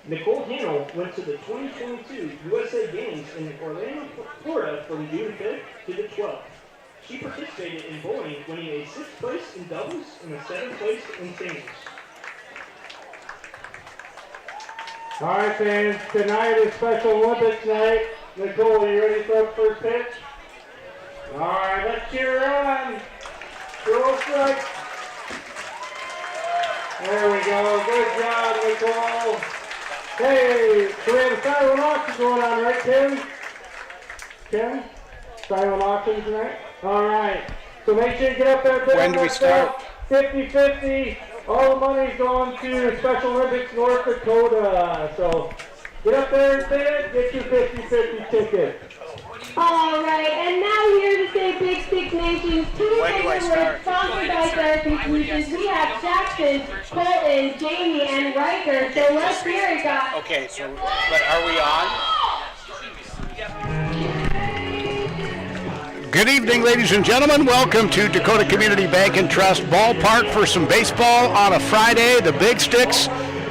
Nicole Hannell went to the 2022 USA Games in Orlando, Florida from June 5th to the 12th. She participated in bowling, winning a 6th place in doubles and a 7th place in singles. All right, fans, tonight is Special Olympics night. Nicole, are you ready for the first pitch? All right, let's cheer her on. Throw strike. There we go. Good job, Nicole. Hey, so we have a silent auction going on, right, Tim? Tim? Silent auction tonight? All right. So make sure you get up there. When do we start? 50-50. All the money's going to Special Olympics North Dakota. So get up there and bid. Get your 50-50 ticket. All right, and now here to say Big Six Nation's two awards sponsored by Therapy Solutions. We have Jackson, Colton, Jamie, and Riker. So let's hear it, guys. Okay, so but are we on? Good evening, ladies and gentlemen. Welcome to Dakota Community Bank and Trust Ballpark for some baseball on a Friday. The Big Sticks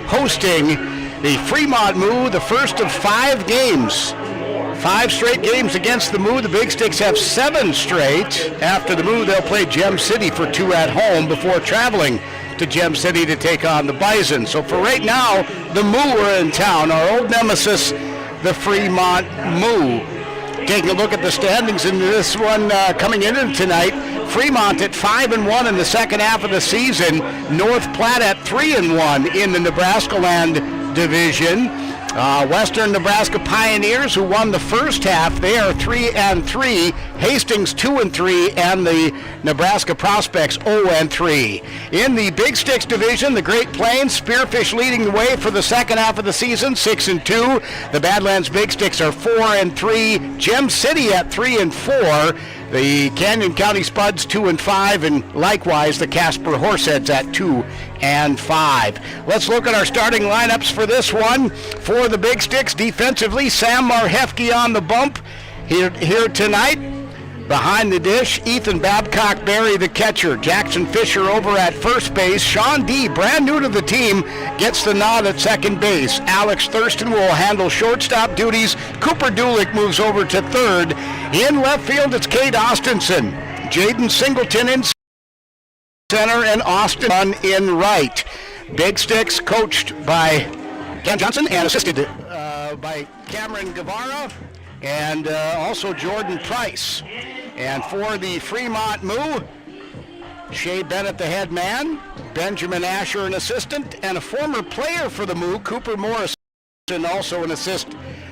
hosting the Fremont Moo, the first of 5 games. 5 straight games against the Moo. The Big Sticks have 7 straight. After the Moo, they'll play Gem City for 2 at home before traveling to Gem City to take on the Bison. So for right now, the Moo are in town. Our old nemesis, the Fremont Moo. Taking a look at the standings in this one coming in tonight. Fremont at 5-1 in the second half of the season. North Platte at 3-1 in the Nebraska Land Division. Western Nebraska Pioneers, who won the first half, they are 3-3. Hastings 2-3, and the Nebraska Prospects 0-3. In the Big Sticks division, the Great Plains Spearfish leading the way for the second half of the season, 6-2. The Badlands Big Sticks are 4-3. Gem City at 3-4. The Canyon County Spuds 2-5, and likewise the Casper Horseheads at 2-5. Let's look at our starting lineups for this one. For the Big Sticks, defensively, Sam Marhefke on the bump here tonight. Behind the dish, Ethan Babcock-Berry, the catcher. Jackson Fisher over at first base. Sean D., brand new to the team, gets the nod at second base. Alex Thurston will handle shortstop duties. Cooper Dulick moves over to third. In left field, it's Cade Austinson. Jaden Singleton in center, and Austin in right. Big Sticks coached by Ken Johnson and assisted by Cameron Guevara and also Jordan Price. And for the Fremont Moo, Shea Bennett, the head man, Benjamin Asher, an assistant, and a former player for the Moo, Cooper Morrison, also an assist.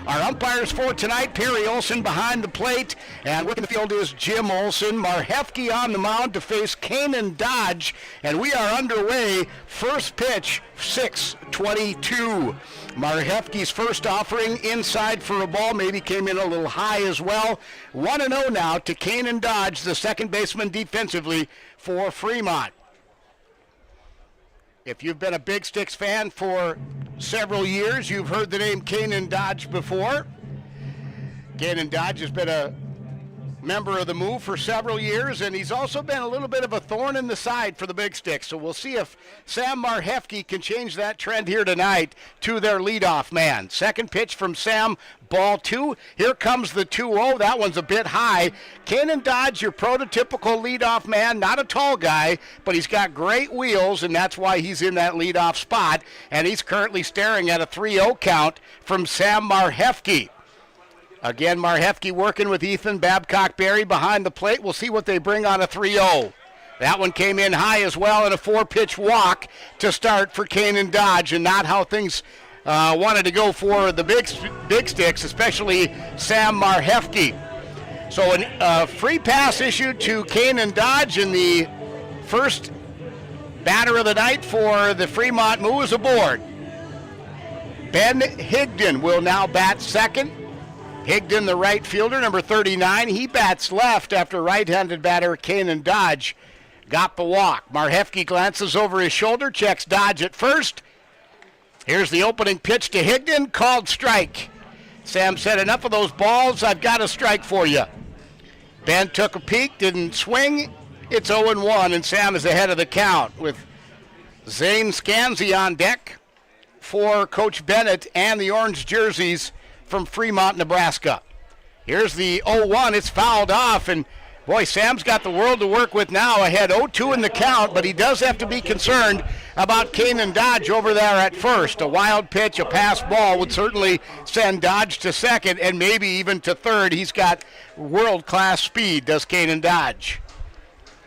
Our umpires for tonight, Perry Olson behind the plate, and working the field is Jim Olson. Marhefke on the mound to face Kanan Dodge, and we are underway. First pitch, 6:22. Marhefke's first offering inside for a ball, maybe came in a little high as well. 1-0 now to Kanan Dodge, the second baseman defensively for Fremont. If you've been a Big Sticks fan for several years, you've heard the name Kanan Dodge before. Kanan Dodge has been a member of the Moo for several years, and he's also been a little bit of a thorn in the side for the Big Sticks. So we'll see if Sam Marhefke can change that trend here tonight to their leadoff man. Second pitch from Sam, ball 2. Here comes the 2-0. That one's a bit high. Kanan Dodge, your prototypical leadoff man, not a tall guy, but he's got great wheels, and that's why he's in that leadoff spot. And he's currently staring at a 3-0 count from Sam Marhefke. Again, Marhefke working with Ethan Babcock-Berry behind the plate. We'll see what they bring on a 3-0. That one came in high as well, and a 4-pitch walk to start for Kanan Dodge, and not how things wanted to go for the Big Sticks, especially Sam Marhefke. So a free pass issued to Kanan Dodge, and the first batter of the night for the Fremont Moo is aboard. Ben Higdon will now bat second. Higdon, the right fielder, number 39, he bats left after right-handed batter Kanan Dodge got the walk. Marhefke glances over his shoulder, checks Dodge at first. Here's the opening pitch to Higdon, called strike. Sam said, enough of those balls, I've got a strike for you. Ben took a peek, didn't swing. It's 0-1, and Sam is ahead of the count with Zane Scanzi on deck for Coach Bennett and the orange jerseys from Fremont, Nebraska. Here's the 0-1. It's fouled off, and boy, Sam's got the world to work with now. Ahead 0-2 in the count, but he does have to be concerned about Kanan Dodge over there at first. A wild pitch, a pass ball would certainly send Dodge to second and maybe even to third. He's got world-class speed, does Kanan Dodge.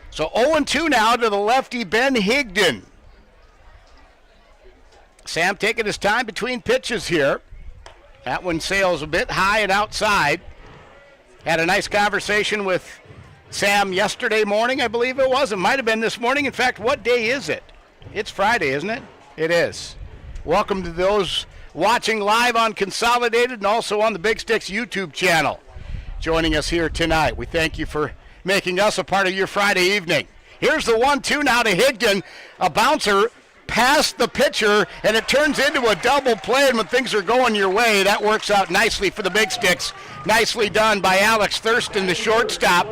So 0-2 now to the lefty, Ben Higdon. Sam taking his time between pitches here. That one sails a bit high and outside. Had a nice conversation with Sam yesterday morning, I believe it was. It might have been this morning. In fact, what day is it? It's Friday, isn't it? It is. Welcome to those watching live on Consolidated and also on the Big Sticks YouTube channel. Joining us here tonight. We thank you for making us a part of your Friday evening. Here's the 1-2 now to Higdon. A bouncer past the pitcher, and it turns into a double play, and when things are going your way, that works out nicely for the Big Sticks. Nicely done by Alex Thurston, the shortstop.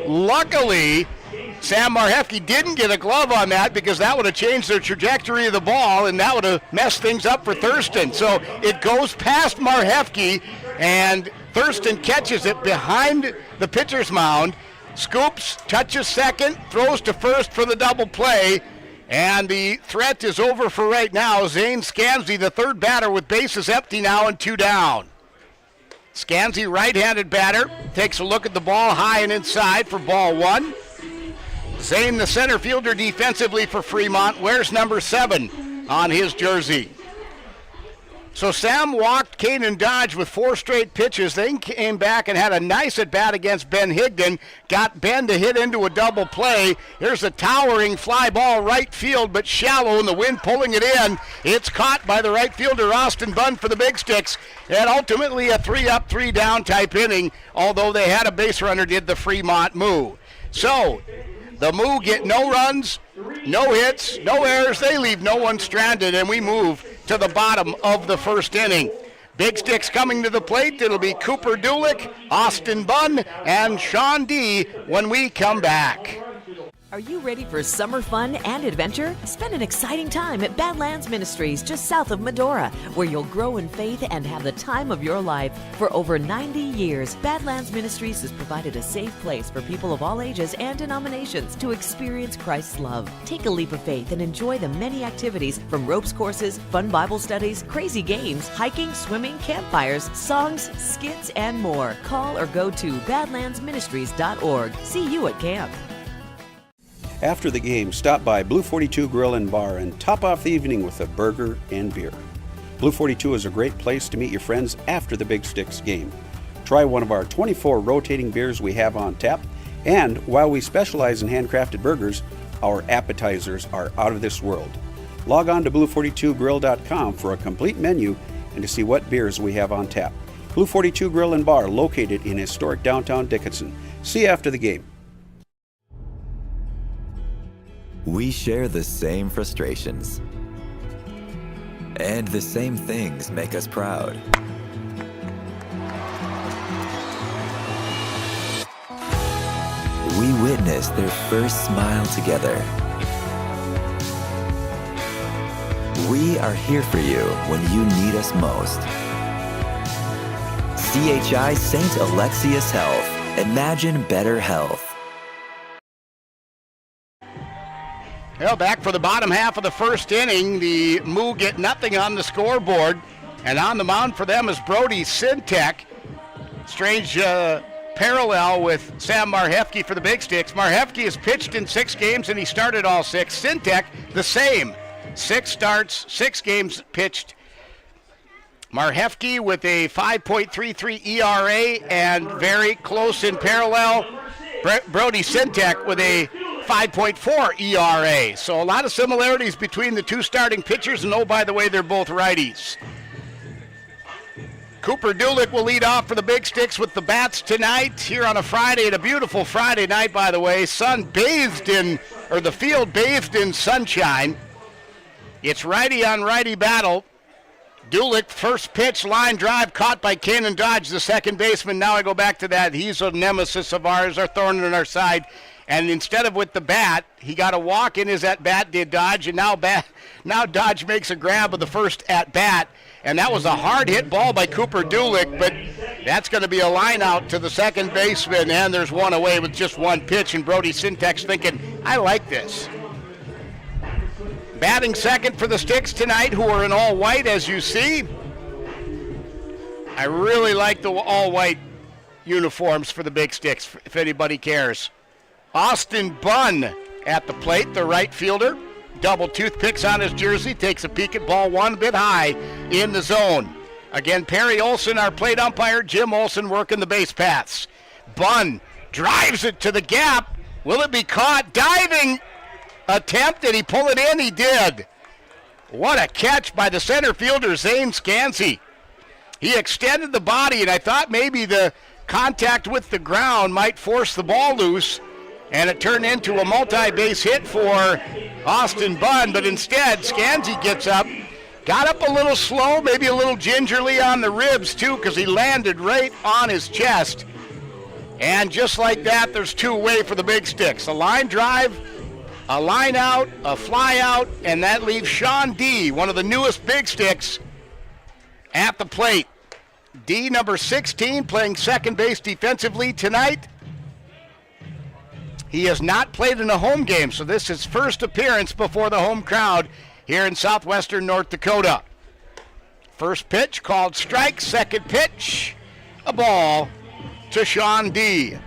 Luckily, Sam Marhefke didn't get a glove on that because that would have changed the trajectory of the ball, and that would have messed things up for Thurston. So it goes past Marhefke, and Thurston catches it behind the pitcher's mound, scoops, touches second, throws to first for the double play. And the threat is over for right now. Zane Scansey, the third batter, with bases empty now and 2 down. Scansey, right-handed batter, takes a look at the ball high and inside for ball 1. Zane, the center fielder defensively for Fremont, wears number 7 on his jersey. So Sam walked Kanan Dodge with 4 straight pitches, then came back and had a nice at-bat against Ben Higdon, got Ben to hit into a double play. Here's a towering fly ball right field, but shallow, and the wind pulling it in. It's caught by the right fielder, Austin Bunn, for the Big Sticks, and ultimately a 3-up, 3-down type inning, although they had a base runner, did the Fremont Moo. So the Moo get no runs, no hits, no errors. They leave no one stranded, and we move to the bottom of the first inning. Big Sticks coming to the plate. It'll be Cooper Dulick, Austin Bunn, and Sean D when we come back. Are you ready for summer fun and adventure? Spend an exciting time at Badlands Ministries just south of Medora, where you'll grow in faith and have the time of your life. For over 90 years, Badlands Ministries has provided a safe place for people of all ages and denominations to experience Christ's love. Take a leap of faith and enjoy the many activities from ropes courses, fun Bible studies, crazy games, hiking, swimming, campfires, songs, skits, and more. Call or go to badlandsministries.org. See you at camp. After the game, stop by Blue 42 Grill and Bar and top off the evening with a burger and beer. Blue 42 is a great place to meet your friends after the Big Sticks game. Try one of our 24 rotating beers we have on tap, and while we specialize in handcrafted burgers, our appetizers are out of this world. Log on to blue42grill.com for a complete menu and to see what beers we have on tap. Blue 42 Grill and Bar, located in historic downtown Dickinson. See you after the game. We share the same frustrations, and the same things make us proud. We witnessed their first smile together. We are here for you when you need us most. CHI St. Alexius Health. Imagine better health. Well, back for the bottom half of the first inning. The Moo get nothing on the scoreboard. And on the mound for them is Brody Sintek. Strange parallel with Sam Marhefke for the Big Sticks. Marhefke has pitched in 6 games, and he started all 6. Sintek, the same. 6 starts, 6 games pitched. Marhefke with a 5.33 ERA and very close in parallel. Brody Sintek with a 5.4 ERA. So a lot of similarities between the 2 starting pitchers, and oh, by the way, they're both righties. Cooper Dulick will lead off for the Big Sticks with the bats tonight here on a Friday, and a beautiful Friday night, by the way. The field bathed in sunshine. It's righty on righty battle. Dulick, first pitch, line drive, caught by Kanan Dodge, the second baseman. Now I go back to that. He's a nemesis of ours, our thorn in our side. And instead of with the bat, he got a walk in his at-bat, did Dodge, and now Dodge makes a grab of the first at-bat. And that was a hard-hit ball by Cooper Dulick, but that's going to be a line out to the second baseman, and there's one away with just one pitch, and Brody Syntax thinking, I like this. Batting second for the Sticks tonight, who are in all white, as you see. I really like the all-white uniforms for the Big Sticks, if anybody cares. Austin Bunn at the plate, the right fielder. Double toothpicks on his jersey, takes a peek at ball one, a bit high in the zone. Again, Perry Olson, our plate umpire. Jim Olson working the base paths. Bunn drives it to the gap. Will it be caught? Diving attempt. Did he pull it in? He did. What a catch by the center fielder, Zane Scansey. He extended the body, and I thought maybe the contact with the ground might force the ball loose, and it turned into a multi-base hit for Austin Bunn, but instead Scansey gets up, got up a little slow, maybe a little gingerly on the ribs too, because he landed right on his chest. And just like that, there's two away for the Big Sticks. A line drive, a line out, a fly out, and that leaves Sean D., one of the newest Big Sticks, at the plate. D, number 16, playing second base defensively tonight. He has not played in a home game, so this is his first appearance before the home crowd here in southwestern North Dakota. First pitch called strike, second pitch, a ball to Sean D.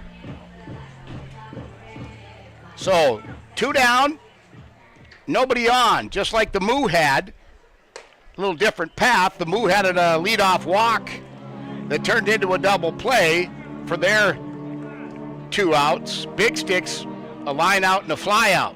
So, two down, nobody on, just like the Moo had. A little different path. The Moo had a leadoff walk that turned into a double play for their two outs. Big Sticks, a line out and a fly out.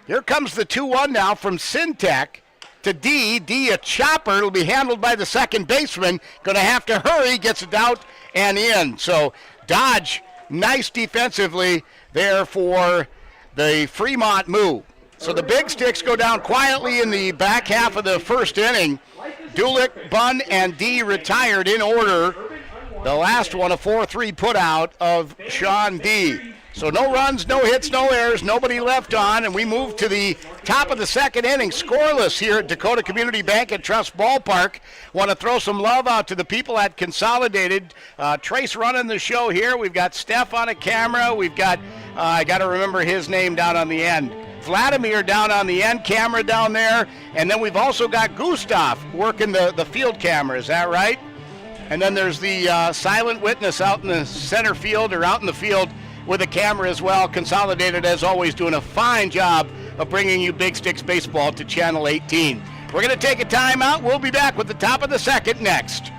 Here comes the 2-1 now from Syntax to D. D, a chopper. It'll be handled by the second baseman. Going to have to hurry. Gets it out and in. So Dodge, nice defensively there for the Fremont Moo. So the Big Sticks go down quietly in the back half of the first inning. Dulick, Bunn, and D retired in order. The last one, a 4-3 putout of Sean D. So no runs, no hits, no errors, nobody left on, and we move to the top of the second inning, scoreless here at Dakota Community Bank and Trust Ballpark. Want to throw some love out to the people at Consolidated. Trace running the show here. We've got Steph on a camera. We've got, I got to remember his name down on the end. Vladimir down on the end camera down there, and then we've also got Gustav working the field camera. Is that right? And then there's the silent witness out in the center field or out in the field with a camera as well. Consolidated, as always, doing a fine job of bringing you Big Sticks baseball to Channel 18. We're going to take a timeout. We'll be back with the top of the second next.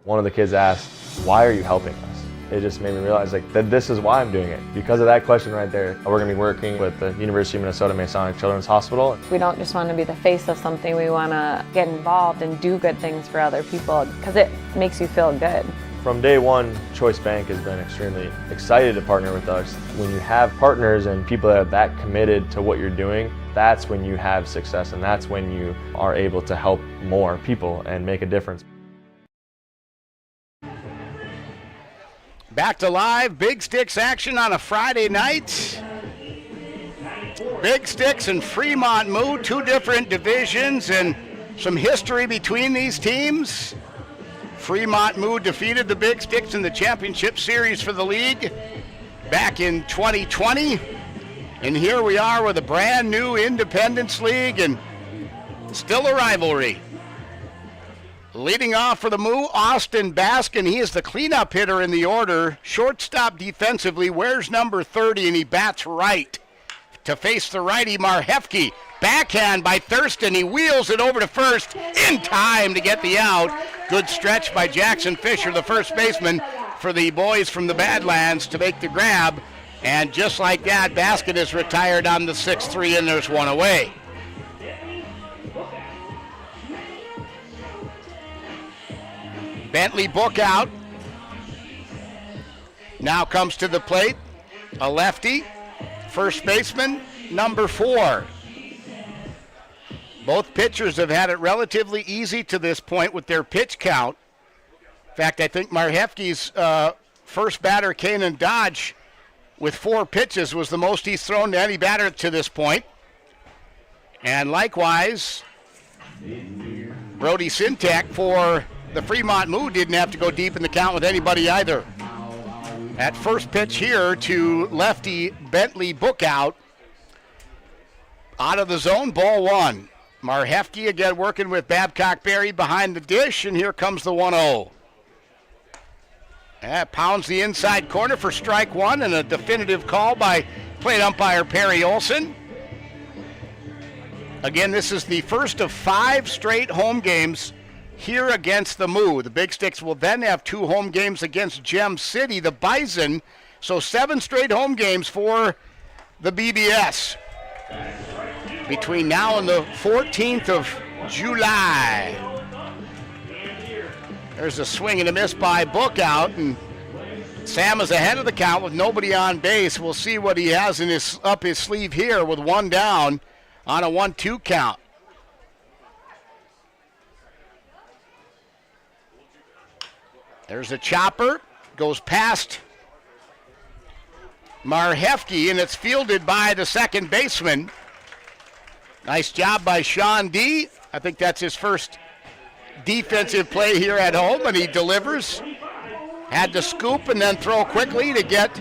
One of the kids asked, "Why are you helping us?" It just made me realize that this is why I'm doing it. Because of that question right there, we're going to be working with the University of Minnesota Masonic Children's Hospital. We don't just want to be the face of something, we want to get involved and do good things for other people because it makes you feel good. From day one, Choice Bank has been extremely excited to partner with us. When you have partners and people that are that committed to what you're doing, that's when you have success, and that's when you are able to help more people and make a difference. Back to live Big Sticks action on a Friday night. Big Sticks and Fremont Moo, two different divisions and some history between these teams. Fremont Moo defeated the Big Sticks in the championship series for the league back in 2020. And here we are with a brand new Independence League and still a rivalry. Leading off for the Moo, Austin Baskin. He is the cleanup hitter in the order. Shortstop defensively, wears number 30, and he bats right. To face the righty, Marhefke. Backhand by Thurston. He wheels it over to first in time to get the out. Good stretch by Jackson Fisher, the first baseman, for the boys from the Badlands to make the grab. And just like that, Baskin is retired on the 6-3, and there's one away. Bentley Book out. Now comes to the plate, a lefty, first baseman, number 4. Both pitchers have had it relatively easy to this point with their pitch count. In fact, I think Marhefke's first batter, Kanan Dodge, with 4 pitches was the most he's thrown to any batter to this point. And likewise, Brody Sintek for the Fremont Moo didn't have to go deep in the count with anybody either. At first pitch here to lefty Bentley Bookout. Out of the zone, ball 1. Marhefke again working with Babcock Berry behind the dish, and here comes the 1-0. That pounds the inside corner for strike 1, and a definitive call by plate umpire Perry Olson. Again, this is the first of 5 straight home games here against the Moo. The Big Sticks will then have 2 home games against Gem City, the Bison. So 7 straight home games for the BBS between now and the 14th of July. There's a swing and a miss by Bookout, and Sam is ahead of the count with nobody on base. We'll see what he has in up his sleeve here with 1 down on a 1-2 count. There's a chopper, goes past Marhefke, and it's fielded by the second baseman. Nice job by Sean D. I think that's his first defensive play here at home, and he delivers. Had to scoop and then throw quickly to get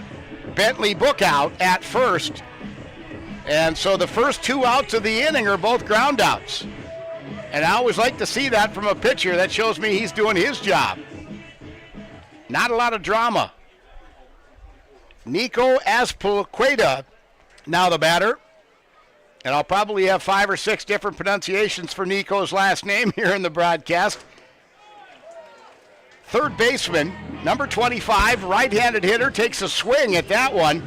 Bentley Bookout at first. And so the first 2 outs of the inning are both ground outs. And I always like to see that from a pitcher. That shows me he's doing his job. Not a lot of drama. Nico Azpilicueta, now the batter. And I'll probably have 5 or 6 different pronunciations for Nico's last name here in the broadcast. Third baseman, number 25, right-handed hitter, takes a swing at that one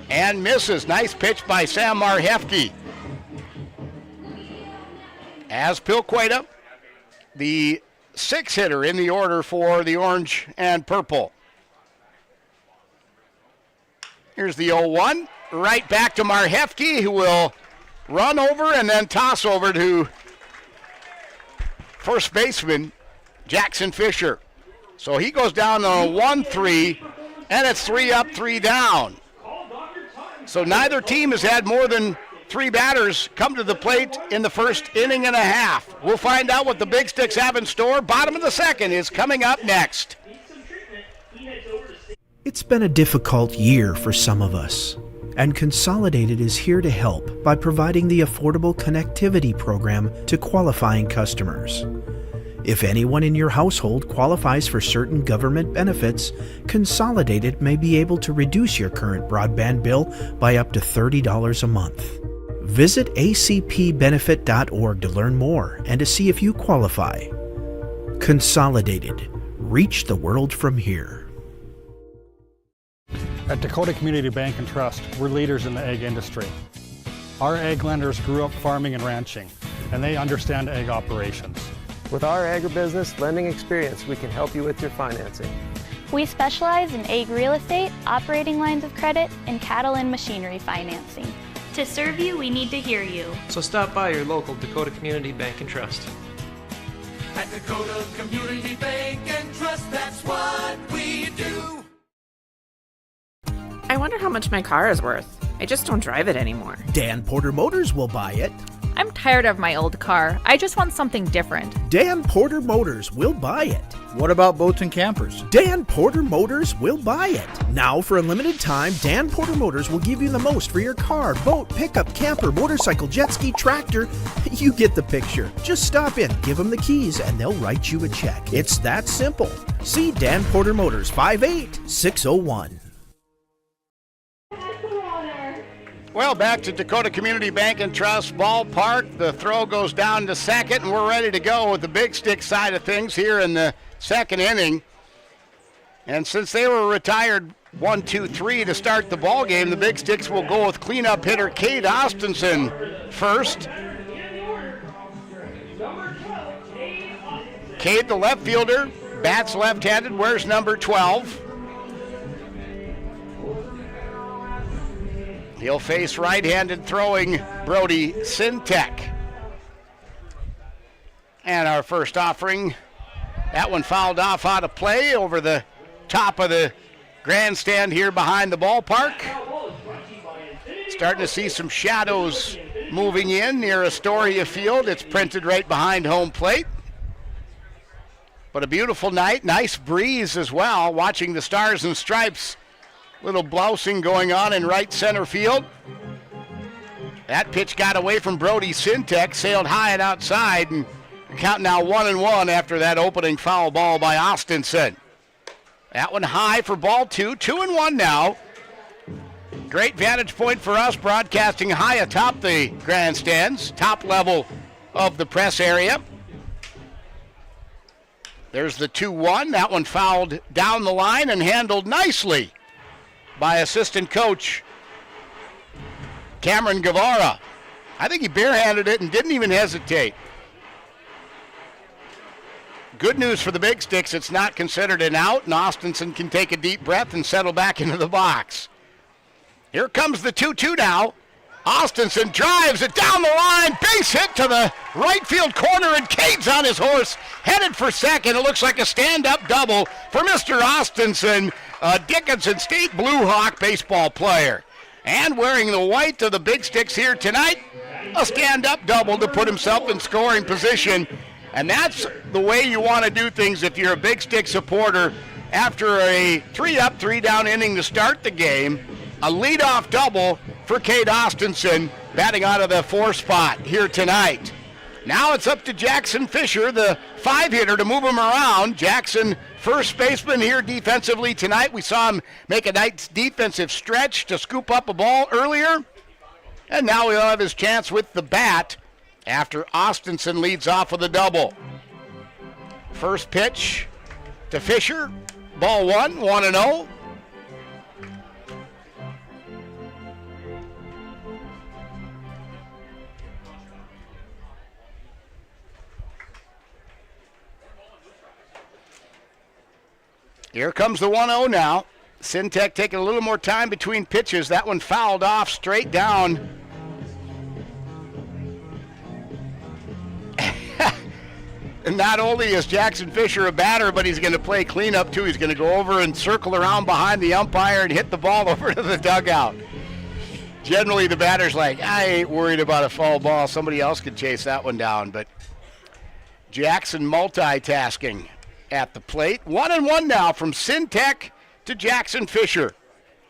and misses. Nice pitch by Sam Marhefke. Azpilicueta, the 6th hitter in the order for the orange and purple. Here's the 0-1, right back to Marhefke, who will run over and then toss over to first baseman Jackson Fisher. So he goes down on a 1-3, and it's 3 up, 3 down. So neither team has had more than 3 batters come to the plate in the first inning and a half. We'll find out what the Big Sticks have in store. Bottom of the second is coming up next. It's been a difficult year for some of us, and Consolidated is here to help by providing the affordable connectivity program to qualifying customers. If anyone in your household qualifies for certain government benefits, Consolidated may be able to reduce your current broadband bill by up to $30 a month. Visit acpbenefit.org to learn more and to see if you qualify. Consolidated. Reach the world from here. At Dakota Community Bank and Trust, we're leaders in the egg industry. Our egg lenders grew up farming and ranching, and they understand egg operations. With our agribusiness lending experience, we can help you with your financing. We specialize in egg real estate, operating lines of credit, and cattle and machinery financing. To serve you, we need to hear you. So stop by your local Dakota Community Bank and Trust. At Dakota Community Bank and Trust, that's what we do. I wonder how much my car is worth. I just don't drive it anymore. Dan Porter Motors will buy it. I'm tired of my old car. I just want something different. Dan Porter Motors will buy it. What about boats and campers? Dan Porter Motors will buy it. Now, for a limited time, Dan Porter Motors will give you the most for your car, boat, pickup, camper, motorcycle, jet ski, tractor. You get the picture. Just stop in, give them the keys, and they'll write you a check. It's that simple. See Dan Porter Motors, 58601. Well, back to Dakota Community Bank and Trust ballpark. The throw goes down to second, and we're ready to go with the Big Stick side of things here in the second inning. And since they were retired 1-2-3 to start the ball game, the Big Sticks will go with cleanup hitter Cade Austinson first. Cade, the left fielder, bats left-handed, wears number 12. He'll face right-handed throwing Brody Sintek. And our first offering, that one fouled off out of play over the top of the grandstand here behind the ballpark. Starting to see some shadows moving in near Astoria Field. It's printed right behind home plate. But a beautiful night, nice breeze as well. Watching the Stars and Stripes, little blousing going on in right center field. That pitch got away from Brody Sintek, sailed high and outside, and count now 1-1 after that opening foul ball by Austinson. That one high for ball 2, 2-1 now. Great vantage point for us, broadcasting high atop the grandstands, top level of the press area. There's the 2-1. That one fouled down the line and handled nicely by assistant coach Cameron Guevara. I think he barehanded it and didn't even hesitate. Good news for the Big Sticks, it's not considered an out, and Austinson can take a deep breath and settle back into the box. Here comes the 2-2 now. Austinson drives it down the line, base hit to the right field corner, and Cade's on his horse, headed for second. It looks like a stand-up double for Mr. Austinson, a Dickinson State Blue Hawk baseball player. And wearing the white of the Big Sticks here tonight, a stand-up double to put himself in scoring position. And that's the way you want to do things if you're a Big Stick supporter. After a 3-up, 3-down inning to start the game, a leadoff double for Cade Austinson, batting out of the 4 spot here tonight. Now it's up to Jackson Fisher, the 5-hitter, to move him around. Jackson, first baseman here defensively tonight. We saw him make a nice defensive stretch to scoop up a ball earlier. And now he'll have his chance with the bat after Austinson leads off with a double. First pitch to Fisher, ball 1, 1-0. Here comes the 1-0 now. Sintek taking a little more time between pitches. That one fouled off straight down. And not only is Jackson Fisher a batter, but he's going to play cleanup too. He's going to go over and circle around behind the umpire and hit the ball over to the dugout. Generally, the batter's like, I ain't worried about a foul ball. Somebody else could chase that one down. But Jackson multitasking at the plate. 1-1 now from Sintek to Jackson Fisher.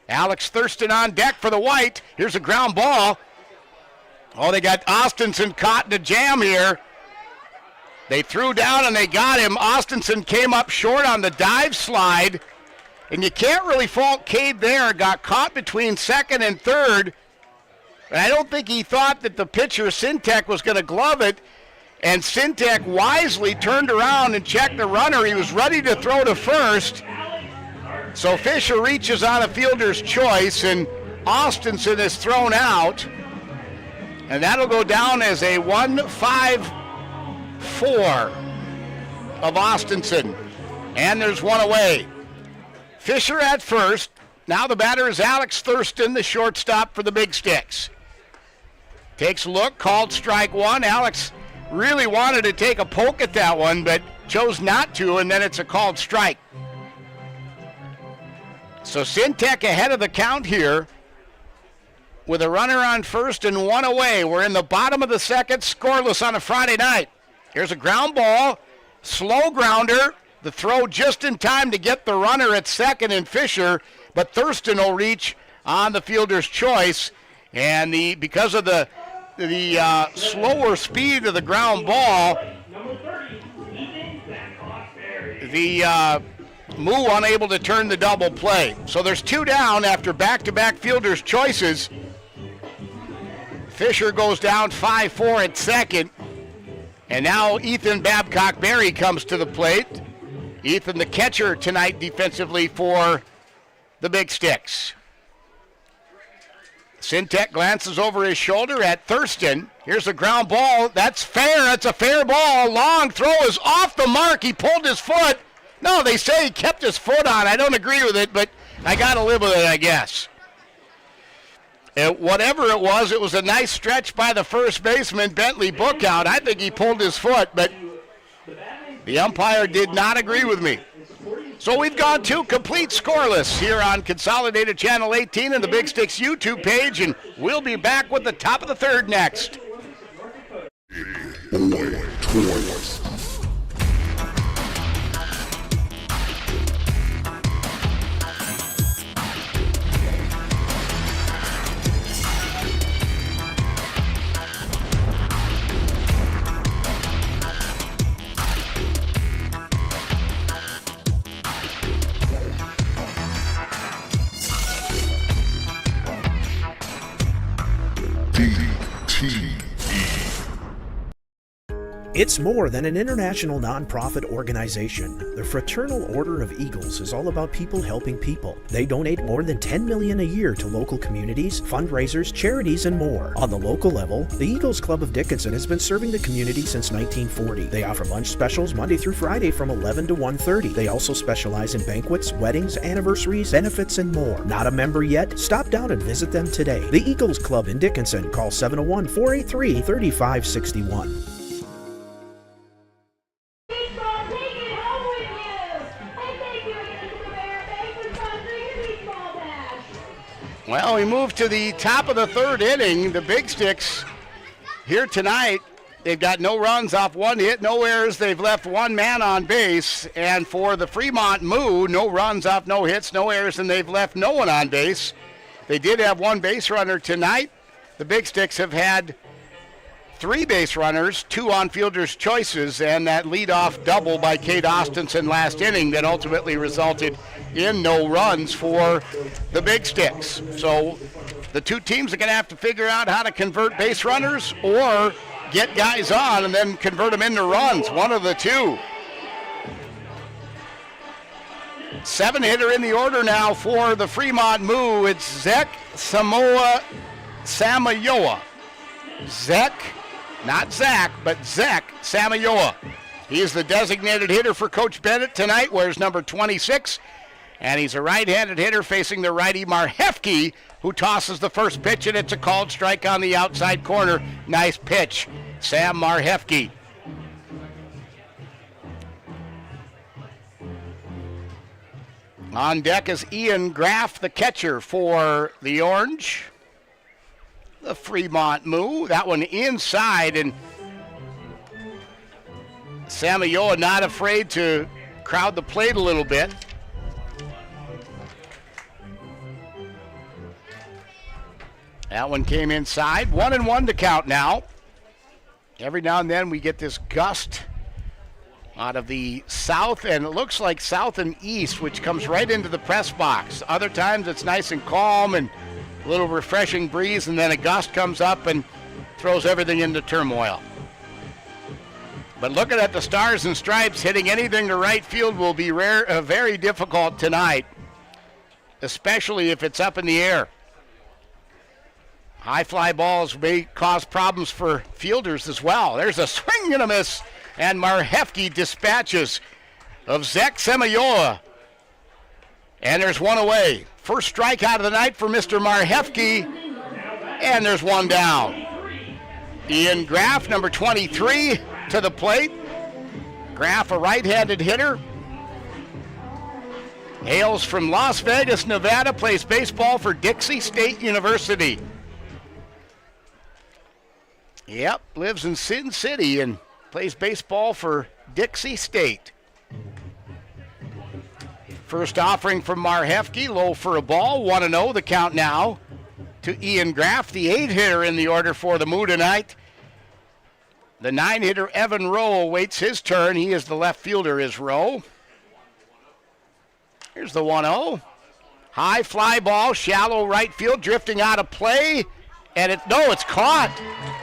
Alex Thurston on deck for the white. Here's a ground ball. Oh, they got Austinson caught in a jam here. They threw down and they got him. Austinson came up short on the dive slide. And you can't really fault Cade there. Got caught between second and third. And I don't think he thought that the pitcher, Sintek, was going to glove it. And Sintek wisely turned around and checked the runner. He was ready to throw to first. So Fisher reaches on a fielder's choice, and Austinson is thrown out. And that'll go down as a 1-5-4 of Austinson. And there's one away. Fisher at first. Now the batter is Alex Thurston, the shortstop for the Big Sticks. Takes a look, called strike 1. Alex really wanted to take a poke at that one, but chose not to, and then it's a called strike. So Sintek ahead of the count here with a runner on first and one away. We're in the bottom of the second, scoreless on a Friday night. Here's a ground ball, slow grounder. The throw just in time to get the runner at second and Fisher, but Thurston will reach on the fielder's choice. And because of the slower speed of the ground ball, the Moo unable to turn the double play. So there's 2 down after back-to-back fielders' choices. Fisher goes down 5-4 at second. And now Ethan Babcock-Berry comes to the plate. Ethan, the catcher tonight defensively for the Big Sticks. Sintek glances over his shoulder at Thurston. Here's a ground ball. That's fair. That's a fair ball. Long throw is off the mark. He pulled his foot. No, they say he kept his foot on. I don't agree with it, but I got to live with it, I guess. Whatever it was a nice stretch by the first baseman, Bentley Bookout. I think he pulled his foot, but the umpire did not agree with me. So we've gone to complete scoreless here on Consolidated Channel 18 and the Big Sticks YouTube page, and we'll be back with the top of the third next. It's more than an international nonprofit organization. The Fraternal Order of Eagles is all about people helping people. They donate more than $10 million a year to local communities, fundraisers, charities, and more. On the local level, the Eagles Club of Dickinson has been serving the community since 1940. They offer lunch specials Monday through Friday from 11 to 1:30. They also specialize in banquets, weddings, anniversaries, benefits, and more. Not a member yet? Stop down and visit them today. The Eagles Club in Dickinson. Call 701-483-3561. Well, we move to the top of the third inning. The Big Sticks here tonight, they've got no runs off one hit, no errors. They've left one man on base. And for the Fremont Moo, no runs off, no hits, no errors, and they've left no one on base. They did have one base runner tonight. The Big Sticks have had 3 base runners, 2 on fielders' choices, and that leadoff double by Kate Ostenson last inning that ultimately resulted in no runs for the Big Sticks. So the two teams are going to have to figure out how to convert base runners or get guys on and then convert them into runs, one of the two. 7-hitter in the order now for the Fremont Moo. It's Zek Samayoa. Zek, not Zach, but Zek Samayoa. He is the designated hitter for Coach Bennett tonight, wears number 26. And he's a right-handed hitter facing the righty Marhefke, who tosses the first pitch, and it's a called strike on the outside corner. Nice pitch, Sam Marhefke. On deck is Ian Graff, the catcher for the Orange. The Fremont Moo, that one inside, and Samayoa not afraid to crowd the plate a little bit. That one came inside. 1-1 to count now. Every now and then we get this gust out of the south, and it looks like south and east, which comes right into the press box. Other times it's nice and calm and a little refreshing breeze, and then a gust comes up and throws everything into turmoil. But looking at the Stars and Stripes, hitting anything to right field will be very difficult tonight, especially if it's up in the air. High fly balls may cause problems for fielders as well. There's a swing and a miss, and Marhefke dispatches of Zek Samayoa. And there's one away. First strikeout of the night for Mr. Marhefke, and there's one down. Ian Graff, number 23, to the plate. Graff, a right-handed hitter. Hails from Las Vegas, Nevada, plays baseball for Dixie State University. Yep, lives in Sin City and plays baseball for Dixie State. First offering from Marhefke, low for a ball, 1-0 the count now to Ian Graff, the 8-hitter in the order for the Moo tonight. The 9-hitter Evan Rowe awaits his turn. He is the left fielder, is Rowe. Here's the 1-0. High fly ball, shallow right field, drifting out of play. And it's caught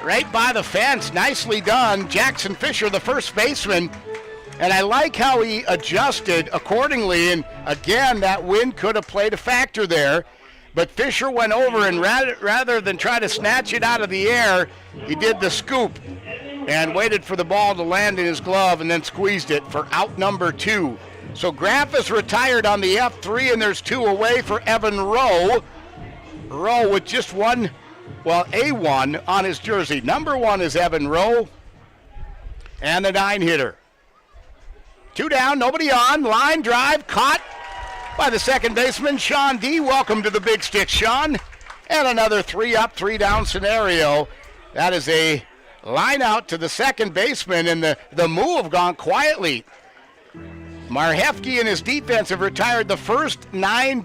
right by the fence. Nicely done. Jackson Fisher, the first baseman. And I like how he adjusted accordingly. And again, that wind could have played a factor there. But Fisher went over and rather than try to snatch it out of the air, he did the scoop and waited for the ball to land in his glove and then squeezed it for out number 2. So Graff is retired on the F3, and there's 2 away for Evan Rowe. Rowe with just one, A1 on his jersey. Number 1 is Evan Rowe, and the 9-hitter. 2 down, nobody on. Line drive caught by the second baseman, Sean D. Welcome to the Big Stick, Sean. And another 3 up, 3 down scenario. That is a line out to the second baseman, and the move gone quietly. Marhefke and his defense have retired the first 9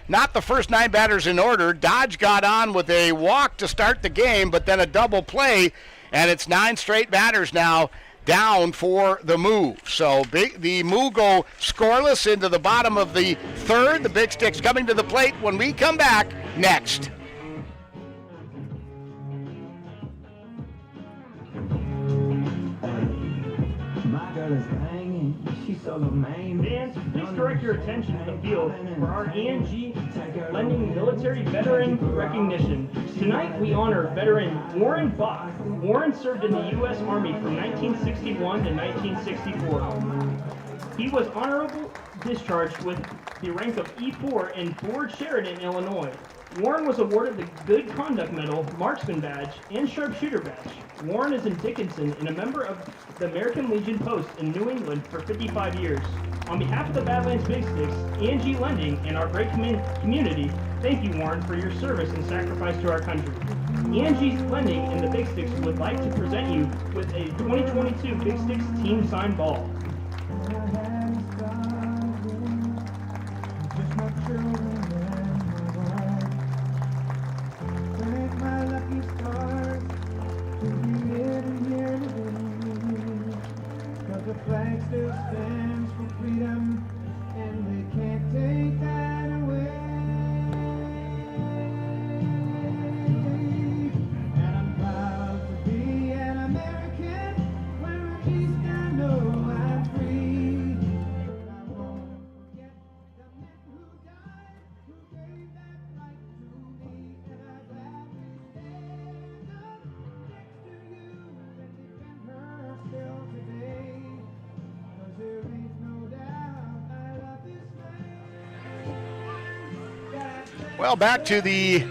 not the first 9 batters in order. Dodge got on with a walk to start the game, but then a double play, and it's 9 straight batters now down for the move. So the move go scoreless into the bottom of the third. The Big Sticks coming to the plate when we come back next. Fans, please direct your attention to the field for our ENG Lending Military Veteran Recognition. Tonight we honor veteran Warren Bach. Warren served in the U.S. Army from 1961 to 1964. He was honorable discharged with the rank of E4 in Fort Sheridan, Illinois. Warren was awarded the Good Conduct Medal, Marksman Badge, and Sharpshooter Badge. Warren is in Dickinson and a member of the American Legion Post in New England for 55 years. On behalf of the Badlands Big Sticks, ENG Lending, and our great community, thank you, Warren, for your service and sacrifice to our country. ENG Lending and the Big Sticks would like to present you with a 2022 Big Sticks team signed ball. The flag still stands for freedom, and they can't take that away. And I'm proud to be an American, where at least I know I'm free. But I won't forget the men who died, who gave that right to me. And I'd gladly stand up next to you and defend her still today. Well, back to the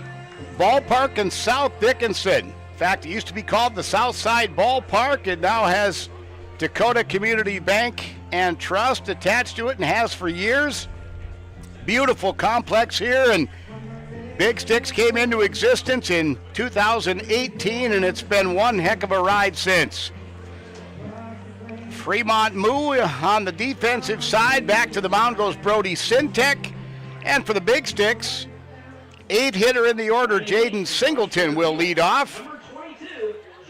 ballpark in South Dickinson. In fact, it used to be called the Southside Ballpark. It now has Dakota Community Bank and Trust attached to it and has for years. Beautiful complex here, and Big Sticks came into existence in 2018, and it's been one heck of a ride since. Fremont Moo on the defensive side. Back to the mound goes Brody Sintek. And for the Big Sticks, 8-hitter in the order, Jaden Singleton will lead off.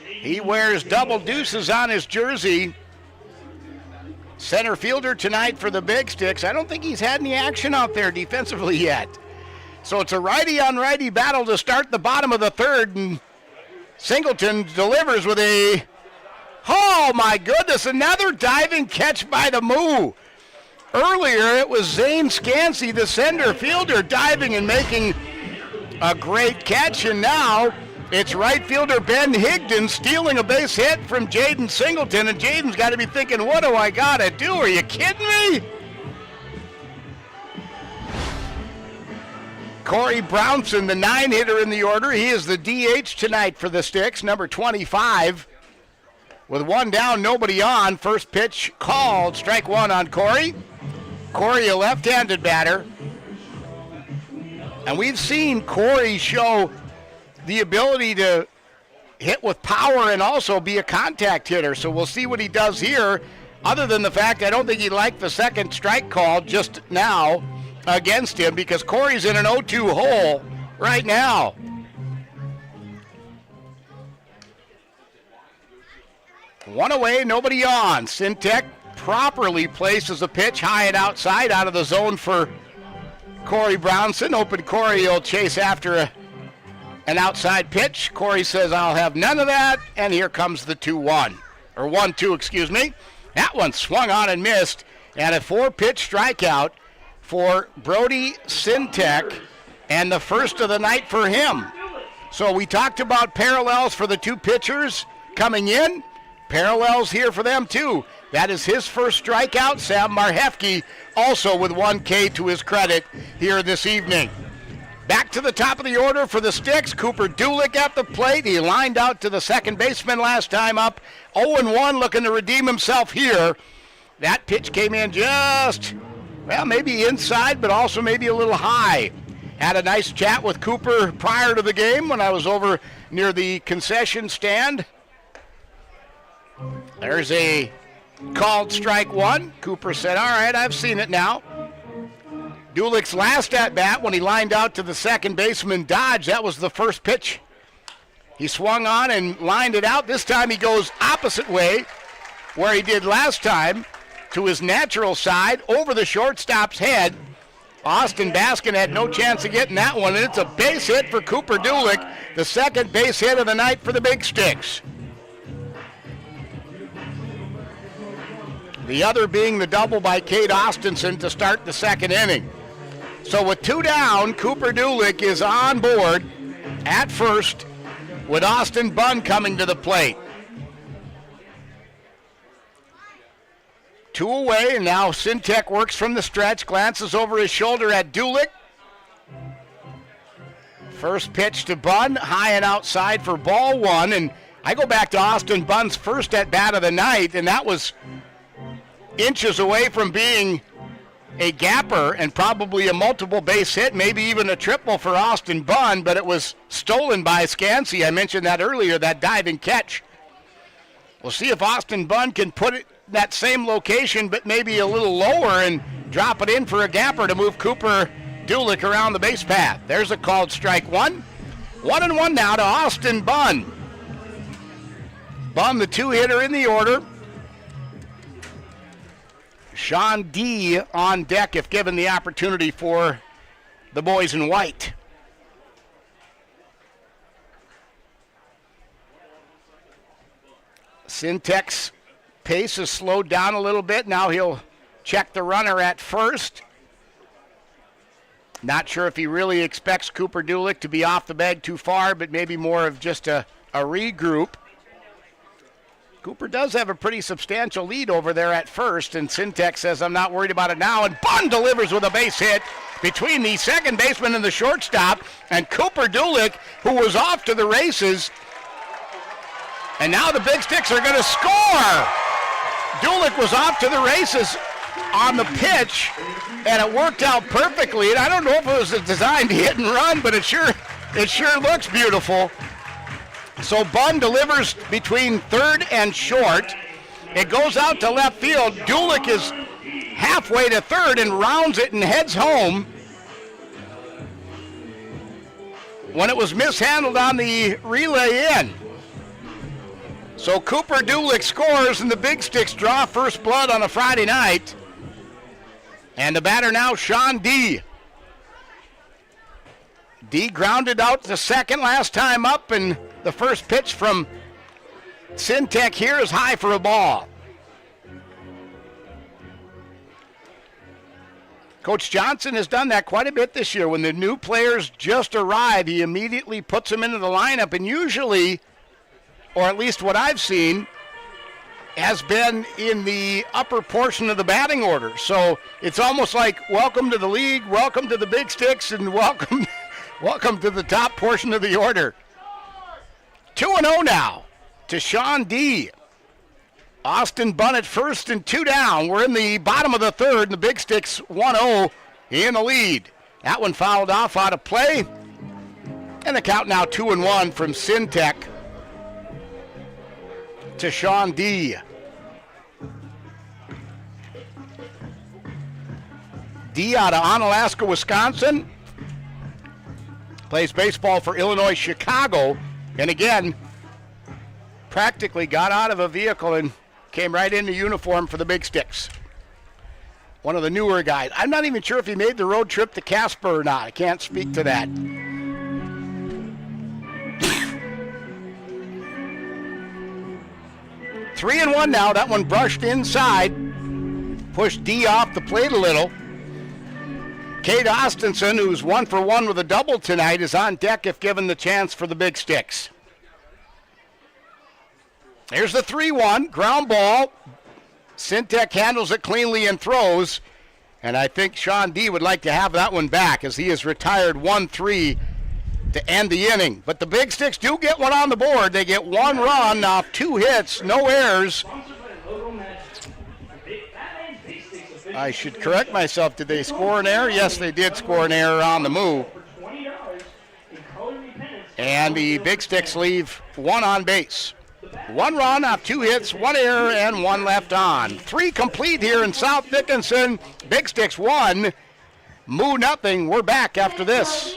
He wears double deuces on his jersey. Center fielder tonight for the Big Sticks. I don't think he's had any action out there defensively yet. So it's a righty-on-righty battle to start the bottom of the third. And Singleton delivers with a... Oh, my goodness, another diving catch by the Moo. Earlier, it was Zane Scansey, the center fielder, diving and making a great catch. And now it's right fielder Ben Higdon stealing a base hit from Jaden Singleton. And Jaden's got to be thinking, what do I got to do? Are you kidding me? Corey Brownson, the 9-hitter in the order. He is the DH tonight for the Sticks, number 25. With 1 down, nobody on. First pitch called. Strike 1 on Corey. Corey, a left-handed batter. And we've seen Corey show the ability to hit with power and also be a contact hitter. So we'll see what he does here. Other than the fact I don't think he liked the second strike call just now against him, because Corey's in an 0-2 hole right now. One away, nobody on. Sintek properly places a pitch high and outside, out of the zone for Corey Brownson. Open Corey will chase after an outside pitch. Corey says, I'll have none of that, and here comes the 2-1. Or 1-2, excuse me. That one swung on and missed, and a 4-pitch strikeout for Brody Sintek, and the first of the night for him. So we talked about parallels for the two pitchers coming in. Parallels here for them, too. That is his first strikeout. Sam Marhefke also with 1 K to his credit here this evening. Back to the top of the order for the Sticks. Cooper Dulick at the plate. He lined out to the second baseman last time up. 0-1, looking to redeem himself here That pitch came in just, well, maybe inside, but also maybe a little high. Had a nice chat with Cooper prior to the game when I was over near the concession stand. There's a called strike one. Cooper said, all right, I've seen it now. Dulick's last at-bat when he lined out to the second baseman Dodge, that was the first pitch. He swung on and lined it out. This time he goes opposite way where he did last time, to his natural side, over the shortstop's head. Austin Baskin had no chance of getting that one, and it's a base hit for Cooper Dulick, the second base hit of the night for the Big Sticks. The other being the double by Kate Austinson to start the second inning. So with 2 down, Cooper Dulick is on board at first with Austin Bunn coming to the plate. 2 away, and now Sintek works from the stretch, glances over his shoulder at Dulick. First pitch to Bunn, high and outside for ball 1, and I go back to Austin Bunn's first at-bat of the night, and that was inches away from being a gapper and probably a multiple base hit, maybe even a triple for Austin Bunn, but it was stolen by Scansey. I mentioned that earlier, that diving catch. We'll see if Austin Bunn can put it that same location, but maybe a little lower and drop it in for a gapper to move Cooper Dulick around the base path. There's a called strike one. 1-1 now to Austin Bunn. Bunn, the 2-hitter in the order. Sean D on deck if given the opportunity for the boys in white. Sintek's pace has slowed down a little bit. Now he'll check the runner at first. Not sure if he really expects Cooper Dulick to be off the bag too far, but maybe more of just a regroup. Cooper does have a pretty substantial lead over there at first, and Sintek says, I'm not worried about it now, and Bunn delivers with a base hit between the second baseman and the shortstop, and Cooper Dulick, who was off to the races, and now the Big Sticks are going to score. Dulick was off to the races on the pitch, and it worked out perfectly, and I don't know if it was designed to hit and run, but it sure looks beautiful. So Bunn delivers between third and short. It goes out to left field. Dulick is halfway to third and rounds it and heads home when it was mishandled on the relay in. So Cooper Dulick scores, and the Big Sticks draw first blood on a Friday night. And the batter now, Sean D. D grounded out to second last time up, and the first pitch from Sintek here is high for a ball. Coach Johnson has done that quite a bit this year. When the new players just arrive, he immediately puts them into the lineup, and usually, or at least what I've seen, has been in the upper portion of the batting order. So it's almost like welcome to the league, welcome to the Big Sticks, and welcome to the top portion of the order. 2-0 now to Sean D. Austin Bunn at first and 2 down. We're in the bottom of the third, and the Big Sticks 1-0 in the lead. That one fouled off out of play. And the count now 2-1 from Sintek to Sean D. D out of Onalaska, Wisconsin. Plays baseball for Illinois Chicago. And again, practically got out of a vehicle and came right into uniform for the Big Sticks. One of the newer guys. I'm not even sure if he made the road trip to Casper or not. I can't speak to that. Three and one now. That one brushed inside. Pushed D off the plate a little. Kate Austinson, who's 1 for 1 with a double tonight, is on deck if given the chance for the Big Sticks. Here's the 3-1, ground ball. Sintek handles it cleanly and throws, and I think Sean D would like to have that one back as he has retired 1-3 to end the inning. But the Big Sticks do get one on the board. They get 1 run off 2 hits, no errors. I should correct myself. Did they score an error? Yes, they did score an error on the move. And the Big Sticks leave one on base. 1 run off 2 hits, 1 error, and 1 left on. 3 complete here in South Dickinson. Big Sticks 1, Moo nothing. We're back after this.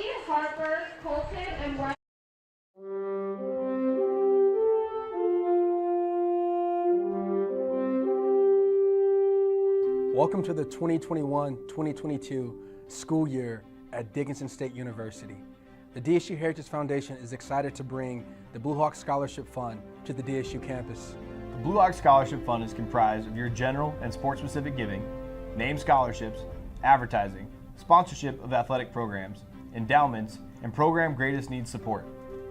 Welcome to the 2021-2022 school year at Dickinson State University. The DSU Heritage Foundation is excited to bring the Blue Hawk Scholarship Fund to the DSU campus. The Blue Hawk Scholarship Fund is comprised of your general and sports-specific giving, named scholarships, advertising, sponsorship of athletic programs, endowments, and program greatest needs support.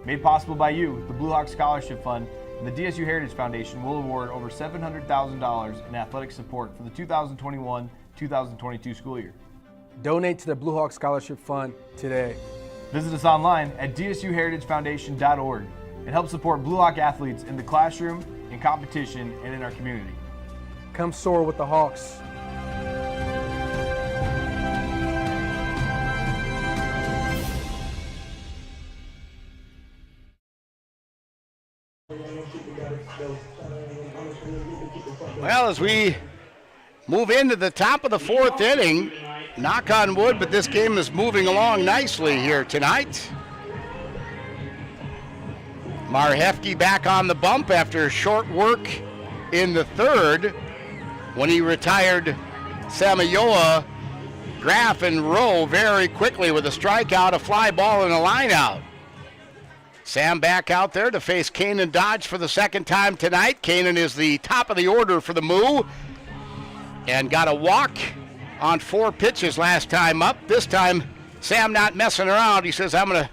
Made possible by you, the Blue Hawk Scholarship Fund and the DSU Heritage Foundation will award over $700,000 in athletic support for the 2021-2022 school year. Donate to the Blue Hawk Scholarship Fund today. Visit us online at dsuheritagefoundation.org and help support Blue Hawk athletes in the classroom, in competition, and in our community. Come soar with the Hawks. Well, as we move into the top of the 4th inning, knock on wood, but this game is moving along nicely here tonight. Marhefke back on the bump after short work in the 3rd when he retired Samayoa, Graff, and Rowe very quickly with a strikeout, a fly ball, and a line out. Sam back out there to face Kanan Dodge for the 2nd time tonight. Kanan is the top of the order for the Moo and got a walk on 4 pitches last time up. This time, Sam not messing around. He says, I'm going to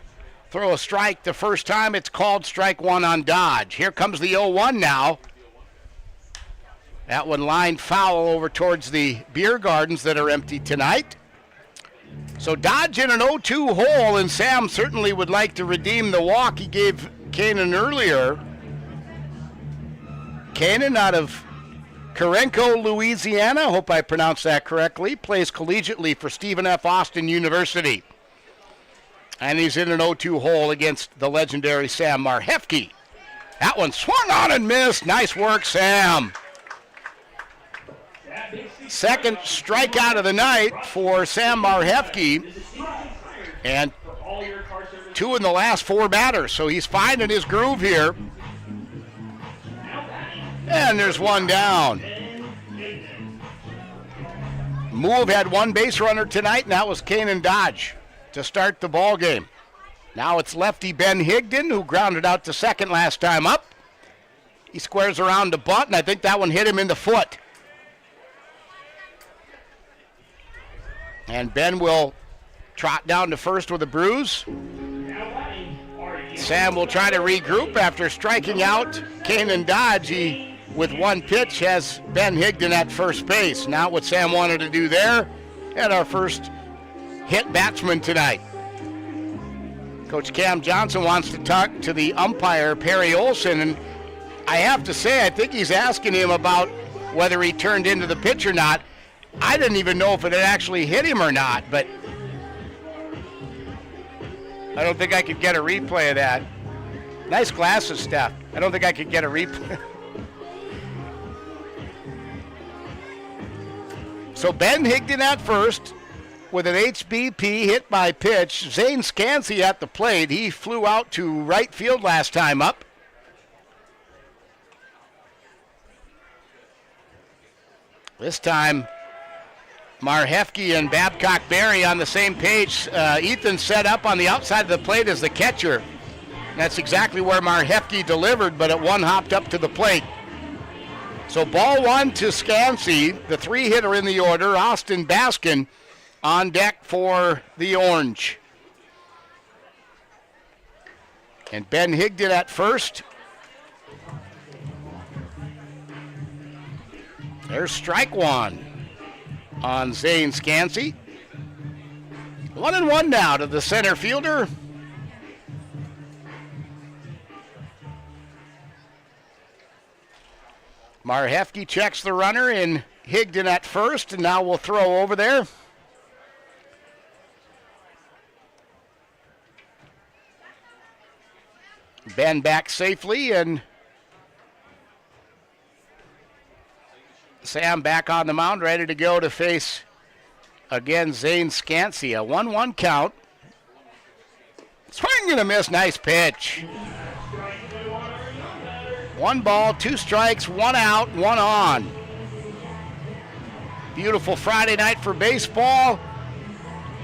throw a strike the first time. It's called strike 1 on Dodge. Here comes the 0-1 now. That one lined foul over towards the beer gardens that are empty tonight. So Dodge in an 0-2 hole, and Sam certainly would like to redeem the walk he gave Kanan earlier. Kanan out of Karenko, Louisiana, hope I pronounced that correctly, plays collegiately for Stephen F. Austin University. And he's in an 0-2 hole against the legendary Sam Marhefke. That one swung on and missed. Nice work, Sam. 2nd strikeout of the night for Sam Marhefke, and 2 in the last 4 batters, so he's finding his groove here. And there's 1 down. Move had 1 base runner tonight, and that was Kanan Dodge to start the ball game. Now it's lefty Ben Higdon, who grounded out to 2nd last time up. He squares around to bunt, and I think that one hit him in the foot. And Ben will trot down to 1st with a bruise. Sam will try to regroup after striking out Kanan Dodge. He, with 1 pitch, has Ben Higdon at 1st base. Not what Sam wanted to do there. And our first hit batsman tonight. Coach Cam Johnson wants to talk to the umpire, Perry Olson, and I have to say, I think he's asking him about whether he turned into the pitch or not. I didn't even know if it had actually hit him or not, but I don't think I could get a replay of that. Nice glasses, Steph. I don't think I could get a replay. So Ben Higdon at 1st with an HBP hit by pitch. Zane Scansey at the plate. He flew out to right field last time up. This time, Marhefke and Babcock-Berry on the same page. Ethan set up on the outside of the plate as the catcher. That's exactly where Marhefke delivered, but it one-hopped up to the plate. So ball 1 to Scansey, the 3-hitter in the order. Austin Baskin on deck for the Orange. And Ben Higdon at 1st. There's strike 1 on Zane Scansey. 1-1 now to the center fielder. Marhefke checks the runner in Higdon at first, and now we'll throw over there. Ben back safely, and Sam back on the mound, ready to go to face, again, Zane Scansey. A 1-1 count. Swing and a miss, nice pitch. 1 ball, 2 strikes, 1 out, 1 on. Beautiful Friday night for baseball.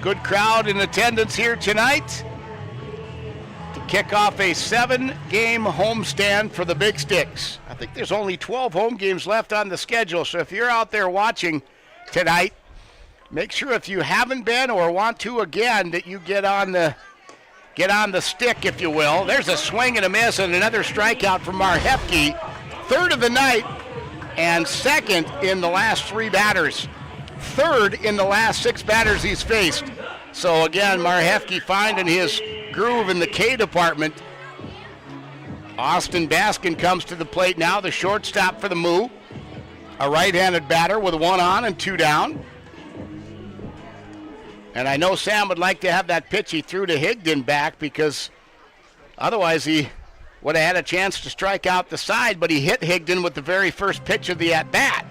Good crowd in attendance here tonight to kick off a 7-game homestand for the Big Sticks. I think there's only 12 home games left on the schedule, so if you're out there watching tonight, make sure if you haven't been or want to again that you get on the stick, if you will. There's a swing and a miss and another strikeout from Marhefke. 3rd of the night and 2nd in the last 3 batters. 3rd in the last 6 batters he's faced. So again, Marhefke finding his groove in the K department. Austin Baskin comes to the plate now, the shortstop for the Moo. A right-handed batter with 1 on and 2 down. And I know Sam would like to have that pitch he threw to Higdon back, because otherwise he would have had a chance to strike out the side, but he hit Higdon with the very first pitch of the at-bat.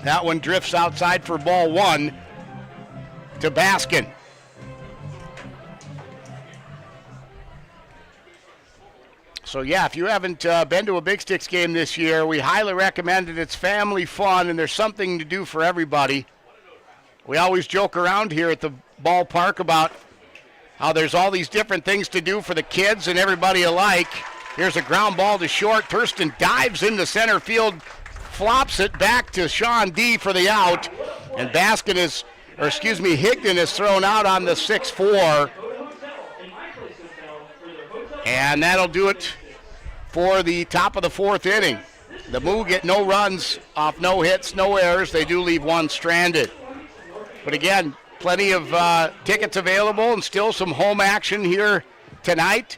That one drifts outside for ball 1 to Baskin. So yeah, if you haven't been to a Big Sticks game this year, we highly recommend it. It's family fun, and there's something to do for everybody. We always joke around here at the ballpark about how there's all these different things to do for the kids and everybody alike. Here's a ground ball to short. Thurston dives into center field, flops it back to Sean D for the out, and Higdon is thrown out on the 6-4. And that'll do it for the top of the 4th inning. The Moo get no runs off no hits, no errors. They do leave 1 stranded. But again, plenty of tickets available and still some home action here tonight.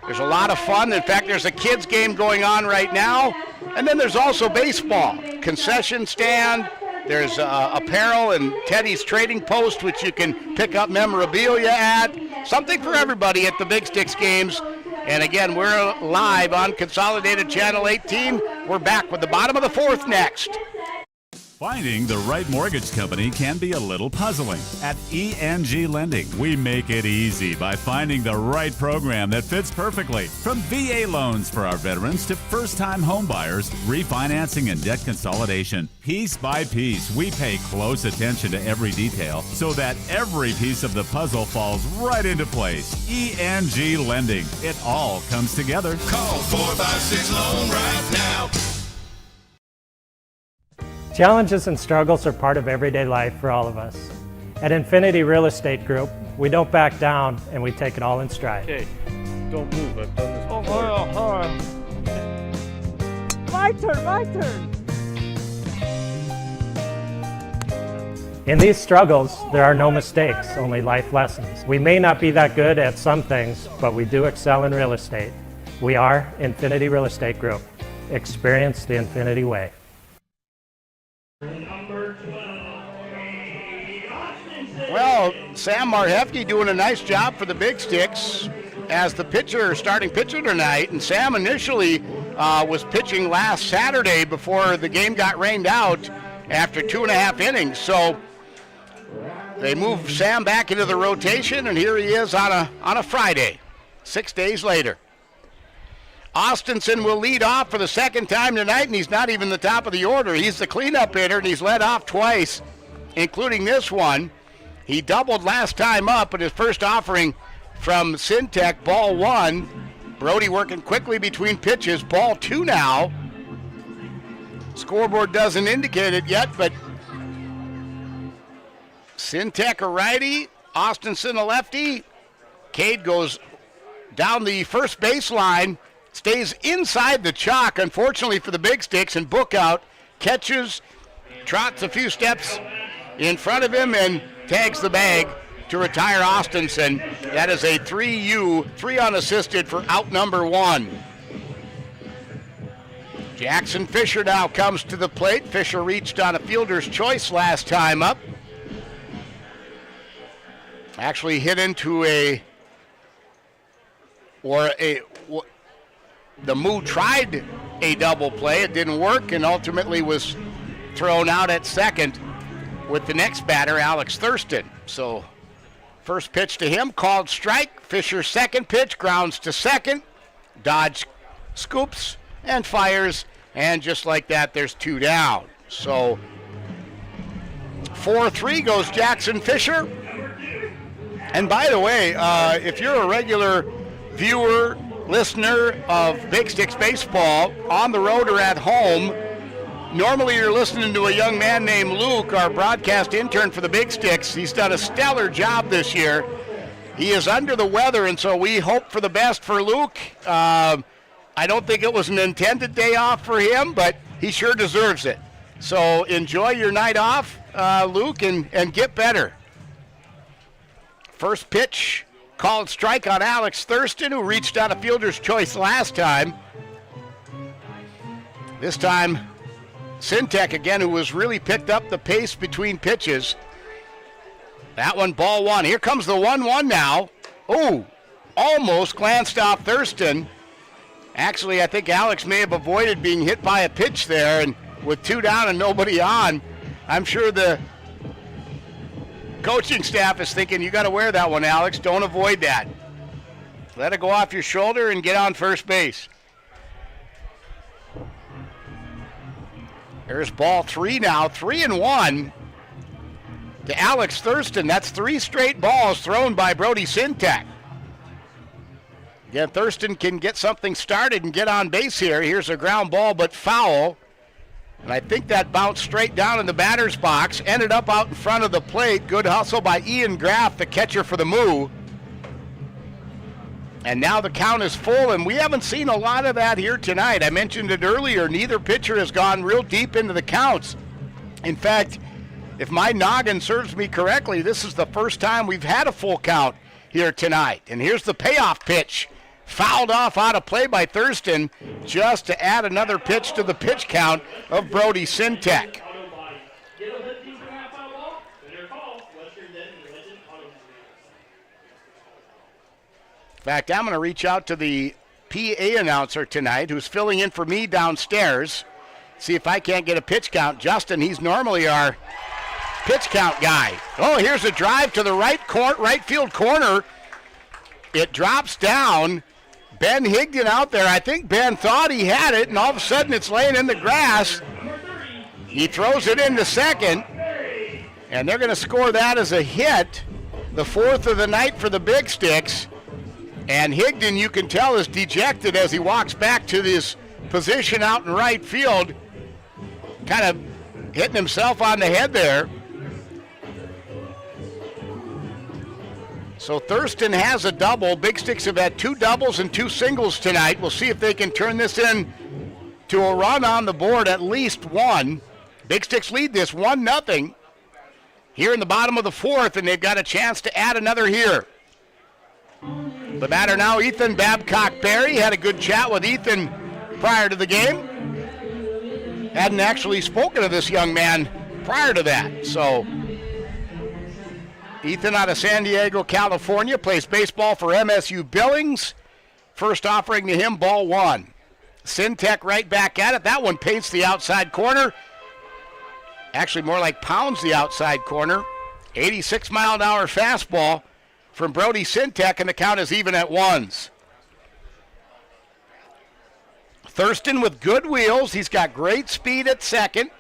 There's a lot of fun. In fact, there's a kids game going on right now. And then there's also baseball. Concession stand. There's apparel and Teddy's Trading Post, which you can pick up memorabilia at. Something for everybody at the Big Sticks games. And again, we're live on Consolidated Channel 18. We're back with the bottom of the 4th next. Finding the right mortgage company can be a little puzzling. At ENG Lending, we make it easy by finding the right program that fits perfectly. From VA loans for our veterans to first-time home buyers, refinancing and debt consolidation. Piece by piece, we pay close attention to every detail so that every piece of the puzzle falls right into place. ENG Lending. It all comes together. Call 456-LOAN right now. Challenges and struggles are part of everyday life for all of us. At Infinity Real Estate Group, we don't back down and we take it all in stride. Okay, don't move. I've done this before. My turn. In these struggles, there are no mistakes, only life lessons. We may not be that good at some things, but we do excel in real estate. We are Infinity Real Estate Group. Experience the Infinity way. Well, Sam Marhefke doing a nice job for the Big Sticks as the starting pitcher tonight. And Sam initially was pitching last Saturday before the game got rained out after 2.5 innings. So they moved Sam back into the rotation, and here he is on a Friday, 6 days later. Austinson will lead off for the 2nd time tonight, and he's not even the top of the order. He's the cleanup hitter, and he's led off twice, including this one. He doubled last time up in his first offering from Syntec, ball 1. Brody working quickly between pitches, ball 2 now. Scoreboard doesn't indicate it yet, but Syntec a righty, Austinson a lefty. Cade goes down the first baseline, stays inside the chalk, unfortunately for the Big Sticks, and Bookout catches, trots a few steps in front of him, and tags the bag to retire Austinson. That is a 3 unassisted for out number 1. Jackson Fisher now comes to the plate. Fisher reached on a fielder's choice last time up. Actually hit into the Moo tried a double play. It didn't work and ultimately was thrown out at second with the next batter, Alex Thurston. So first pitch to him, called strike. Fisher's second pitch, grounds to second. Dodge scoops and fires, and just like that, there's 2 down. So 4-3 goes Jackson Fisher. And by the way, if you're a regular viewer, listener of Big Sticks baseball on the road or at home, normally you're listening to a young man named Luke, our broadcast intern for the Big Sticks. He's done a stellar job this year. He is under the weather, and so we hope for the best for Luke. I don't think it was an intended day off for him, but he sure deserves it. So enjoy your night off, Luke, and get better. First pitch, called strike on Alex Thurston, who reached out a fielder's choice last time. This time, Sintek again, who was really picked up the pace between pitches. That one, ball one. Here comes the 1-1 now. Oh, almost glanced off Thurston. Actually, I think Alex may have avoided being hit by a pitch there, and with 2 down and nobody on, I'm sure the coaching staff is thinking, you got to wear that one, Alex. Don't avoid that. Let it go off your shoulder and get on first base. There's ball 3 now, 3-1 to Alex Thurston. That's 3 straight balls thrown by Brody Sintek. Again, Thurston can get something started and get on base here. Here's a ground ball, but foul. And I think that bounced straight down in the batter's box, ended up out in front of the plate. Good hustle by Ian Graff, the catcher for the Moo. And now the count is full, and we haven't seen a lot of that here tonight. I mentioned it earlier. Neither pitcher has gone real deep into the counts. In fact, if my noggin serves me correctly, this is the first time we've had a full count here tonight. And here's the payoff pitch. Fouled off out of play by Thurston just to add another pitch to the pitch count of Brody Sintek. In fact, I'm going to reach out to the PA announcer tonight who's filling in for me downstairs, see if I can't get a pitch count. Justin, he's normally our pitch count guy. Oh, here's a drive to the right field corner. It drops down. Ben Higdon out there. I think Ben thought he had it, and all of a sudden it's laying in the grass. He throws it into second, and they're going to score that as a hit, the 4th of the night for the Big Sticks. And Higdon, you can tell, is dejected as he walks back to this position out in right field, kind of hitting himself on the head there. So Thurston has a double. Big Sticks have had 2 doubles and 2 singles tonight. We'll see if they can turn this in to a run on the board, at least one. Big Sticks lead this 1-0 here in the bottom of the 4th, and they've got a chance to add another here. The batter now, Ethan Babcock-Berry. Had a good chat with Ethan prior to the game. Hadn't actually spoken to this young man prior to that, so Ethan out of San Diego, California, plays baseball for MSU Billings. First offering to him, ball 1. Sintek right back at it. That one paints the outside corner. Actually, more like pounds the outside corner. 86-mile-an-hour fastball from Brody Sintek, and the count is even at 1s. Thurston with good wheels. He's got great speed at second.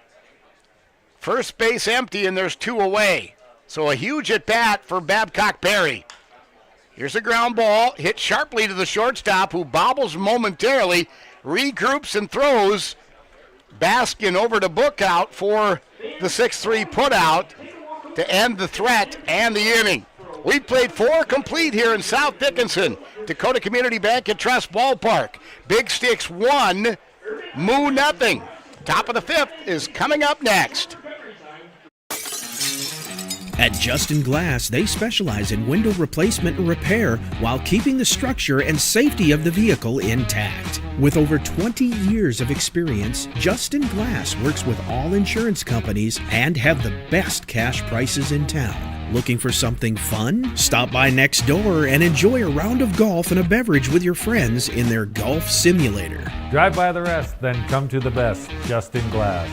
First base empty, and there's 2 away. So a huge at-bat for Babcock-Berry. Here's a ground ball, hit sharply to the shortstop, who bobbles momentarily, regroups and throws. Baskin over to Bookout for the 6-3 putout to end the threat and the inning. We've played 4 complete here in South Dickinson, Dakota Community Bank and Trust Ballpark. Big Sticks 1, Moo 0. Top of the 5th is coming up next. At Justin Glass, they specialize in window replacement and repair while keeping the structure and safety of the vehicle intact. With over 20 years of experience, Justin Glass works with all insurance companies and have the best cash prices in town. Looking for something fun? Stop by next door and enjoy a round of golf and a beverage with your friends in their golf simulator. Drive by the rest, then come to the best, Justin Glass.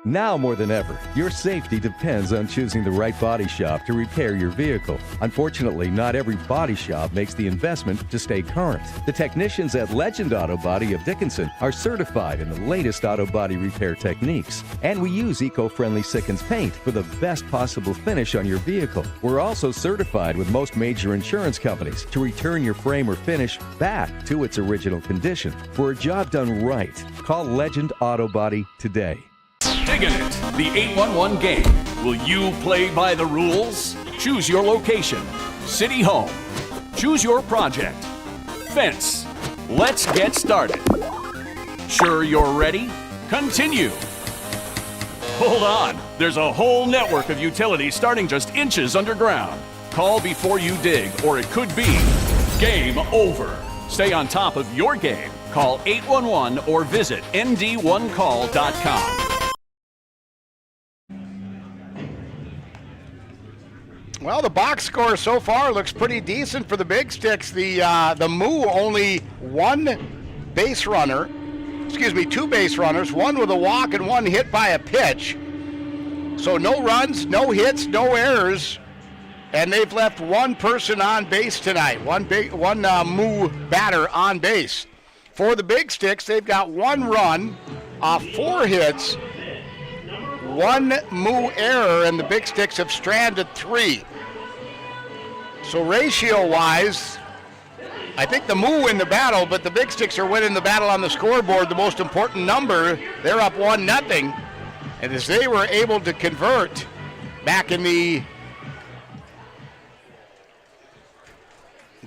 Now more than ever, your safety depends on choosing the right body shop to repair your vehicle. Unfortunately, not every body shop makes the investment to stay current. The technicians at Legend Auto Body of Dickinson are certified in the latest auto body repair techniques. And we use eco-friendly Sikkens paint for the best possible finish on your vehicle. We're also certified with most major insurance companies to return your frame or finish back to its original condition. For a job done right, call Legend Auto Body today. Digging it, the 811 game. Will you play by the rules? Choose your location. City home. Choose your project. Fence. Let's get started. Sure you're ready? Continue. Hold on. There's a whole network of utilities starting just inches underground. Call before you dig, or it could be game over. Stay on top of your game. Call 811 or visit nd1call.com. Well, the box score so far looks pretty decent for the Big Sticks. The Moo only two base runners, one with a walk and one hit by a pitch. So no runs, no hits, no errors, and they've left one person on base tonight. One Moo batter on base. For the Big Sticks, they've got one run off 4 hits, one Moo error, and the Big Sticks have stranded 3. So ratio-wise, I think the Moo win the battle, but the Big Sticks are winning the battle on the scoreboard. The most important number, they're up 1-0. And as they were able to convert back in the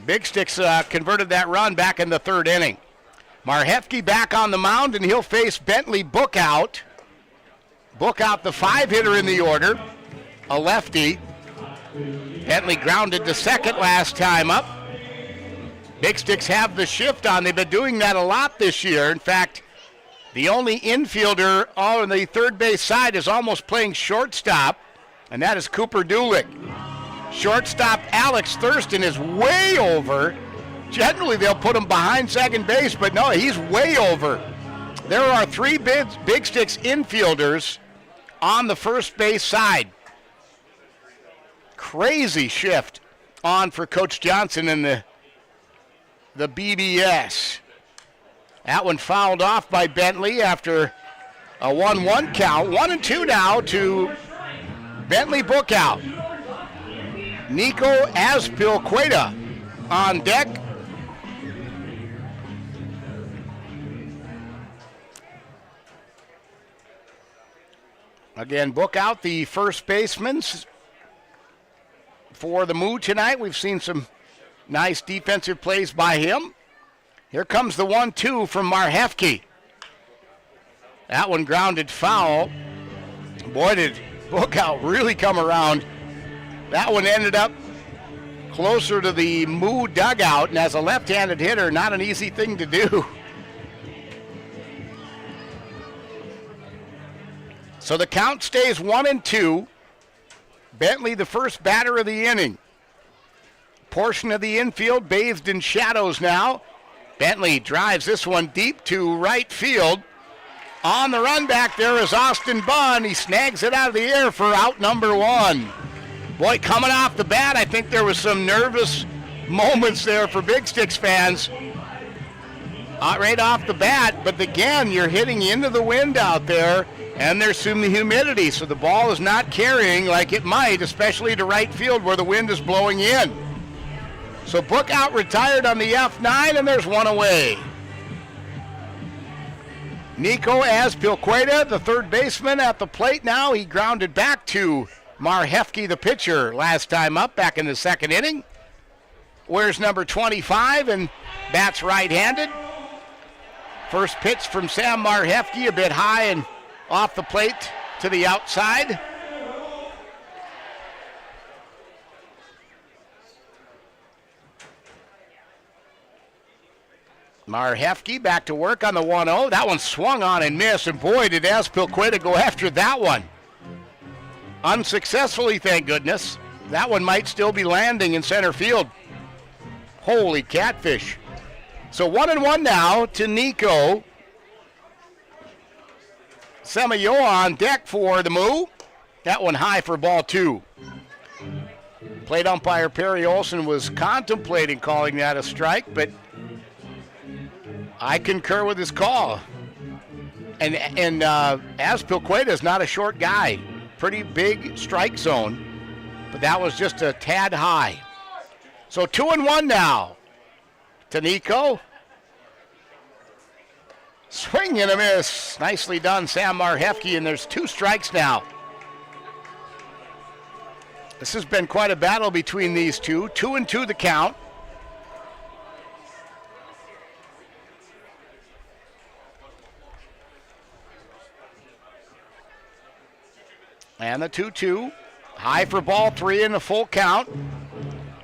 Big Sticks converted that run back in the 3rd inning. Marhefke back on the mound, and he'll face Bentley Bookout. Bookout, the 5-hitter in the order, a lefty. Bentley grounded to second last time up. Big Sticks have the shift on. They've been doing that a lot this year. In fact, the only infielder on the third base side is almost playing shortstop, and that is Cooper Dulick. Shortstop Alex Thurston is way over. Generally, they'll put him behind second base, but no, he's way over. There are 3 Big Sticks infielders on the first base side. Crazy shift on for Coach Johnson in the BBS. That one fouled off by Bentley after a 1-1 count. 1-2 now to Bentley Bookout. Nico Azpilcueta on deck. Again, Bookout, the first baseman for the Moo tonight. We've seen some nice defensive plays by him. Here comes the 1-2 from Marhefke. That one grounded foul. Boy, did Bookout really come around. That one ended up closer to the Moo dugout, and as a left-handed hitter, not an easy thing to do. So the count stays 1-2. Bentley, the first batter of the inning. Portion of the infield bathed in shadows now. Bentley drives this one deep to right field. On the run back there is Austin Bunn. He snags it out of the air for out number 1. Boy, coming off the bat, I think there was some nervous moments there for Big Sticks fans. Right off the bat, but again, you're hitting into the wind out there, and there's some humidity, so the ball is not carrying like it might, especially to right field where the wind is blowing in. So Bookout retired on the F9, and there's one away. Nico Azpilcueta, the third baseman, at the plate now. He grounded back to Marhefke, the pitcher, last time up back in the 2nd inning. Wears number 25 and bats right-handed. First pitch from Sam Marhefke, a bit high and off the plate to the outside. Marhefke back to work on the 1-0. That one swung on and missed, and boy, did Azpilcueta go after that one. Unsuccessfully, thank goodness. That one might still be landing in center field. Holy catfish. So 1-1 now to Nico. Samayoa on deck for the move. That one high for ball 2. Plate umpire Perry Olson was contemplating calling that a strike, but I concur with his call. And Azpilcueta is not a short guy. Pretty big strike zone, but that was just a tad high. So 2-1 now to Nico. Swing and a miss. Nicely done, Sam Marhefke, and there's 2 strikes now. This has been quite a battle between these two. 2-2 the count. And the 2-2. High for ball 3 in the full count.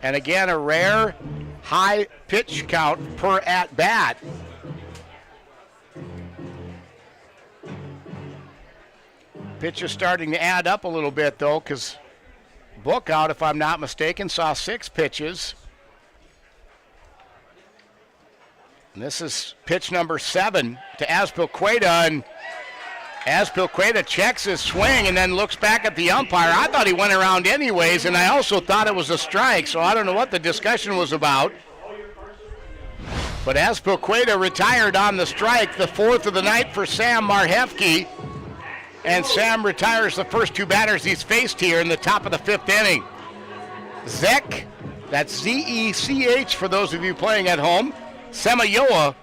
And again, a rare high pitch count per at bat. Pitch is starting to add up a little bit, though, because book out, if I'm not mistaken, saw 6 pitches. And this is pitch number 7 to Azpilcueta, and Azpilcueta checks his swing and then looks back at the umpire. I thought he went around anyways, and I also thought it was a strike, so I don't know what the discussion was about. But Azpilcueta retired on the strike, the 4th of the night for Sam Marhefke. And Sam retires the first 2 batters he's faced here in the top of the 5th inning. Zech, that's Z-E-C-H for those of you playing at home. Samayoa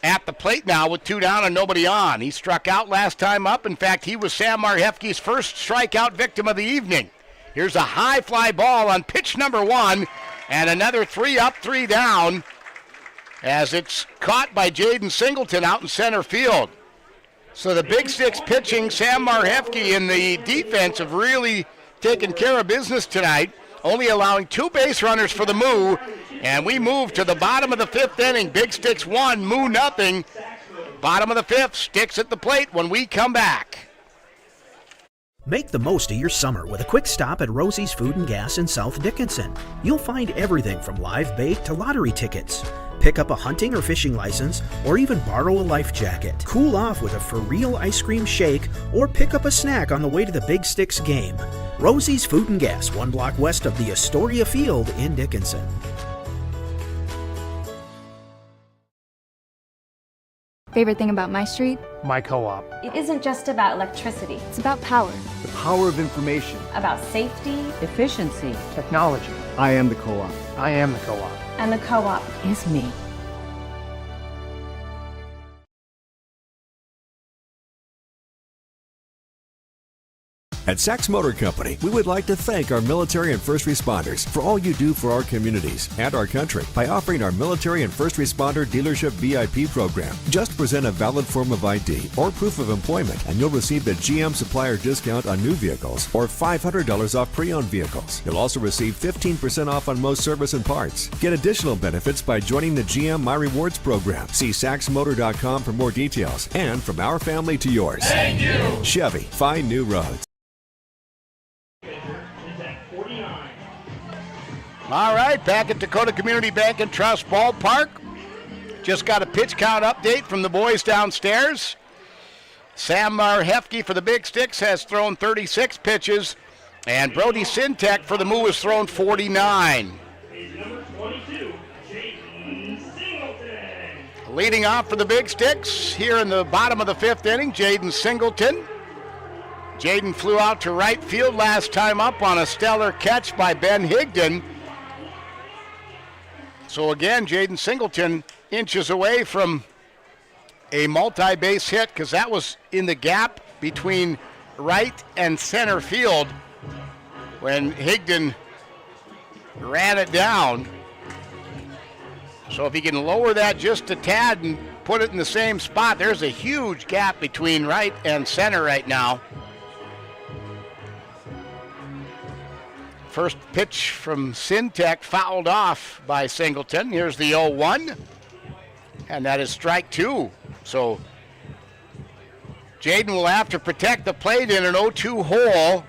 at the plate now with 2 down and nobody on. He struck out last time up. In fact, he was Sam Marhefke's first strikeout victim of the evening. Here's a high fly ball on pitch number 1, and another 3 up, 3 down, as it's caught by Jaden Singleton out in center field. So the Big Sticks pitching, Sam Marhefke, and the defense have really taken care of business tonight, only allowing 2 base runners for the Moo. And we move to the bottom of the 5th inning. Big Sticks 1, Moo nothing. Bottom of the 5th, Sticks at the plate when we come back. Make the most of your summer with a quick stop at Rosie's Food and Gas in South Dickinson. You'll find everything from live bait to lottery tickets. Pick up a hunting or fishing license, or even borrow a life jacket. Cool off with a For Real ice cream shake, or pick up a snack on the way to the Big Sticks game. Rosie's Food and Gas, 1 block west of the Astoria Field in Dickinson. Favorite thing about my street? My co-op. It isn't just about electricity. It's about power. The power of information. About safety. Efficiency. Technology. I am the co-op. I am the co-op. And the co-op is me. At Sachs Motor Company, we would like to thank our military and first responders for all you do for our communities and our country by offering our military and first responder dealership VIP program. Just present a valid form of ID or proof of employment and you'll receive the GM supplier discount on new vehicles or $500 off pre-owned vehicles. You'll also receive 15% off on most service and parts. Get additional benefits by joining the GM My Rewards program. See SachsMotor.com for more details. And from our family to yours. Thank you. Chevy, find new roads. All right, back at Dakota Community Bank and Trust Ballpark. Just got a pitch count update from the boys downstairs. Sam Marhefke for the Big Sticks has thrown 36 pitches, and Brody Sintek for the Moo has thrown 49. Leading off for the Big Sticks here in the bottom of the 5th inning, Jaden Singleton. Jaden flew out to right field last time up on a stellar catch by Ben Higdon. So again, Jaden Singleton inches away from a multi-base hit because that was in the gap between right and center field when Higdon ran it down. So if he can lower that just a tad and put it in the same spot. There's a huge gap between right and center right now. First pitch from Syntec fouled off by Singleton. Here's the 0-1, and that is strike 2. So Jaden will have to protect the plate in an 0-2 hole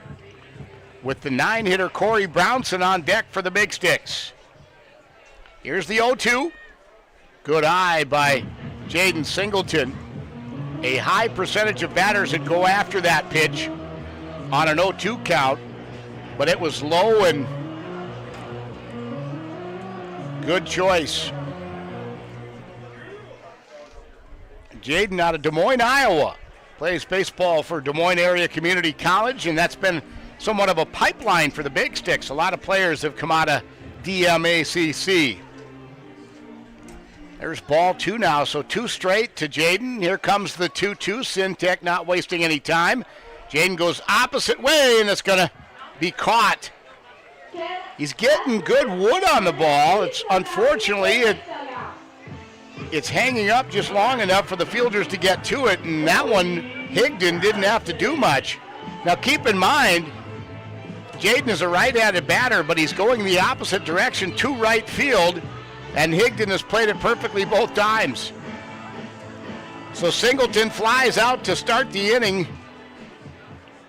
with the 9-hitter Corey Brownson on deck for the Big Sticks. Here's the 0-2. Good eye by Jaden Singleton. A high percentage of batters that go after that pitch on an 0-2 count, but it was low and good choice. Jaden out of Des Moines, Iowa, plays baseball for Des Moines Area Community College, and that's been somewhat of a pipeline for the Big Sticks. A lot of players have come out of DMACC. There's ball 2 now, so 2 straight to Jaden. Here comes the 2-2. Syntec not wasting any time. Jaden goes opposite way, and it's going to be caught. He's getting good wood on the ball. It's unfortunately it's hanging up just long enough for the fielders to get to it, and that one Higdon didn't have to do much. Now keep in mind, Jaden is a right-handed batter, but he's going the opposite direction to right field, and Higdon has played it perfectly both times. So Singleton flies out to start the inning.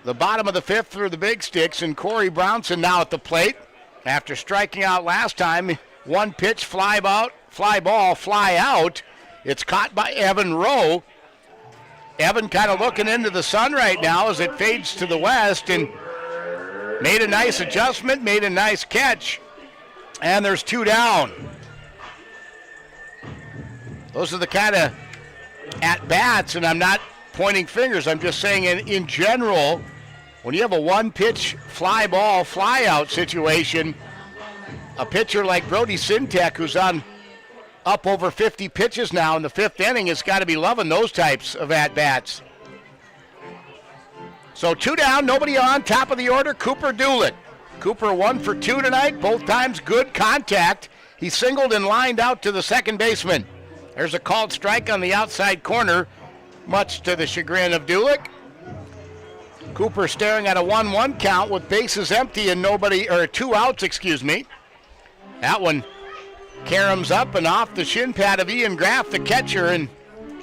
The bottom of the 5th for the Big Sticks, and Corey Brownson now at the plate. After striking out last time, 1 pitch, fly ball, fly out. It's caught by Evan Rowe. Evan kind of looking into the sun right now as it fades to the west, and made a nice adjustment, made a nice catch, and there's 2 down. Those are the kind of at-bats, and I'm not pointing fingers. I'm just saying in general, when you have a 1-pitch fly ball, fly out situation, a pitcher like Brody Syntec, who's on up over 50 pitches now in the 5th inning, has got to be loving those types of at-bats. So 2 down, nobody on. Top of the order, Cooper Doolett. Cooper 1 for 2 tonight, both times good contact. He singled and lined out to the second baseman. There's a called strike on the outside corner, much to the chagrin of Doolett. Cooper staring at a 1-1 count with bases empty and 2 outs, excuse me. That one caroms up and off the shin pad of Ian Graff, the catcher, and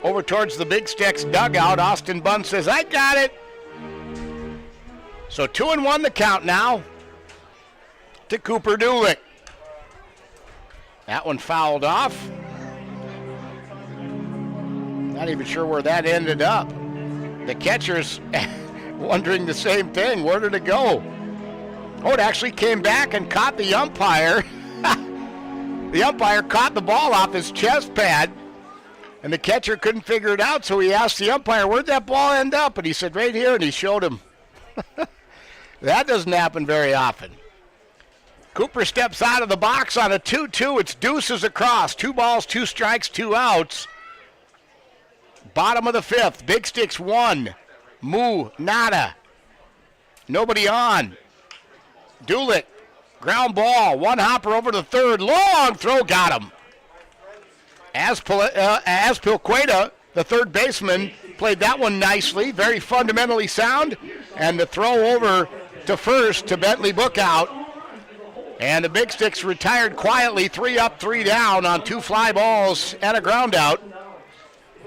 over towards the Big Sticks dugout. Austin Bunn says, I got it. So 2-1 the count now to Cooper Doolett. That one fouled off. Not even sure where that ended up. The catcher's wondering the same thing. Where did it go? Oh, it actually came back and caught the umpire. The umpire caught the ball off his chest pad, and the catcher couldn't figure it out, so he asked the umpire, where'd that ball end up? And he said, right here, and he showed him. That doesn't happen very often. Cooper steps out of the box on a 2-2. It's deuces across. 2 balls, 2 strikes, 2 outs. Bottom of the 5th, Big Sticks 1, Moo, nada. Nobody on. Doolett, ground ball, 1 hopper over to the 3rd, long throw, got him. Azpilcueta, the 3rd baseman, played that one nicely, very fundamentally sound, and the throw over to 1st to Bentley Bookout. And the Big Sticks retired quietly, 3 up, 3 down on 2 fly balls and a ground out.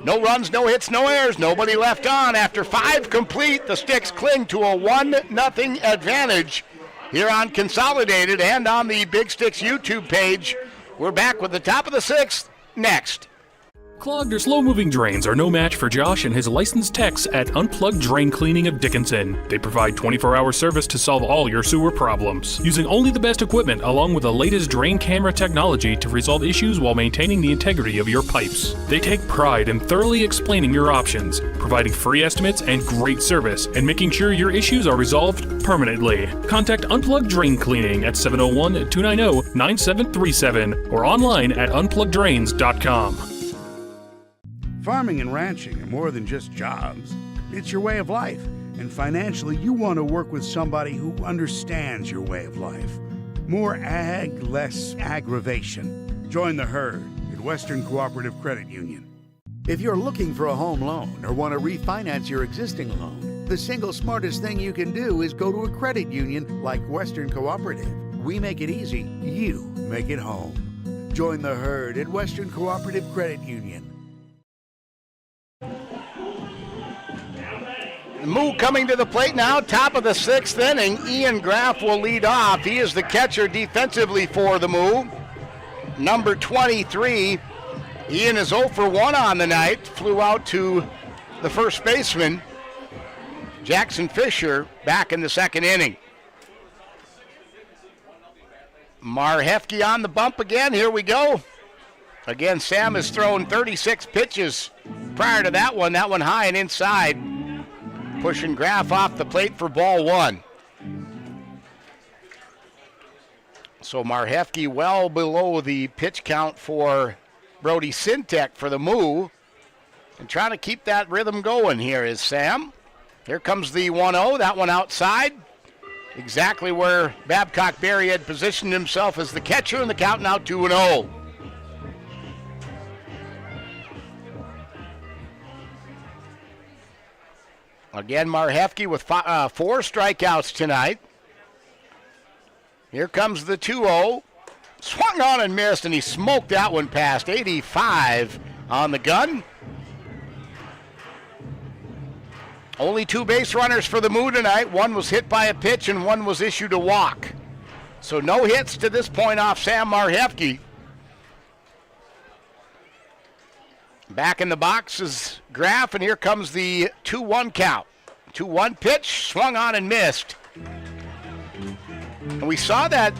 No runs, no hits, no errors, nobody left on. After 5 complete, the Sticks cling to a 1-0 advantage here on Consolidated and on the Big Sticks YouTube page. We're back with the top of the 6th next. Clogged or slow-moving drains are no match for Josh and his licensed techs at Unplugged Drain Cleaning of Dickinson. They provide 24-hour service to solve all your sewer problems, using only the best equipment along with the latest drain camera technology to resolve issues while maintaining the integrity of your pipes. They take pride in thoroughly explaining your options, providing free estimates and great service, and making sure your issues are resolved permanently. Contact Unplugged Drain Cleaning at 701-290-9737 or online at unpluggeddrains.com. Farming and ranching are more than just jobs. It's your way of life. And financially, you want to work with somebody who understands your way of life. More ag, less aggravation. Join the herd at Western Cooperative Credit Union. If you're looking for a home loan or want to refinance your existing loan, the single smartest thing you can do is go to a credit union like Western Cooperative. We make it easy, you make it home. Join the herd at Western Cooperative Credit Union. Moo coming to the plate now, top of the 6th inning. Ian Graff will lead off. He is the catcher defensively for the Moo. Number 23. Ian is 0 for 1 on the night. Flew out to the first baseman, Jackson Fisher, back in the 2nd inning. Marhefke on the bump again. Here we go. Again, Sam has thrown 36 pitches prior to that one high and inside. Pushing Graff off the plate for ball 1. So Marhefke well below the pitch count for Brody Sintek for the Moo. And trying to keep that rhythm going here is Sam. Here comes the 1-0, that one outside. Exactly where Babcock Berry had positioned himself as the catcher, and the count now 2-0. Again, Marhefke with 4 strikeouts tonight. Here comes the 2-0. Swung on and missed, and he smoked that one past 85 on the gun. Only 2 base runners for the Moo tonight. One was hit by a pitch, and one was issued a walk. So no hits to this point off Sam Marhefke. Back in the box is Graff, and here comes the 2-1 count. 2-1 pitch, swung on and missed. And we saw that,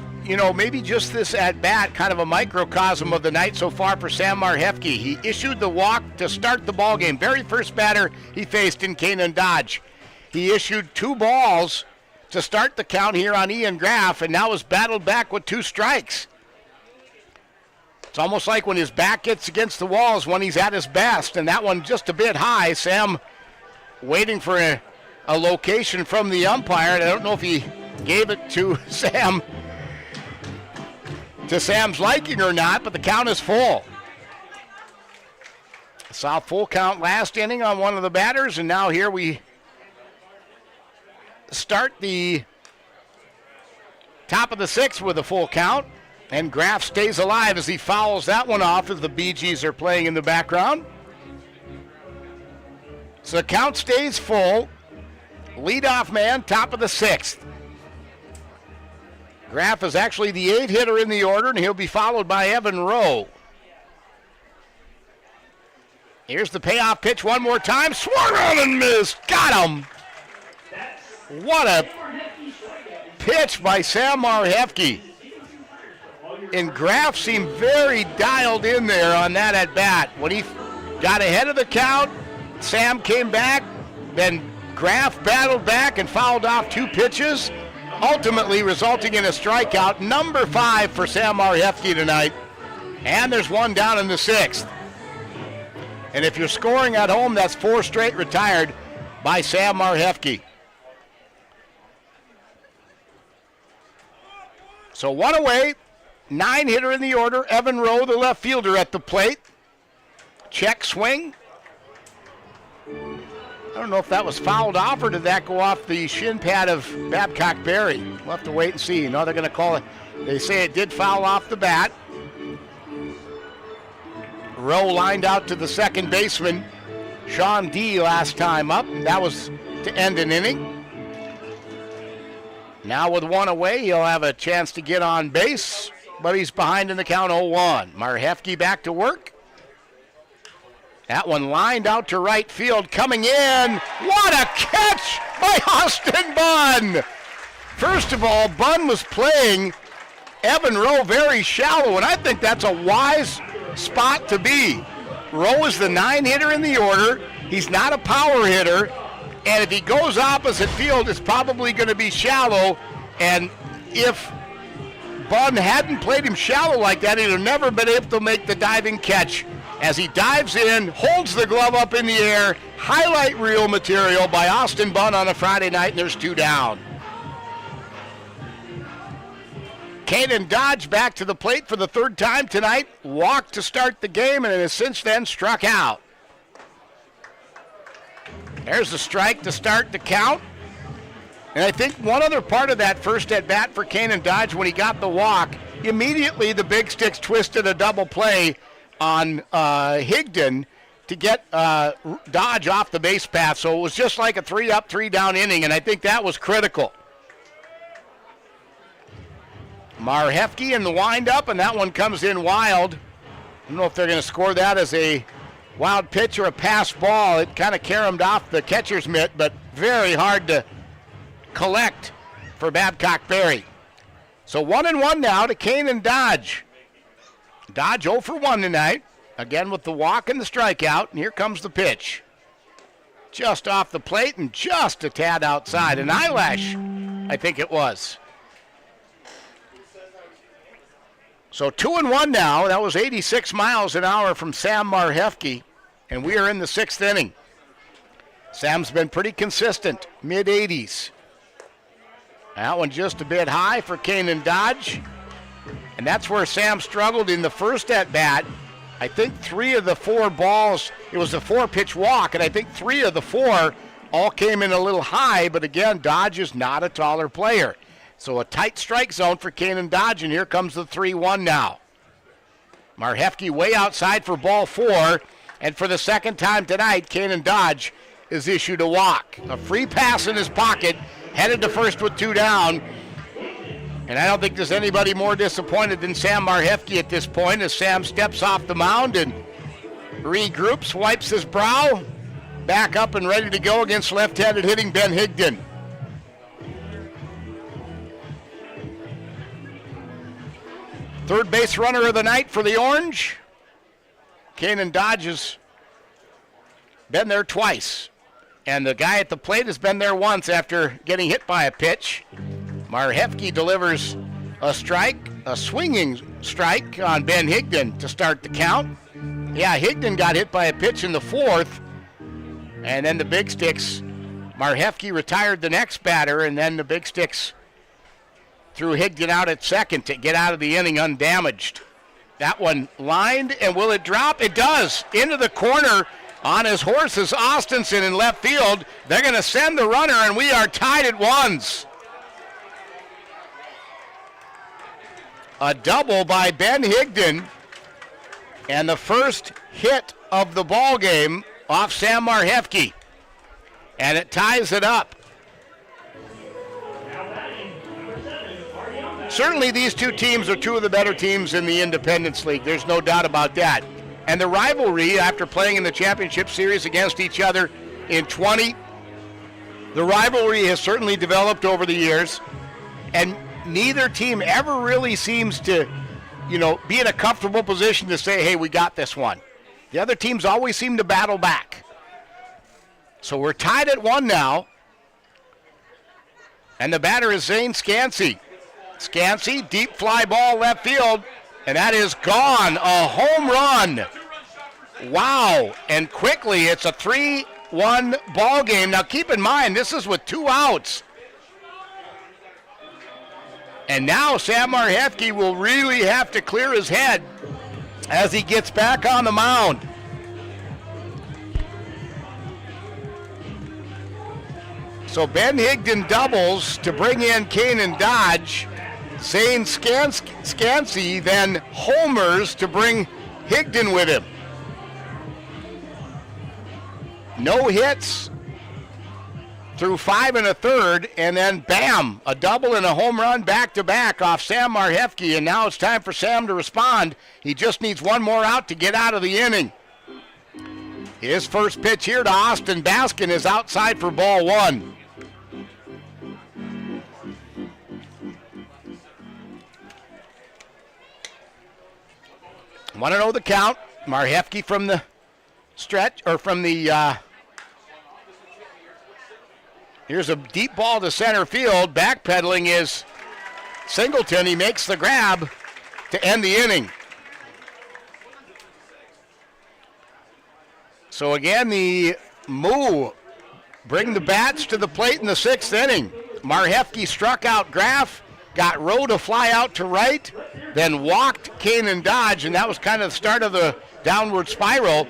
maybe just this at-bat, kind of a microcosm of the night so far for Sam Marhefke. He issued the walk to start the ball game. Very first batter he faced in Kanan Dodge. He issued 2 balls to start the count here on Ian Graff, and now has battled back with 2 strikes. It's almost like when his back gets against the walls when he's at his best, and that one just a bit high. Sam waiting for a location from the umpire. I don't know if he gave it to Sam to Sam's liking or not, but the count is full. Saw full count last inning on one of the batters, and now here we start the top of the 6th with a full count. And Graff stays alive as he fouls that one off as the Bee Gees are playing in the background. So the count stays full. Leadoff man, top of the 6th. Graff is actually the 8th hitter in the order, and he'll be followed by Evan Rowe. Here's the payoff pitch one more time. Swung on and missed. Got him. What a pitch by Sam Marhefke. And Graff seemed very dialed in there on that at bat. When he got ahead of the count, Sam came back, then Graff battled back and fouled off 2 pitches, ultimately resulting in a strikeout, number 5 for Sam Marhefke tonight. And there's one down in the 6th. And if you're scoring at home, that's 4 straight retired by Sam Marhefke. So 1 away. 9 hitter in the order, Evan Rowe, the left fielder at the plate. Check swing. I don't know if that was fouled off or did that go off the shin pad of Babcock Berry. We'll have to wait and see. No, they're going to call it. They say it did foul off the bat. Rowe lined out to the second baseman, Sean D, last time up. That was to end an inning. Now with 1 away, he'll have a chance to get on base, but he's behind in the count 0-1. Marhefke back to work. That one lined out to right field, coming in. What a catch by Austin Bunn! First of all, Bunn was playing Evan Rowe very shallow, and I think that's a wise spot to be. Rowe is the 9 hitter in the order. He's not a power hitter, and if he goes opposite field, it's probably going to be shallow, and if Bunn hadn't played him shallow like that, he'd have never been able to make the diving catch. As he dives in, holds the glove up in the air, highlight reel material by Austin Bunn on a Friday night, and there's 2 down. Kanan Dodge back to the plate for the 3rd time tonight, walked to start the game, and has since then struck out. There's the strike to start the count. And I think one other part of that first at bat for Kanan Dodge, when he got the walk, immediately the Big Sticks twisted a double play on Higdon to get Dodge off the base path. So it was just like a 3-up, 3-down inning, and I think that was critical. Marhefke in the windup, and that one comes in wild. I don't know if they're going to score that as a wild pitch or a pass ball. It kind of caromed off the catcher's mitt, but very hard to collect for Babcock Berry. So 1-1 now to Kanan Dodge. Dodge 0 for 1 tonight. Again with the walk and the strikeout. And here comes the pitch. Just off the plate and just a tad outside. An eyelash, I think it was. So 2-1 now. That was 86 miles an hour from Sam Marhefke. And we are in the 6th inning. Sam's been pretty consistent, mid-80s. That one just a bit high for Kanan Dodge. And that's where Sam struggled in the first at-bat. I think 3 of the 4 balls, it was a 4-pitch walk, and I think 3 of the 4 all came in a little high, but again, Dodge is not a taller player. So a tight strike zone for Kanan Dodge, and here comes the 3-1 now. Marhefke way outside for ball 4, and for the second time tonight, Kanan Dodge is issued a walk. A free pass in his pocket, headed to first with 2 down. And I don't think there's anybody more disappointed than Sam Marhefke at this point as Sam steps off the mound and regroups, wipes his brow, back up and ready to go against left-handed hitting Ben Higdon. Third base runner of the night for the Orange. Kanan Dodge has been there twice. And the guy at the plate has been there once after getting hit by a pitch. Marhefke delivers a strike, a swinging strike on Ben Higdon to start the count. Yeah, Higdon got hit by a pitch in the 4th. And then the Big Sticks, Marhefke retired the next batter, and then the Big Sticks threw Higdon out at second to get out of the inning undamaged. That one lined, and will it drop? It does. Into the corner. On his horse is Austinson in left field. They're going to send the runner, and we are tied at 1s. A double by Ben Higdon, and the first hit of the ball game off Sam Marhefke, and it ties it up. Certainly these two teams are 2 of the better teams in the Independence League. There's no doubt about that. And the rivalry, after playing in the championship series against each other in 20, the rivalry has certainly developed over the years. And neither team ever really seems to, be in a comfortable position to say, hey, we got this one. The other teams always seem to battle back. So we're tied at 1 now. And the batter is Zane Scansey. Scansey, deep fly ball left field, and that is gone. A home run. Wow. And quickly, it's a 3-1 ball game. Now keep in mind, this is with 2 outs. And now Sam Marhefke will really have to clear his head as he gets back on the mound. So Ben Higdon doubles to bring in Kanan Dodge. Zane Scansey then homers to bring Higdon with him. No hits through 5 1/3, and then bam, a double and a home run back-to-back off Sam Marhefke, and now it's time for Sam to respond. He just needs 1 more out to get out of the inning. His first pitch here to Austin Baskin is outside for ball 1. Want to know the count? Marhefke from the stretch, or from the, here's a deep ball to center field. Backpedaling is Singleton. He makes the grab to end the inning. So again, the Moo bring the bats to the plate in the 6th inning. Marhefke struck out Graff, got Rowe to fly out to right, then walked Kanan Dodge, and that was kind of the start of the downward spiral.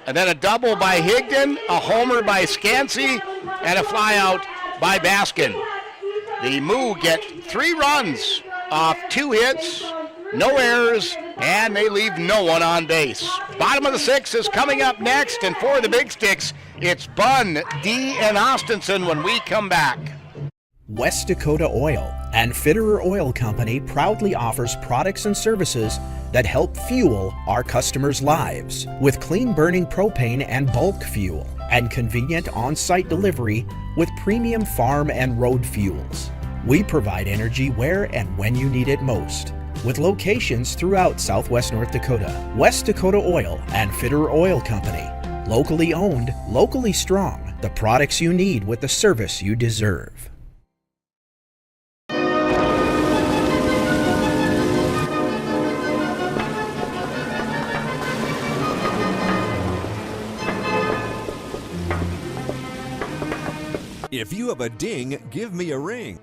And then a double by Higdon, a homer by Scansey, and a flyout by Baskin. The Moo get 3 runs off 2 hits, no errors, and they leave no one on base. Bottom of the 6th is coming up next, and for the Big Sticks, it's Bunn, D, and Austinson when we come back. West Dakota Oil and Fitterer Oil Company proudly offers products and services that help fuel our customers' lives with clean burning propane and bulk fuel and convenient on-site delivery with premium farm and road fuels. We provide energy where and when you need it most, with locations throughout Southwest North Dakota. West Dakota Oil and Fitterer Oil Company. Locally owned, locally strong. The products you need with the service you deserve. If you have a ding, give me a ring.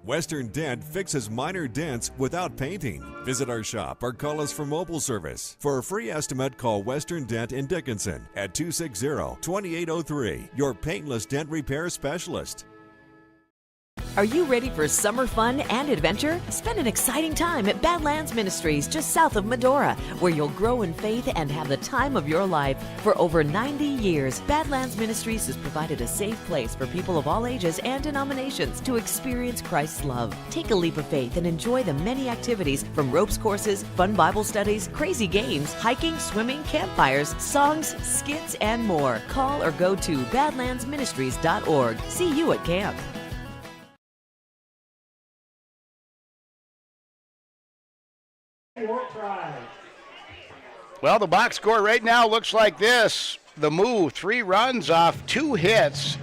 Western Dent fixes minor dents without painting. Visit our shop or call us for mobile service. For a free estimate, call Western Dent in Dickinson at 260-2803, your paintless dent repair specialist. Are you ready for summer fun and adventure? Spend an exciting time at Badlands Ministries just south of Medora, where you'll grow in faith and have the time of your life. For over 90 years, Badlands Ministries has provided a safe place for people of all ages and denominations to experience Christ's love. Take a leap of faith and enjoy the many activities from ropes courses, fun Bible studies, crazy games, hiking, swimming, campfires, songs, skits, and more. Call or go to badlandsministries.org. See you at camp. Well, the box score right now looks like this. The Moo, 3 runs off 2 hits.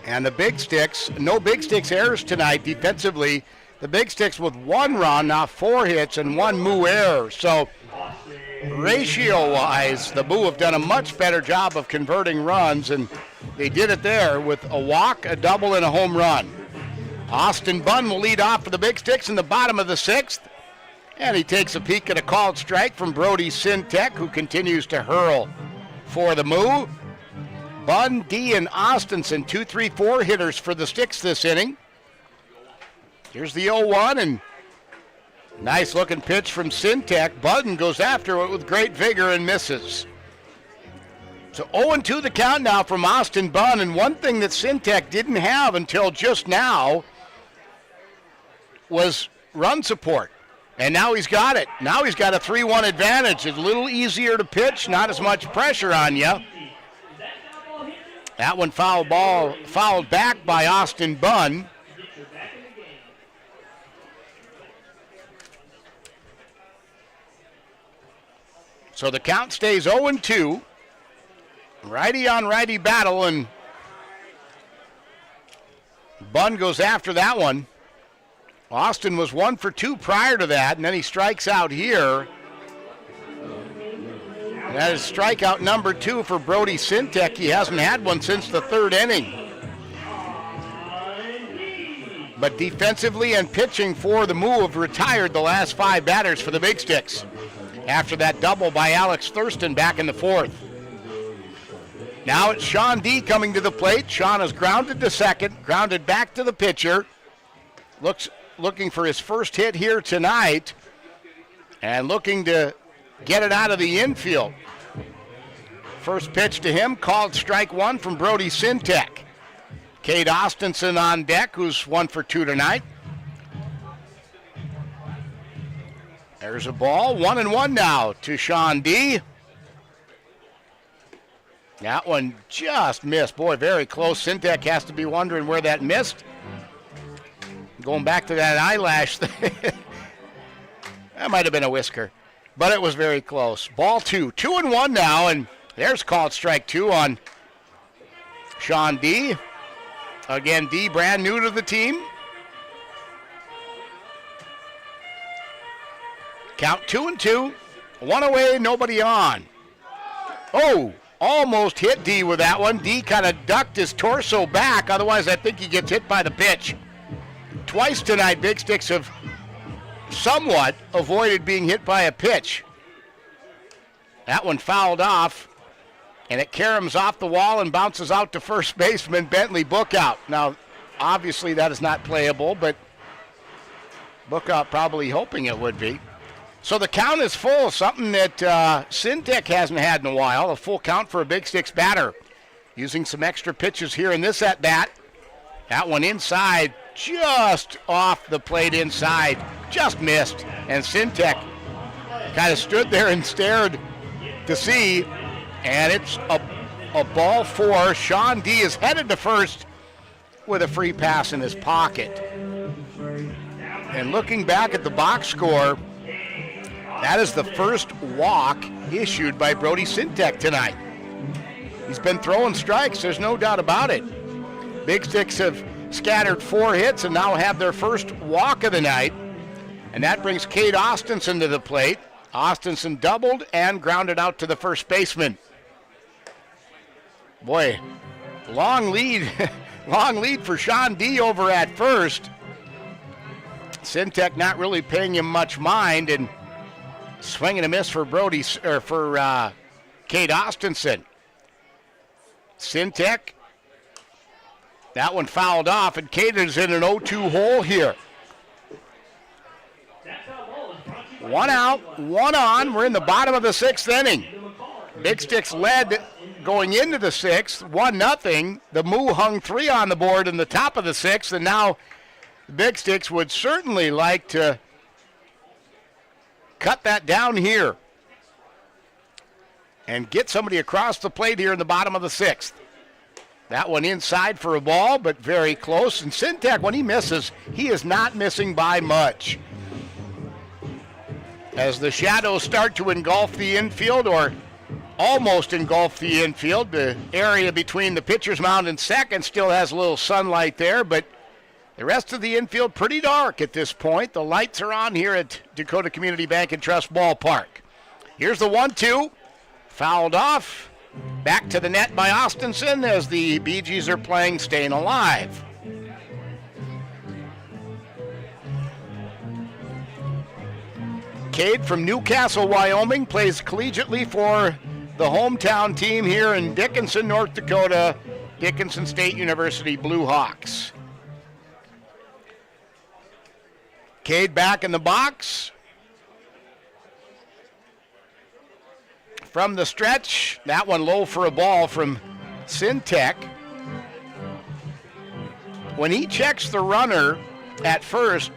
And the Big Sticks, no Big Sticks errors tonight defensively. The Big Sticks with 1 run off 4 hits and 1 Moo error. So ratio-wise, the Moo have done a much better job of converting runs, and they did it there with a walk, a double, and a home run. Austin Bunn will lead off for the Big Sticks in the bottom of the 6th. And he takes a peek at a called strike from Brody Sintek, who continues to hurl for the Moo. Bunn, D, and Austinson, 2, 3, 4 hitters for the Sticks this inning. Here's the 0-1, and nice looking pitch from Sintek. Bunn goes after it with great vigor and misses. So 0-2 the count now from Austin Bunn, and one thing that Sintek didn't have until just now was run support. And now he's got it. Now he's got a 3-1 advantage. It's a little easier to pitch, not as much pressure on you. That one fouled back by Austin Bunn. So the count stays 0-2. Righty on righty battle, and Bunn goes after that one. Austin was 1 for 2 prior to that, and then he strikes out here. That is strikeout number 2 for Brody Sintek. He hasn't had one since the 3rd inning. But defensively and pitching for the Moo have retired the last 5 batters for the Big Sticks after that double by Alex Thurston back in the 4th. Now it's Sean D coming to the plate. Sean is grounded to second, grounded back to the pitcher. Looking for his first hit here tonight and looking to get it out of the infield. First pitch to him, called strike 1 from Brody Sintek. Cade Austinson on deck, who's 1 for 2 tonight. There's a ball, 1-1 now to Sean D. That one just missed. Boy, very close. Sintek has to be wondering where that missed. Going back to that eyelash thing. That might have been a whisker, but it was very close. Ball 2, 2-1 now, and there's called strike 2 on Sean D. Again, D brand new to the team. Count 2-2, 1 away, nobody on. Oh, almost hit D with that one. D kind of ducked his torso back, otherwise I think he gets hit by the pitch. Twice tonight, Big Sticks have somewhat avoided being hit by a pitch. That one fouled off, and it caroms off the wall and bounces out to first baseman Bentley Bookout. Now, obviously that is not playable, but Bookout probably hoping it would be. So the count is full, something that Syntec hasn't had in a while, a full count for a Big Sticks batter. Using some extra pitches here in this at-bat. That one inside, just off the plate inside, just missed. And Syntec kind of stood there and stared to see, and it's a ball four. Sean D is headed to first with a free pass in his pocket. And looking back at the box score, that is the first walk issued by Brody Syntec tonight. He's been throwing strikes, there's no doubt about it. Big Sticks have scattered 4 hits and now have their first walk of the night. And that brings Cade Austinson to the plate. Austinson doubled and grounded out to the first baseman. Boy, long lead for Sean D over at first. Syntec not really paying him much mind, and swing and a miss for Cade Austinson. Syntec, that one fouled off, and Cade is in an 0-2 hole here. 1 out, 1 on. We're in the bottom of the 6th inning. Big Sticks led going into the 6th, 1-0. The Moo hung 3 on the board in the top of the 6th, and now the Big Sticks would certainly like to cut that down here and get somebody across the plate here in the bottom of the 6th. That one inside for a ball, but very close. And Syntec, when he misses, he is not missing by much. As the shadows start to engulf the infield, or almost engulf the infield, the area between the pitcher's mound and second still has a little sunlight there, but the rest of the infield pretty dark at this point. The lights are on here at Dakota Community Bank and Trust Ballpark. Here's the 1-2. Fouled off. Back to the net by Austinson as the Bee Gees are playing Staying Alive. Cade from Newcastle, Wyoming, plays collegiately for the hometown team here in Dickinson, North Dakota, Dickinson State University Blue Hawks. Cade back in the box. From the stretch, that one low for a ball from Syntec. When he checks the runner at first,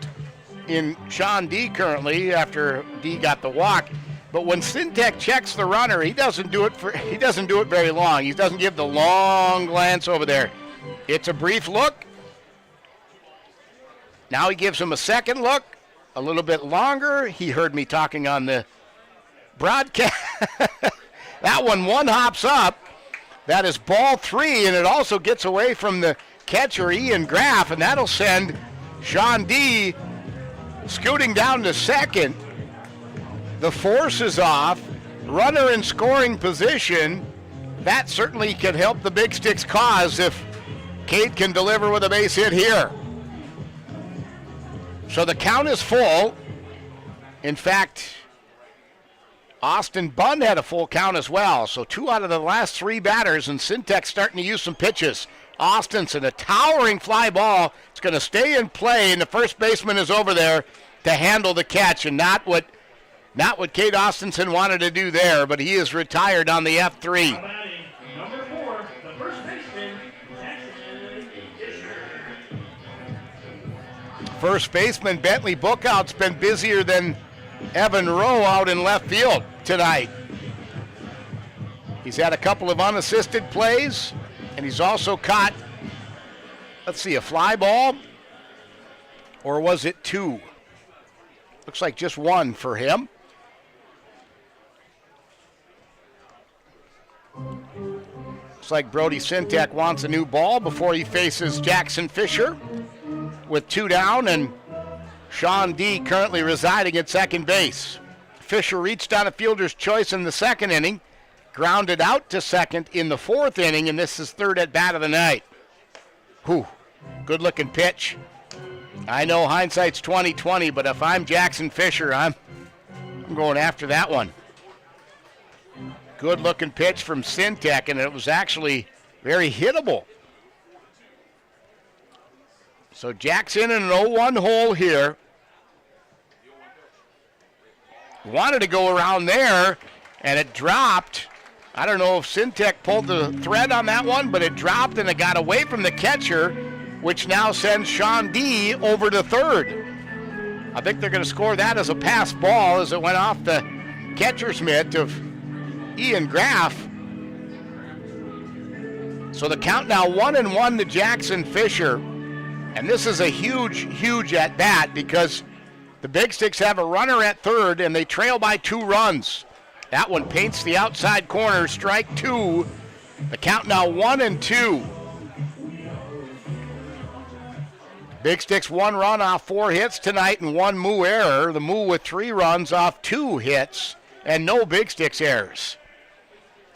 in Sean D currently, after D got the walk, but when Syntec checks the runner, he doesn't do it very long. He doesn't give the long glance over there. It's a brief look. Now he gives him a second look, a little bit longer. He heard me talking on the broadcast. That one hops up. That is ball 3, and it also gets away from the catcher, Ian Graff, and that'll send Sean D scooting down to second. The force is off. Runner in scoring position. That certainly can help the Big Sticks cause if Cade can deliver with a base hit here. So the count is full. In fact, Austin Bunn had a full count as well. So 2 out of the last 3 batters, and Syntec starting to use some pitches. Austinson, a towering fly ball. It's going to stay in play, and the first baseman is over there to handle the catch, and not what Cade Austinson wanted to do there, but he is retired on the F3. Number 4, the first baseman, First baseman Bentley Bookout's been busier than Evan Rowe out in left field tonight. He's had a couple of unassisted plays, and he's also caught, let's see, a fly ball, or was it 2? Looks like just 1 for him. Looks like Brody Syntec wants a new ball before he faces Jackson Fisher with 2 down, and Sean D currently residing at second base. Fisher reached on a fielder's choice in the 2nd inning, grounded out to second in the 4th inning, and this is 3rd at bat of the night. Whew, good looking pitch. I know hindsight's 20/20, but if I'm Jackson Fisher, I'm going after that one. Good-looking pitch from Syntec, and it was actually very hittable. So Jackson in an 0-1 hole here. Wanted to go around there, and it dropped. I don't know if Syntec pulled the thread on that one, but it dropped and it got away from the catcher, which now sends Sean D over to third. I think they're going to score that as a pass ball as it went off the catcher's mitt of Ian Graff. So the count now 1-1 to Jackson Fisher. And this is a huge at bat because the Big Sticks have a runner at third and they trail by 2 runs. That one paints the outside corner, strike 2. The count now 1-2. Big Sticks 1 run off 4 hits tonight and 1 Moo error. The Moo with 3 runs off 2 hits and no Big Sticks errors.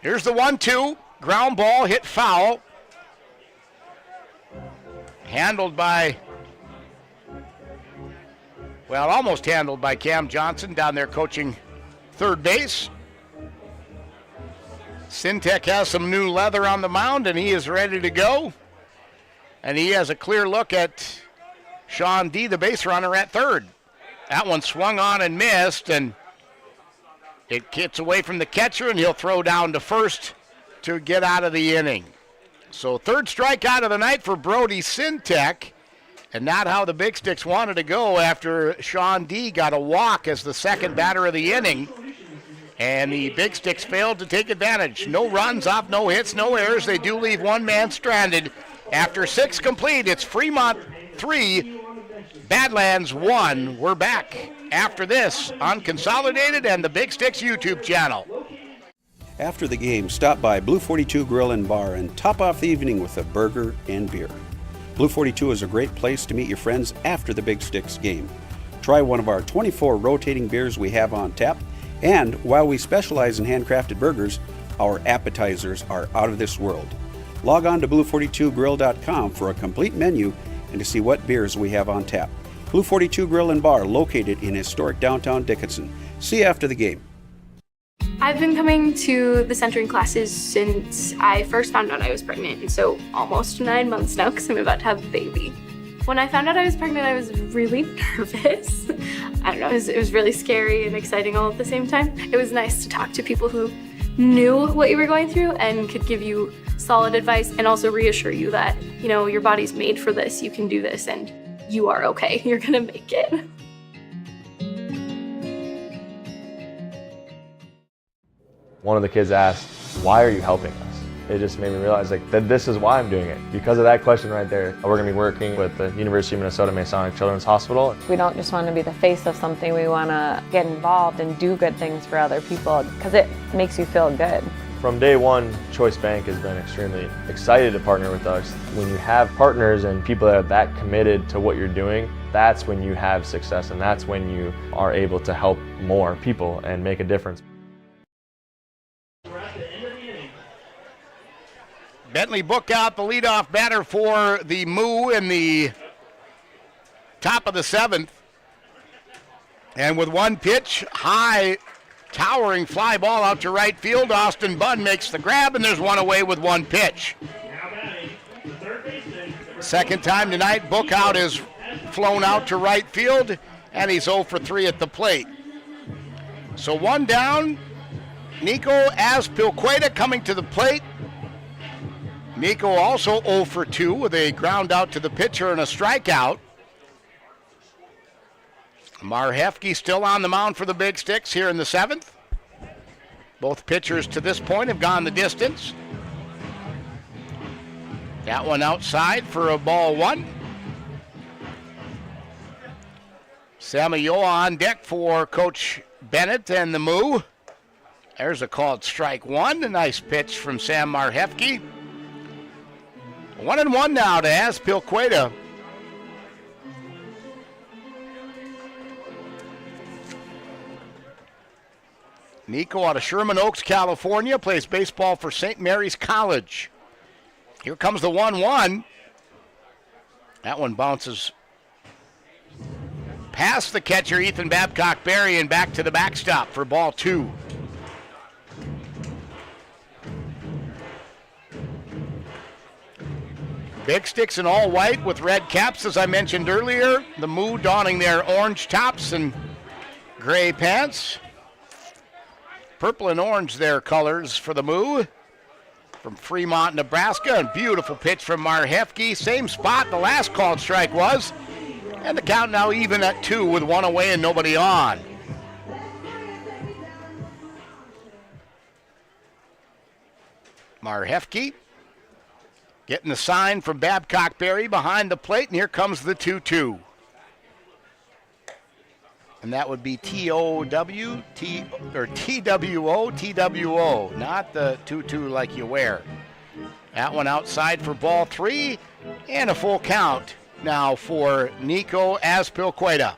Here's the 1-2. Ground ball hit foul. Handled by, well, almost handled by Cam Johnson down there coaching third base. Syntec has some new leather on the mound, and he is ready to go. And he has a clear look at Sean D., the base runner, at third. That one swung on and missed, and it gets away from the catcher, and he'll throw down to first to get out of the inning. So third strikeout of the night for Brody Syntec, and not how the Big Sticks wanted to go after Sean D. got a walk as the second batter of the inning. And the Big Sticks failed to take advantage. No runs off, no hits, no errors. They do leave one man stranded. After 6 complete, it's Fremont 3, Badlands 1. We're back after this on Consolidated and the Big Sticks YouTube channel. After the game, stop by Blue 42 Grill and Bar and top off the evening with a burger and beer. Blue 42 is a great place to meet your friends after the Big Sticks game. Try one of our 24 rotating beers we have on tap, and while we specialize in handcrafted burgers, our appetizers are out of this world. Log on to blue42grill.com for a complete menu and to see what beers we have on tap. Blue 42 Grill and Bar, located in historic downtown Dickinson. See you after the game. I've been coming to the centering classes since I first found out I was pregnant, so almost 9 months now because I'm about to have a baby. When I found out I was pregnant, I was really nervous. I don't know, it was really scary and exciting all at the same time. It was nice to talk to people who knew what you were going through and could give you solid advice and also reassure you that, you know, your body's made for this, you can do this, and you are okay, you're gonna make it. One of the kids asked, "Why are you helping us?" It just made me realize that this is why I'm doing it. Because of that question right there, we're going to be working with the University of Minnesota Masonic Children's Hospital. We don't just want to be the face of something, we want to get involved and do good things for other people because it makes you feel good. From day one, Choice Bank has been extremely excited to partner with us. When you have partners and people that are that committed to what you're doing, that's when you have success, and that's when you are able to help more people and make a difference. Bentley Bookout, the leadoff batter for the Moo in the top of the 7th. And with one pitch, high, towering fly ball out to right field. Austin Bunn makes the grab, and there's one away with one pitch. Second time tonight, Bookout is flown out to right field, and he's 0 for 3 at the plate. So one down, Nico Azpilcueta coming to the plate. Nico also 0 for 2 with a ground out to the pitcher and a strikeout. Marhefke still on the mound for the Big Sticks here in the 7th. Both pitchers to this point have gone the distance. That one outside for a ball 1. Samayoa on deck for Coach Bennett and the Moo. There's a called strike 1. A nice pitch from Sam Marhefke. 1-1 now to Azpilcueta. Nico out of Sherman Oaks, California, plays baseball for St. Mary's College. Here comes the 1-1. That one bounces past the catcher, Ethan Babcock-Berry, and back to the backstop for ball 2. Big Sticks in all white with red caps, as I mentioned earlier. The Moo donning their orange tops and gray pants. Purple and orange their colors for the Moo. From Fremont, Nebraska. And beautiful pitch from Marhefke. Same spot the last called strike was. And the count now even at 2 with 1 away and nobody on. Marhefke getting the sign from Babcock Berry behind the plate, and here comes the 2-2. And that would be T-O-W-T or T-W-O, T-W-O, not the 2-2 like you wear. That one outside for ball 3, and a full count now for Nico Azpilicueta.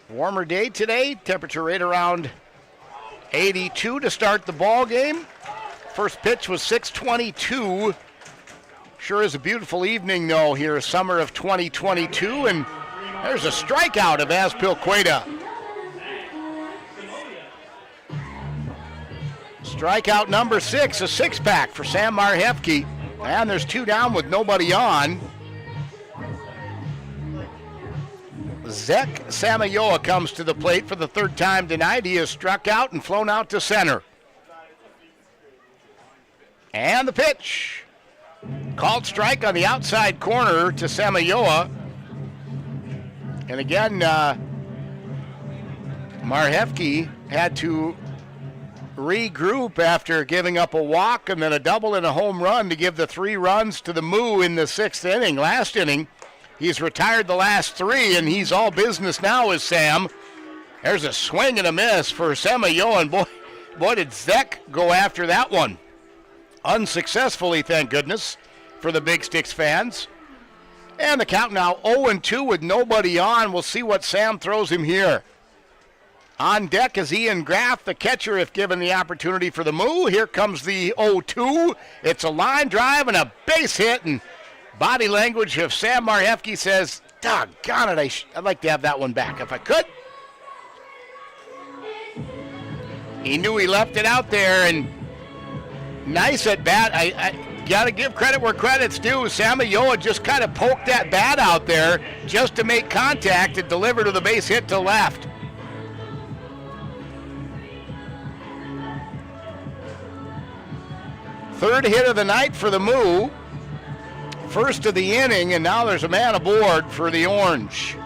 Warmer day today, temperature right around 82 to start the ball game. First pitch was 6:22. Sure is a beautiful evening though here, summer of 2022, and there's a strikeout of Azpilicueta. Strikeout number 6, a 6-pack for Sam Marhefke, and there's 2 down with nobody on. Zek Samayoa comes to the plate for the 3rd time tonight. He is struck out and flown out to center. And the pitch. Called strike on the outside corner to Samayoa. And again, Marhefke had to regroup after giving up a walk and then a double and a home run to give the 3 runs to the Moo in the 6th inning. Last inning, he's retired the last 3, and he's all business now is Sam. There's a swing and a miss for Samayoa, and boy did Zek go after that one. Unsuccessfully, thank goodness, for the Big Sticks fans. And the count now 0-2 with nobody on. We'll see what Sam throws him here. On deck is Ian Graff, the catcher, if given the opportunity for the Moo. Here comes the 0-2. It's a line drive and a base hit, and body language of Sam Marhefke says, doggone it, I'd like to have that one back if I could. He knew he left it out there, and nice at bat. I got to give credit where credit's due. Samayoa just kind of poked that bat out there just to make contact and deliver to the base hit to left. Third hit of the night for the Moo. First of the inning, and now there's a man aboard for the Orange.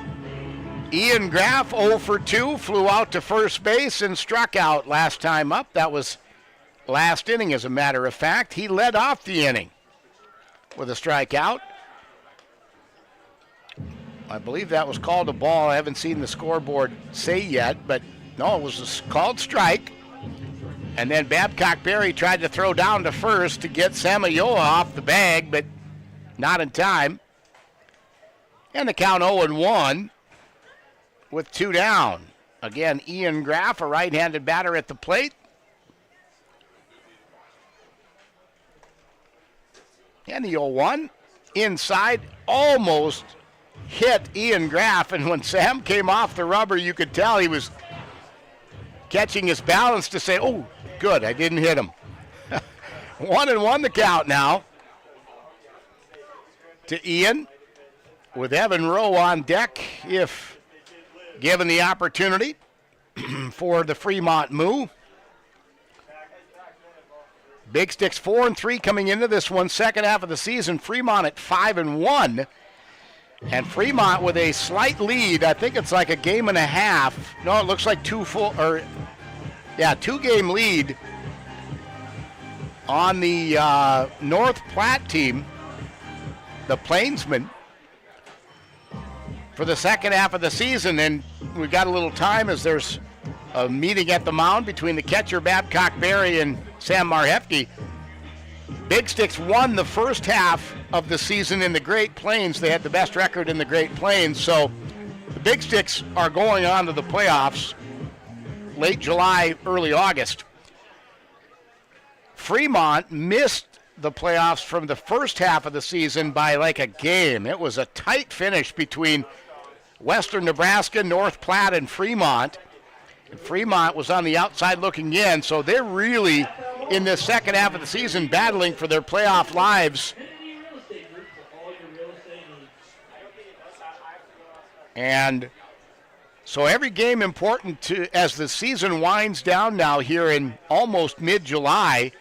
Ian Graff, 0 for 2, flew out to first base and struck out last time up. That was last inning, as a matter of fact. He led off the inning with a strikeout. I believe that was called a ball. I haven't seen the scoreboard say yet, but no, it was a called strike. And then Babcock Berry tried to throw down to first to get Samayoa off the bag, but not in time. And the count 0-1 with 2 down. Again, Ian Graff, a right-handed batter at the plate. And the 0-1 inside almost hit Ian Graff, and when Sam came off the rubber, you could tell he was catching his balance to say, oh, good, I didn't hit him. 1-1 the count now to Ian, with Evan Rowe on deck if given the opportunity for the Fremont Moo. Big Sticks 4-3 coming into this one, second half of the season. Fremont at 5-1. And Fremont with a slight lead. I think it's like a game and a half. No, it looks like 2-game lead on the North Platte team, the Plainsmen, for the second half of the season. And we got a little time as there's a meeting at the mound between the catcher Babcock Berry and Sam Marhefke. Big Sticks won the first half of the season in the Great Plains. They had the best record in the Great Plains. So the Big Sticks are going on to the playoffs late July, early August. Fremont missed the playoffs from the first half of the season by like a game. It was a tight finish between Western Nebraska, North Platte, and Fremont. Fremont was on the outside looking in, so they're really in this second half of the season battling for their playoff lives. And so every game important as the season winds down now here in almost mid-July.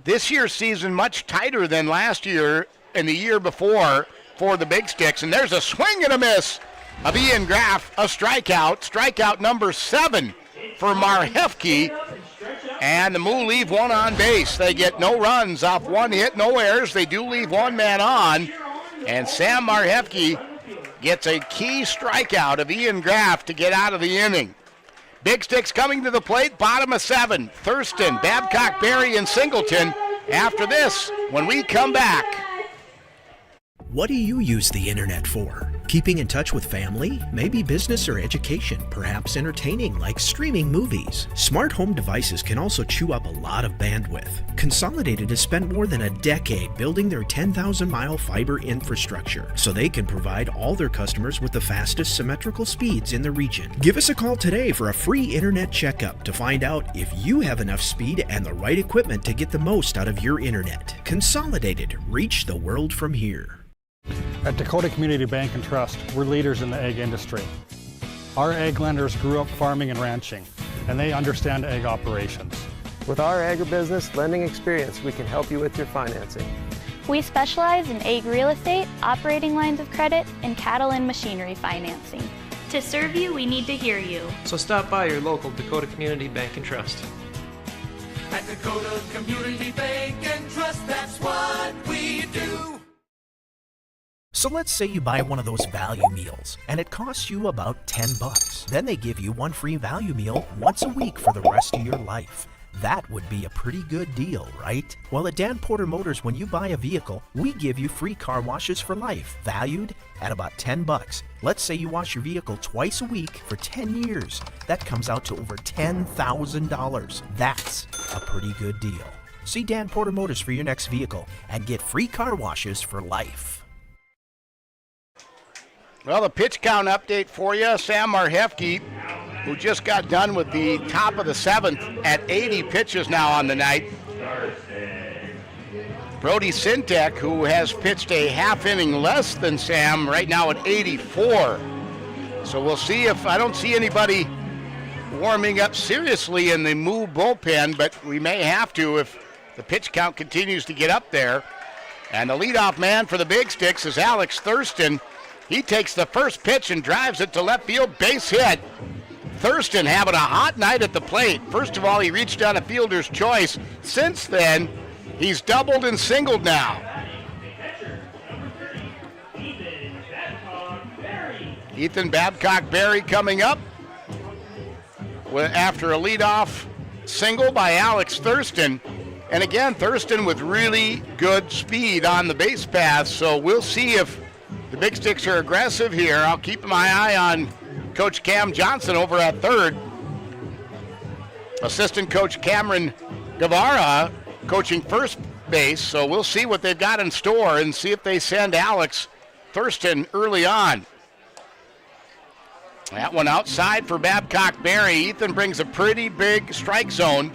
This year's season much tighter than last year and the year before for the Big Sticks. And there's a swing and a miss of Ian Graff, a strikeout. Strikeout number 7 for Marhefke. And the Moo leave one on base. They get no runs off one hit, no errors. They do leave one man on. And Sam Marhefke gets a key strikeout of Ian Graff to get out of the inning. Big Sticks coming to the plate, bottom of 7. Thurston, Babcock, Berry, and Singleton. After this, when we come back. What do you use the internet for? Keeping in touch with family? Maybe business or education, perhaps entertaining like streaming movies. Smart home devices can also chew up a lot of bandwidth. Consolidated has spent more than a decade building their 10,000-mile fiber infrastructure so they can provide all their customers with the fastest symmetrical speeds in the region. Give us a call today for a free internet checkup to find out if you have enough speed and the right equipment to get the most out of your internet. Consolidated, reach the world from here. At Dakota Community Bank and Trust, we're leaders in the egg industry. Our egg lenders grew up farming and ranching, and they understand egg operations. With our agribusiness lending experience, we can help you with your financing. We specialize in egg real estate, operating lines of credit, and cattle and machinery financing. To serve you, we need to hear you. So stop by your local Dakota Community Bank and Trust. At Dakota Community Bank and Trust, that's what we do. So let's say you buy one of those value meals and it costs you about $10. Then they give you one free value meal once a week for the rest of your life. That would be a pretty good deal, right? Well, at Dan Porter Motors, when you buy a vehicle, we give you free car washes for life, valued at about $10. Let's say you wash your vehicle twice a week for 10 years. That comes out to over $10,000. That's a pretty good deal. See Dan Porter Motors for your next vehicle and get free car washes for life. Well, the pitch count update for you. Sam Marhefke, who just got done with the top of the 7th at 80 pitches now on the night. Brody Sintek, who has pitched a half inning less than Sam, right now at 84. So we'll see if I don't see anybody warming up seriously in the Moo bullpen, but we may have to if the pitch count continues to get up there. And the leadoff man for the Big Sticks is Alex Thurston. He takes the first pitch and drives it to left field, base hit. Thurston having a hot night at the plate. First of all, he reached on a fielder's choice. Since then, he's doubled and singled now. Ethan Babcock-Berry coming up after a leadoff single by Alex Thurston. And again, Thurston with really good speed on the base path, so we'll see if the Big Sticks are aggressive here. I'll keep my eye on Coach Cam Johnson over at third. Assistant Coach Cameron Guevara coaching first base, so we'll see what they've got in store and see if they send Alex Thurston early on. That one outside for Babcock-Berry. Ethan brings a pretty big strike zone.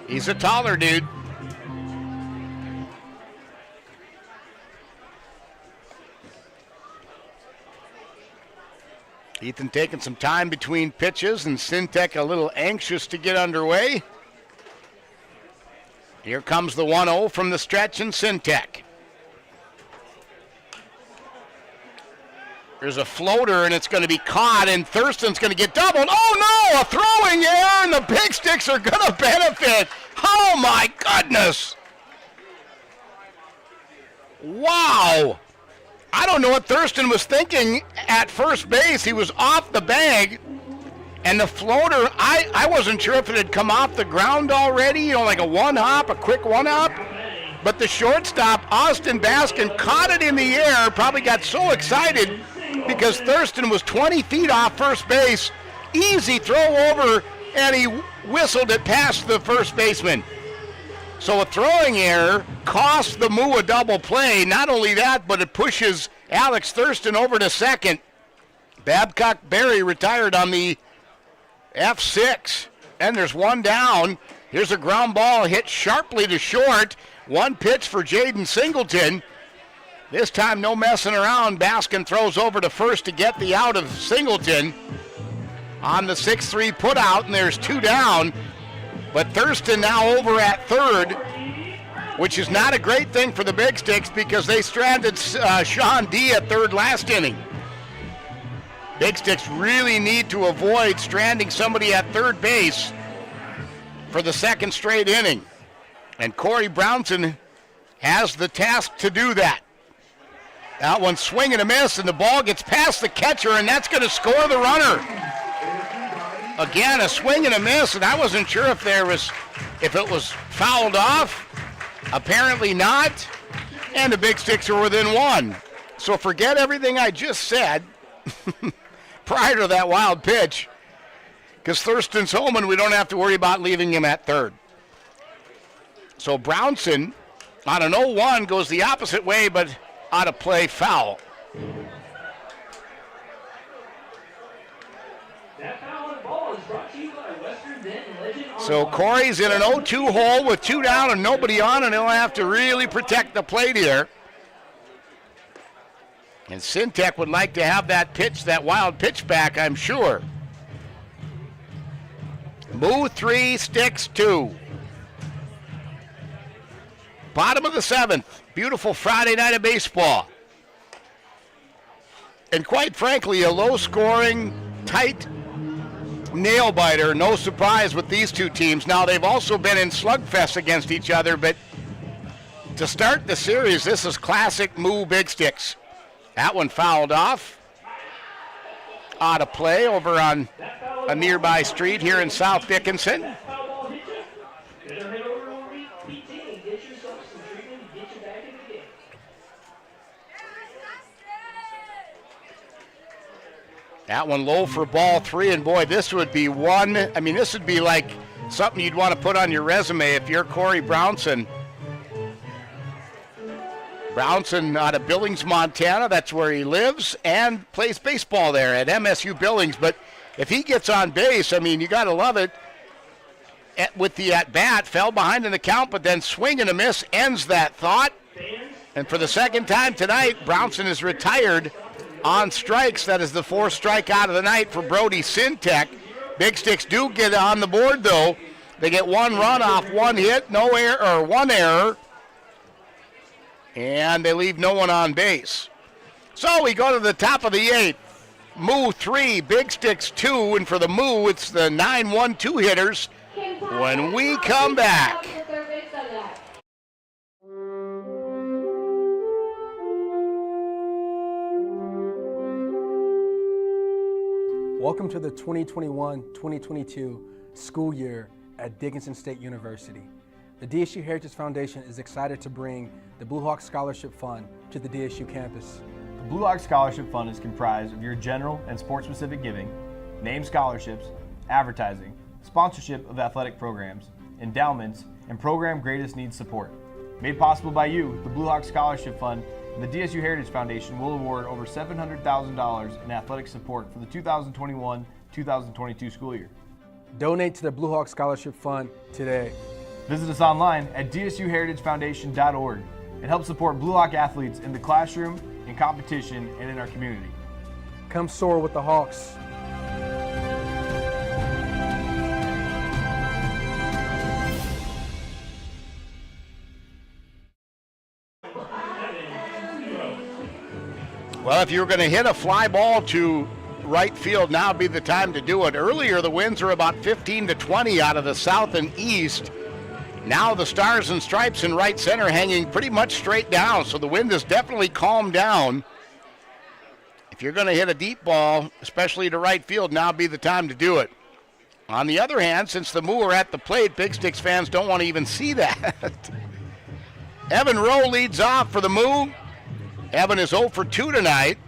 He's a taller dude. Ethan taking some time between pitches, and Sintek a little anxious to get underway. Here comes the 1-0 from the stretch, and Sintek. There's a floater, and it's going to be caught, and Thurston's going to get doubled. Oh, no, a throwing error, and the Big Sticks are going to benefit. Oh, my goodness. Wow. I don't know what Thurston was thinking at first base. He was off the bag, and the floater, I wasn't sure if it had come off the ground already, like a one-hop, a quick one-hop. But the shortstop, Austin Baskin, caught it in the air, probably got so excited because Thurston was 20 feet off first base. Easy throw over, and he whistled it past the first baseman. So a throwing error cost the Moo a double play. Not only that, but it pushes Alex Thurston over to second. Babcock Berry retired on the F6. And there's one down. Here's a ground ball hit sharply to short. One pitch for Jaden Singleton. This time no messing around. Baskin throws over to first to get the out of Singleton on the 6-3 put out, and there's two down. But Thurston now over at third, which is not a great thing for the Big Sticks because they stranded Sean D at third last inning. Big Sticks really need to avoid stranding somebody at third base for the second straight inning. And Corey Brownson has the task to do that. That one's swing and a miss, and the ball gets past the catcher, and that's going to score the runner. Again, a swing and a miss, and I wasn't sure if it was fouled off. Apparently not. And the Big Sticks are within one. So forget everything I just said prior to that wild pitch, because Thurston's home and we don't have to worry about leaving him at third. So Brownson on an 0-1 goes the opposite way, but out of play, foul. So Corey's in an 0-2 hole with two down and nobody on, and he'll have to really protect the plate here. And Syntec would like to have that pitch, that wild pitch back, I'm sure. Moo 3, Sticks 2. Bottom of the 7th. Beautiful Friday night of baseball. And quite frankly, a low-scoring, tight nail-biter. No surprise with these two teams. Now, they've also been in slugfests against each other, but to start the series, this is classic Moo Big Sticks. That one fouled off. Out of play over on a nearby street here in South Dickinson. That one low for ball 3, and boy, this would be this would be like something you'd want to put on your resume if you're Corey Brownson. Brownson out of Billings, Montana. That's where he lives and plays baseball there at MSU Billings. But if he gets on base, you got to love it. With the at-bat, fell behind in the count, but then swing and a miss ends that thought. And for the second time tonight, Brownson is retired on strikes. That is the fourth strikeout of the night for Brody Syntec. Big Sticks do get on the board, though. They get one run off one hit, one error. And they leave no one on base. So we go to the top of the 8th. Moo 3, Big Sticks 2, and for the Moo, it's the 9-1-2 hitters when we come back. Welcome to the 2021-2022 school year at Dickinson State University. The DSU Heritage Foundation is excited to bring the Blue Hawk Scholarship Fund to the DSU campus. The Blue Hawk Scholarship Fund is comprised of your general and sport-specific giving, named scholarships, advertising, sponsorship of athletic programs, endowments, and program greatest needs support. Made possible by you, the Blue Hawk Scholarship Fund and the DSU Heritage Foundation will award over $700,000 in athletic support for the 2021-2022 school year. Donate to the Blue Hawk Scholarship Fund today. Visit us online at dsuheritagefoundation.org and help support Blue Hawk athletes in the classroom, in competition, and in our community. Come soar with the Hawks. Well, if you were going to hit a fly ball to right field, now would be the time to do it. Earlier, the winds are about 15 to 20 out of the south and east. Now the Stars and Stripes in right center hanging pretty much straight down, so the wind has definitely calmed down. If you're going to hit a deep ball, especially to right field, now would be the time to do it. On the other hand, since the Moo are at the plate, Big Sticks fans don't want to even see that. Evan Rowe leads off for the Moo. Evan is 0 for 2 tonight.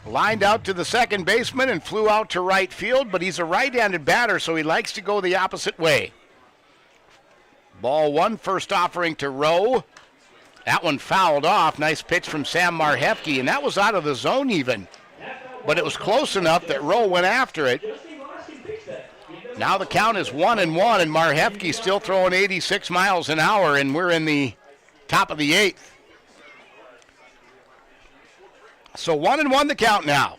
Lined out to the second baseman and flew out to right field, but he's a right-handed batter, so he likes to go the opposite way. Ball 1, first offering to Rowe. That one fouled off. Nice pitch from Sam Marhefke, and that was out of the zone even. But it was close enough that Rowe went after it. Now the count is 1-1, and Marhefke's still throwing 86 miles an hour, and we're in the top of the 8th. So 1-1 the count now.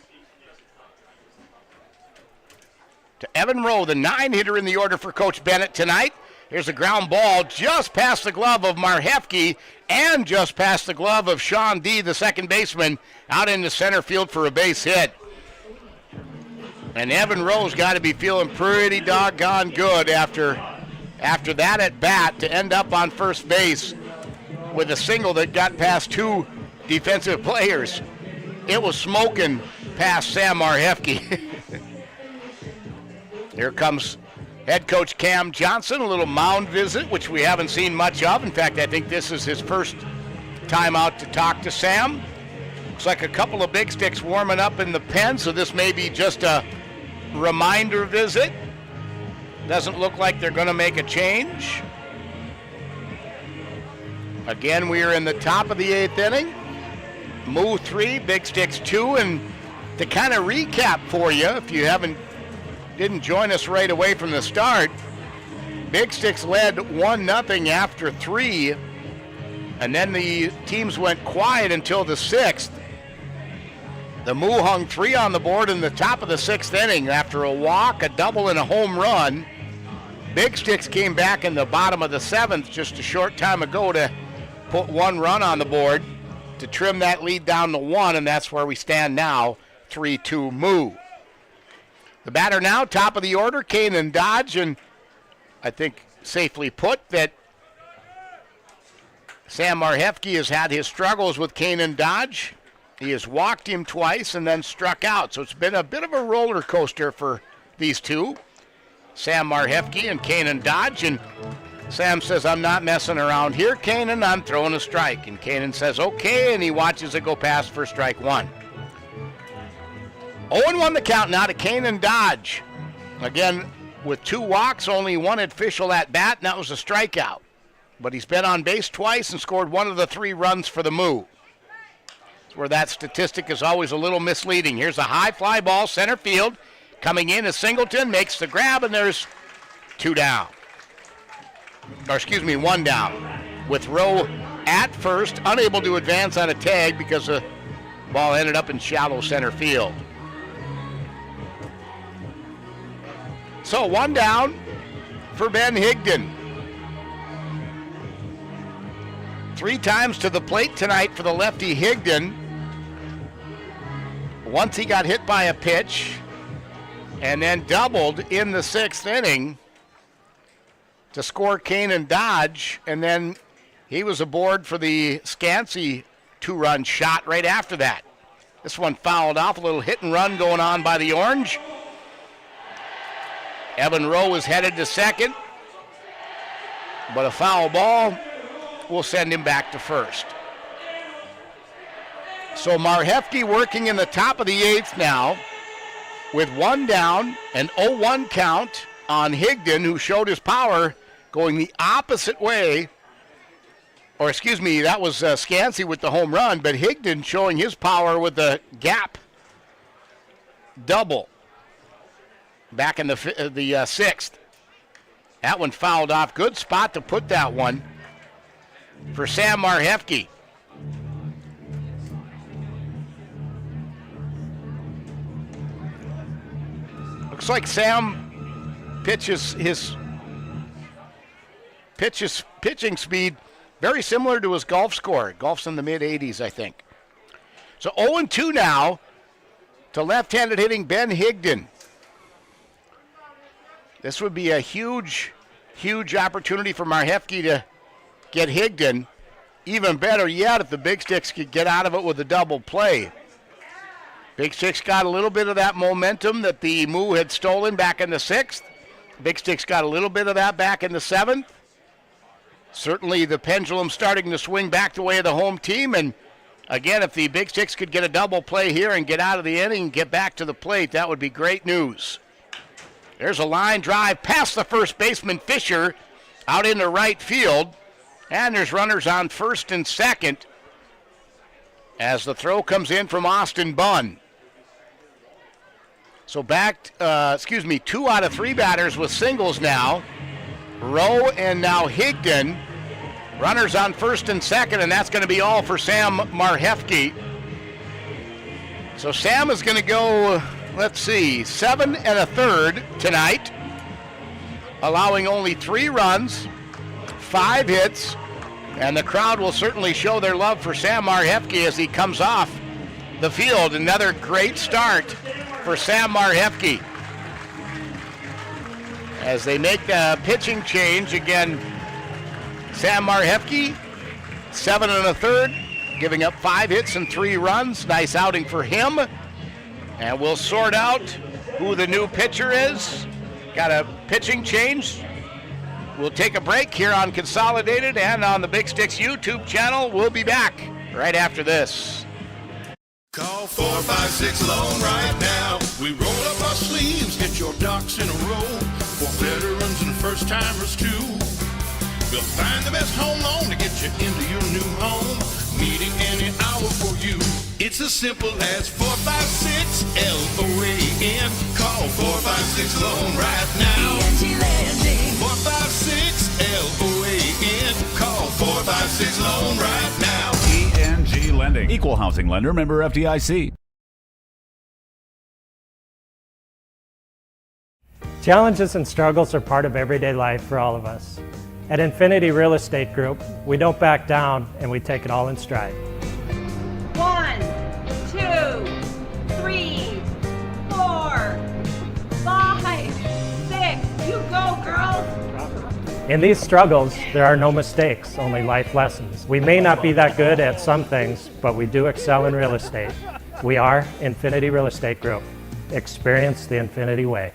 To Evan Rowe, the 9-hitter in the order for Coach Bennett tonight. Here's a ground ball just past the glove of Marhefke and just past the glove of Sean D., the second baseman, out into center field for a base hit. And Evan Rowe's got to be feeling pretty doggone good after that at bat to end up on first base with a single that got past 2 defensive players. It was smoking past Sam Marhefke. Here comes head coach Cam Johnson, a little mound visit, which we haven't seen much of. In fact, I think this is his first time out to talk to Sam. Looks like a couple of big sticks warming up in the pen, so this may be just a reminder visit. Doesn't look like they're going to make a change. Again, we are in the top of the 8th inning. Moo 3, Big Sticks 2, and to kind of recap for you, if you didn't join us right away from the start, Big Sticks led 1-0 after 3, and then the teams went quiet until the 6th. The Moo hung 3 on the board in the top of the 6th inning after a walk, a double, and a home run. Big Sticks came back in the bottom of the 7th just a short time ago to put 1 run on the board to trim that lead down to 1, and that's where we stand now, 3-2 Moo. The batter now, top of the order, Kanan Dodge, and I think safely put that Sam Marhefke has had his struggles with Kanan Dodge. He has walked him twice and then struck out, so it's been a bit of a roller coaster for these two, Sam Marhefke and Kanan Dodge, and Sam says, I'm not messing around here, Kanan, I'm throwing a strike, and Kanan says, okay, and he watches it go past for strike 1. 0-1 the count now to Kanan Dodge. Again, with 2 walks, only 1 official at bat, and that was a strikeout. But he's been on base twice and scored 1 of the 3 runs for the Moo. That's where that statistic is always a little misleading. Here's a high fly ball, center field. Coming in is Singleton, makes the grab, and there's 2 down. Or excuse me, 1 down. With Rowe at first, unable to advance on a tag because the ball ended up in shallow center field. So 1 down for Ben Higdon. 3 times to the plate tonight for the lefty Higdon. Once he got hit by a pitch and then doubled in the 6th inning to score Kanan Dodge, and then he was aboard for the Scansey 2-run shot right after that. This one fouled off, a little hit and run going on by the Orange. Evan Rowe is headed to second, but a foul ball will send him back to first. So Marhefke working in the top of the 8th now with 1 down, an 0-1 count on Higdon, who showed his power going the opposite way. Or excuse me, that was Scansey with the home run, but Higdon showing his power with the gap double back in the 6th. That one fouled off. Good spot to put that one for Sam Marhefke. Looks like Sam pitches his pitching speed very similar to his golf score. Golf's in the mid-80s, I think. So 0-2 now to left-handed hitting Ben Higdon. This would be a huge, huge opportunity for Marhefke to get Higdon. Even better yet if the Big Sticks could get out of it with a double play. Big Sticks got a little bit of that momentum that the Moo had stolen back in the 6th. Big Sticks got a little bit of that back in the 7th. Certainly the pendulum starting to swing back the way of the home team. And again, if the Big Sticks could get a double play here and get out of the inning and get back to the plate, that would be great news. There's a line drive past the first baseman, Fisher, out into right field. And there's runners on first and second as the throw comes in from Austin Bunn. So two out of three batters with singles now. Rowe and now Higdon. Runners on first and second, and that's going to be all for Sam Marhefke. So Sam is going to go, 7 1/3 tonight, allowing only 3 runs, 5 hits, and the crowd will certainly show their love for Sam Marhefke as he comes off the field. Another great start for Sam Marhefke. As they make the pitching change, again, Sam Marhefke, 7 1/3, giving up 5 hits and 3 runs. Nice outing for him. And we'll sort out who the new pitcher is. Got a pitching change. We'll take a break here on Consolidated and on the Big Sticks YouTube channel. We'll be back right after this. Call 456-LOAN right now. We roll up our sleeves, get your ducks in a row. For veterans and first-timers too. We'll find the best home loan to get you into your new home. Meeting any hour for you. It's as simple as 456-LOAN. Call 456-LOAN right now. 456-LOAN. Call 456-LOAN right now. ENG Lending. Equal housing lender, member FDIC. Challenges and struggles are part of everyday life for all of us. At Infinity Real Estate Group, we don't back down and we take it all in stride. 1, 2, 3, 4, 5, 6. You go, girls! In these struggles, there are no mistakes, only life lessons. We may not be that good at some things, but we do excel in real estate. We are Infinity Real Estate Group. Experience the Infinity way.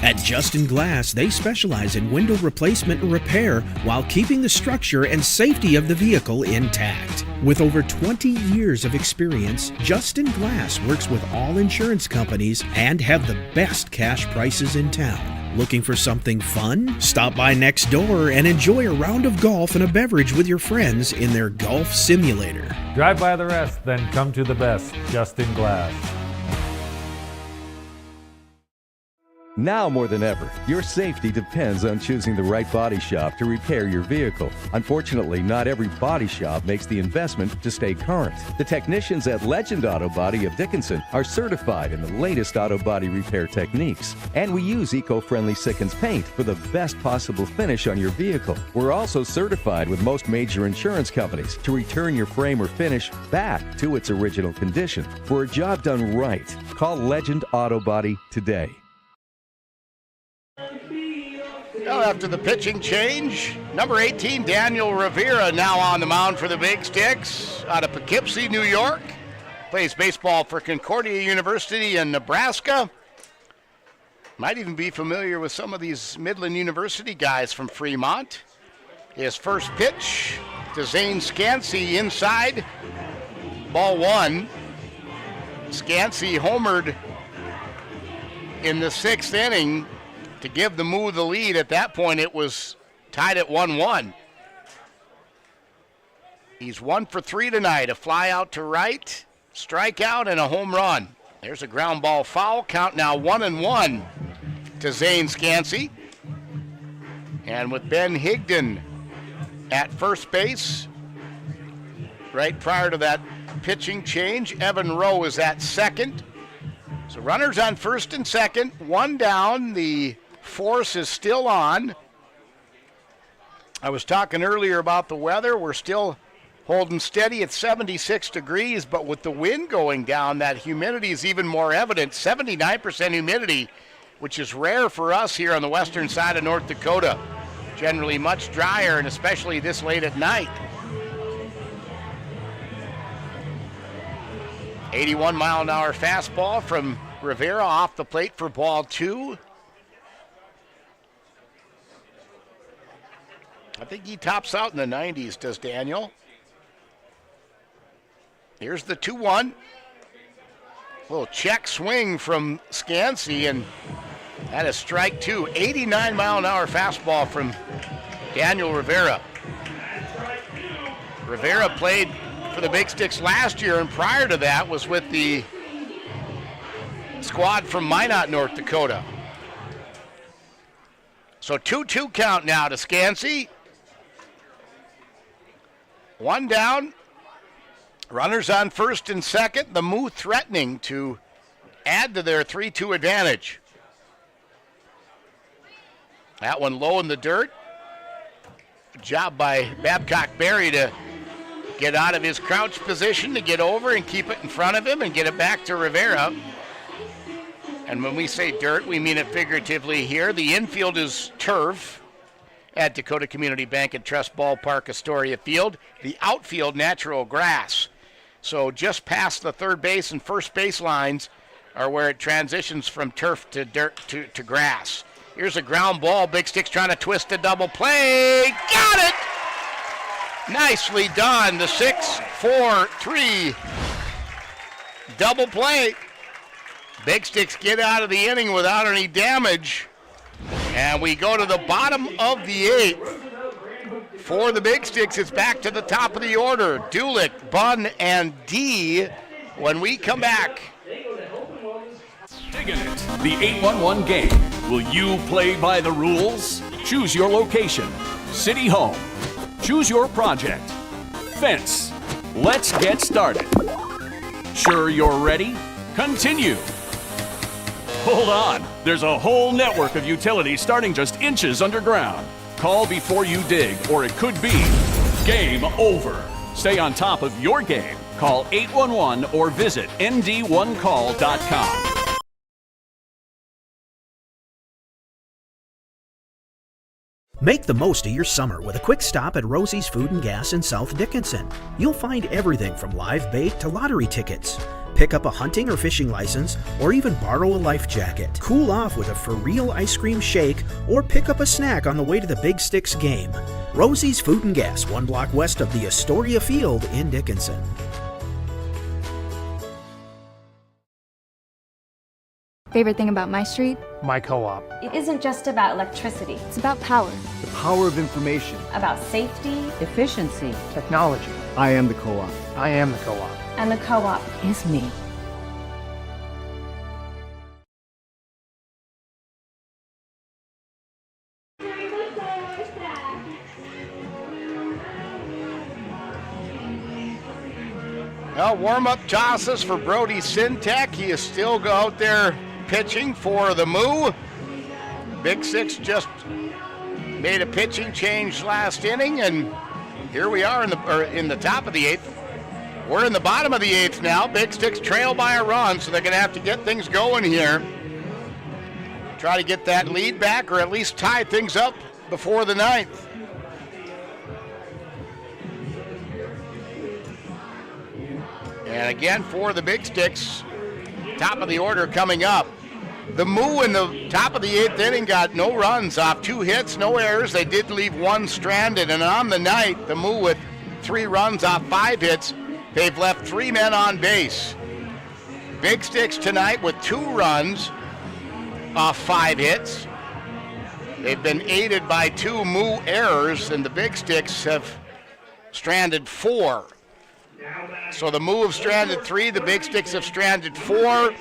At Justin Glass, they specialize in window replacement and repair while keeping the structure and safety of the vehicle intact. With over 20 years of experience, Justin Glass works with all insurance companies and have the best cash prices in town. Looking for something fun? Stop by next door and enjoy a round of golf and a beverage with your friends in their golf simulator. Drive by the rest, then come to the best, Justin Glass. Now more than ever, your safety depends on choosing the right body shop to repair your vehicle. Unfortunately, not every body shop makes the investment to stay current. The technicians at Legend Auto Body of Dickinson are certified in the latest auto body repair techniques. And we use eco-friendly Sikkens paint for the best possible finish on your vehicle. We're also certified with most major insurance companies to return your frame or finish back to its original condition. For a job done right, call Legend Auto Body today. Now after the pitching change, number 18, Daniel Rivera, now on the mound for the Big Sticks out of Poughkeepsie, New York. Plays baseball for Concordia University in Nebraska. Might even be familiar with some of these Midland University guys from Fremont. His first pitch to Zane Scansey inside. Ball 1. Scansey homered in the 6th inning to give the Moo the lead. At that point, it was tied at 1-1. He's 1 for 3 tonight. A fly out to right, strikeout, and a home run. There's a ground ball foul. Count now 1-1 to Zane Scansey. And with Ben Higdon at first base, right prior to that pitching change, Evan Rowe is at second. So runners on first and second, 1 down. The force is still on. I was talking earlier about the weather. We're still holding steady at 76 degrees, but with the wind going down, that humidity is even more evident. 79% humidity, which is rare for us here on the western side of North Dakota. Generally much drier, and especially this late at night. 81-mile-an-hour fastball from Rivera off the plate for ball 2. I think he tops out in the 90s, does Daniel? Here's the 2-1. Little check swing from Scansey, and that is strike 2. 89-mile-an-hour fastball from Daniel Rivera. Rivera played for the Big Sticks last year, and prior to that was with the squad from Minot, North Dakota. So 2-2 count now to Scansey. One down. Runners on first and second. The Moo threatening to add to their 3-2 advantage. That one low in the dirt. Good job by Babcock Berry to get out of his crouch position to get over and keep it in front of him and get it back to Rivera. And when we say dirt, we mean it figuratively here. The infield is turf at Dakota Community Bank and Trust Ballpark, Astoria Field. The outfield, natural grass. So just past the third base and first base lines are where it transitions from turf to dirt to grass. Here's a ground ball. Big Sticks trying to twist a double play. Got it! Nicely done. The 6-4-3 double play. Big Sticks get out of the inning without any damage. And we go to the bottom of the 8th. For the Big Sticks, it's back to the top of the order. Dulick, Bunn, and D. When we come back. Digging it. The 811 game. Will you play by the rules? Choose your location. City Home. Choose your project. Fence. Let's get started. Sure you're ready? Continue. Hold on. There's a whole network of utilities starting just inches underground. Call before you dig, or it could be game over. Stay on top of your game. Call 811 or visit nd1call.com. Make the most of your summer with a quick stop at Rosie's Food and Gas in South Dickinson. You'll find everything from live bait to lottery tickets. Pick up a hunting or fishing license, or even borrow a life jacket. Cool off with a for real ice cream shake, or pick up a snack on the way to the Big Sticks game. Rosie's Food and Gas, 1 block west of the Astoria Field in Dickinson. Favorite thing about my street? My co-op. It isn't just about electricity. It's about power. The power of information. About safety, Efficiency. Technology. I am the co-op. I am the co-op. and the co-op is me. Well, warm-up tosses for Brody Sintek. He is still out there pitching for the Moo. Big Six just made a pitching change last inning, and here we are in the top of the eighth. We're in the bottom of the eighth now. Big Sticks trail by a run, so they're going to have to get things going here. Try to get that lead back, or at least tie things up before the ninth. And again, for the Big Sticks, top of the order coming up. The Moo in the top of the eighth inning got no runs off 2 hits, no errors. They did leave 1 stranded. And on the night, the Moo with 3 runs off 5 hits, they've left 3 men on base. Big Sticks tonight with 2 runs off 5 hits. They've been aided by 2 Moo errors, and the Big Sticks have stranded 4. So the Moo have stranded 3, the Big Sticks have stranded 4.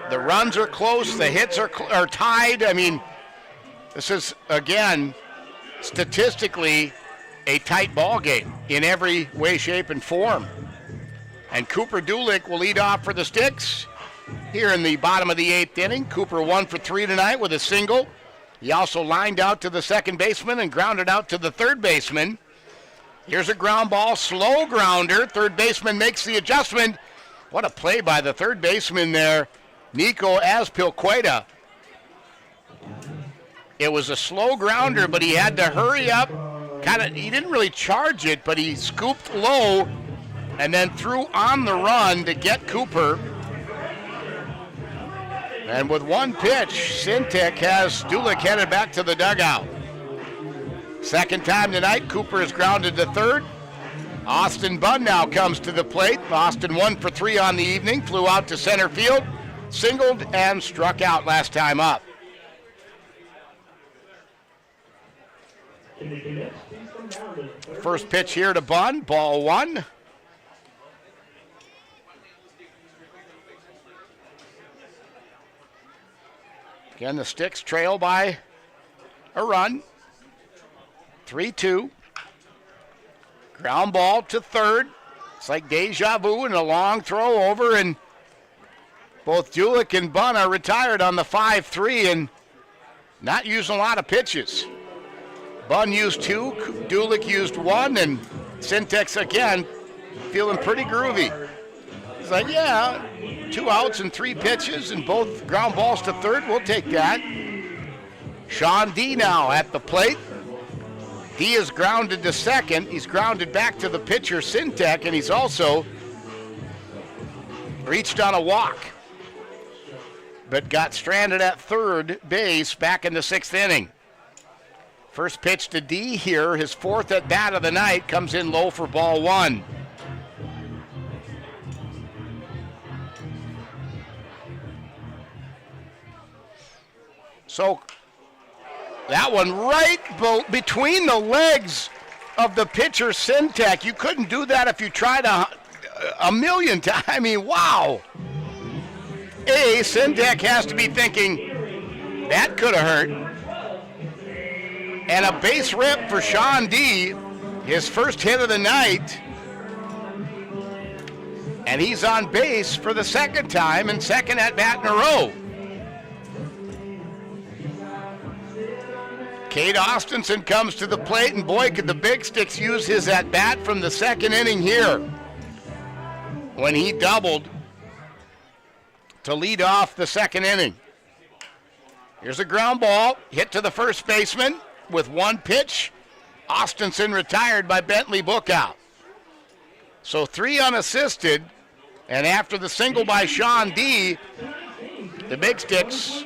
The runs are close, the hits are tied. I mean, this is, again, statistically a tight ball game in every way, shape, and form. And Cooper Dulick will lead off for the Sticks here in the bottom of the 8th inning. Cooper 1 for 3 tonight with a single. He also lined out to the second baseman and grounded out to the third baseman. Here's a ground ball, slow grounder. Third baseman makes the adjustment. What a play by the third baseman there, Nico Azpilcueta. It was a slow grounder, but he had to hurry up. He didn't really charge it, but he scooped low and then threw on the run to get Cooper. And with 1 pitch, Sintek has Dulick headed back to the dugout. Second time tonight, Cooper is grounded to third. Austin Bunn now comes to the plate. Austin 1 for 3 on the evening, flew out to center field, singled and struck out last time up. First pitch here to Bunn, ball 1. Again, the Sticks trail by a run. 3-2. Ground ball to third. It's like deja vu and a long throw over, and both Dulick and Bunn are retired on the 5-3 and not using a lot of pitches. Bunn used 2, Dulick used 1, and Syntex again feeling pretty groovy. He's like, yeah, 2 outs and 3 pitches and both ground balls to third. We'll take that. Sean D now at the plate. He is grounded to second. He's grounded back to the pitcher, Syntek, and he's also reached on a walk, but got stranded at third base back in the 6th inning. First pitch to D here, his 4th at bat of the night, comes in low for ball 1. So that one right between the legs of the pitcher, Syntek. You couldn't do that if you tried a million times. I mean, wow. Syntek has to be thinking, that could have hurt. And a base rip for Sean D, his first hit of the night. And he's on base for the 2nd time and 2nd at bat in a row. Cade Austinson comes to the plate, and boy, could the Big Sticks use his at-bat from the 2nd inning here when he doubled to lead off the 2nd inning. Here's a ground ball, hit to the first baseman with 1 pitch. Austinson retired by Bentley Bookout. So 3 unassisted, and after the single by Sean D, the Big Sticks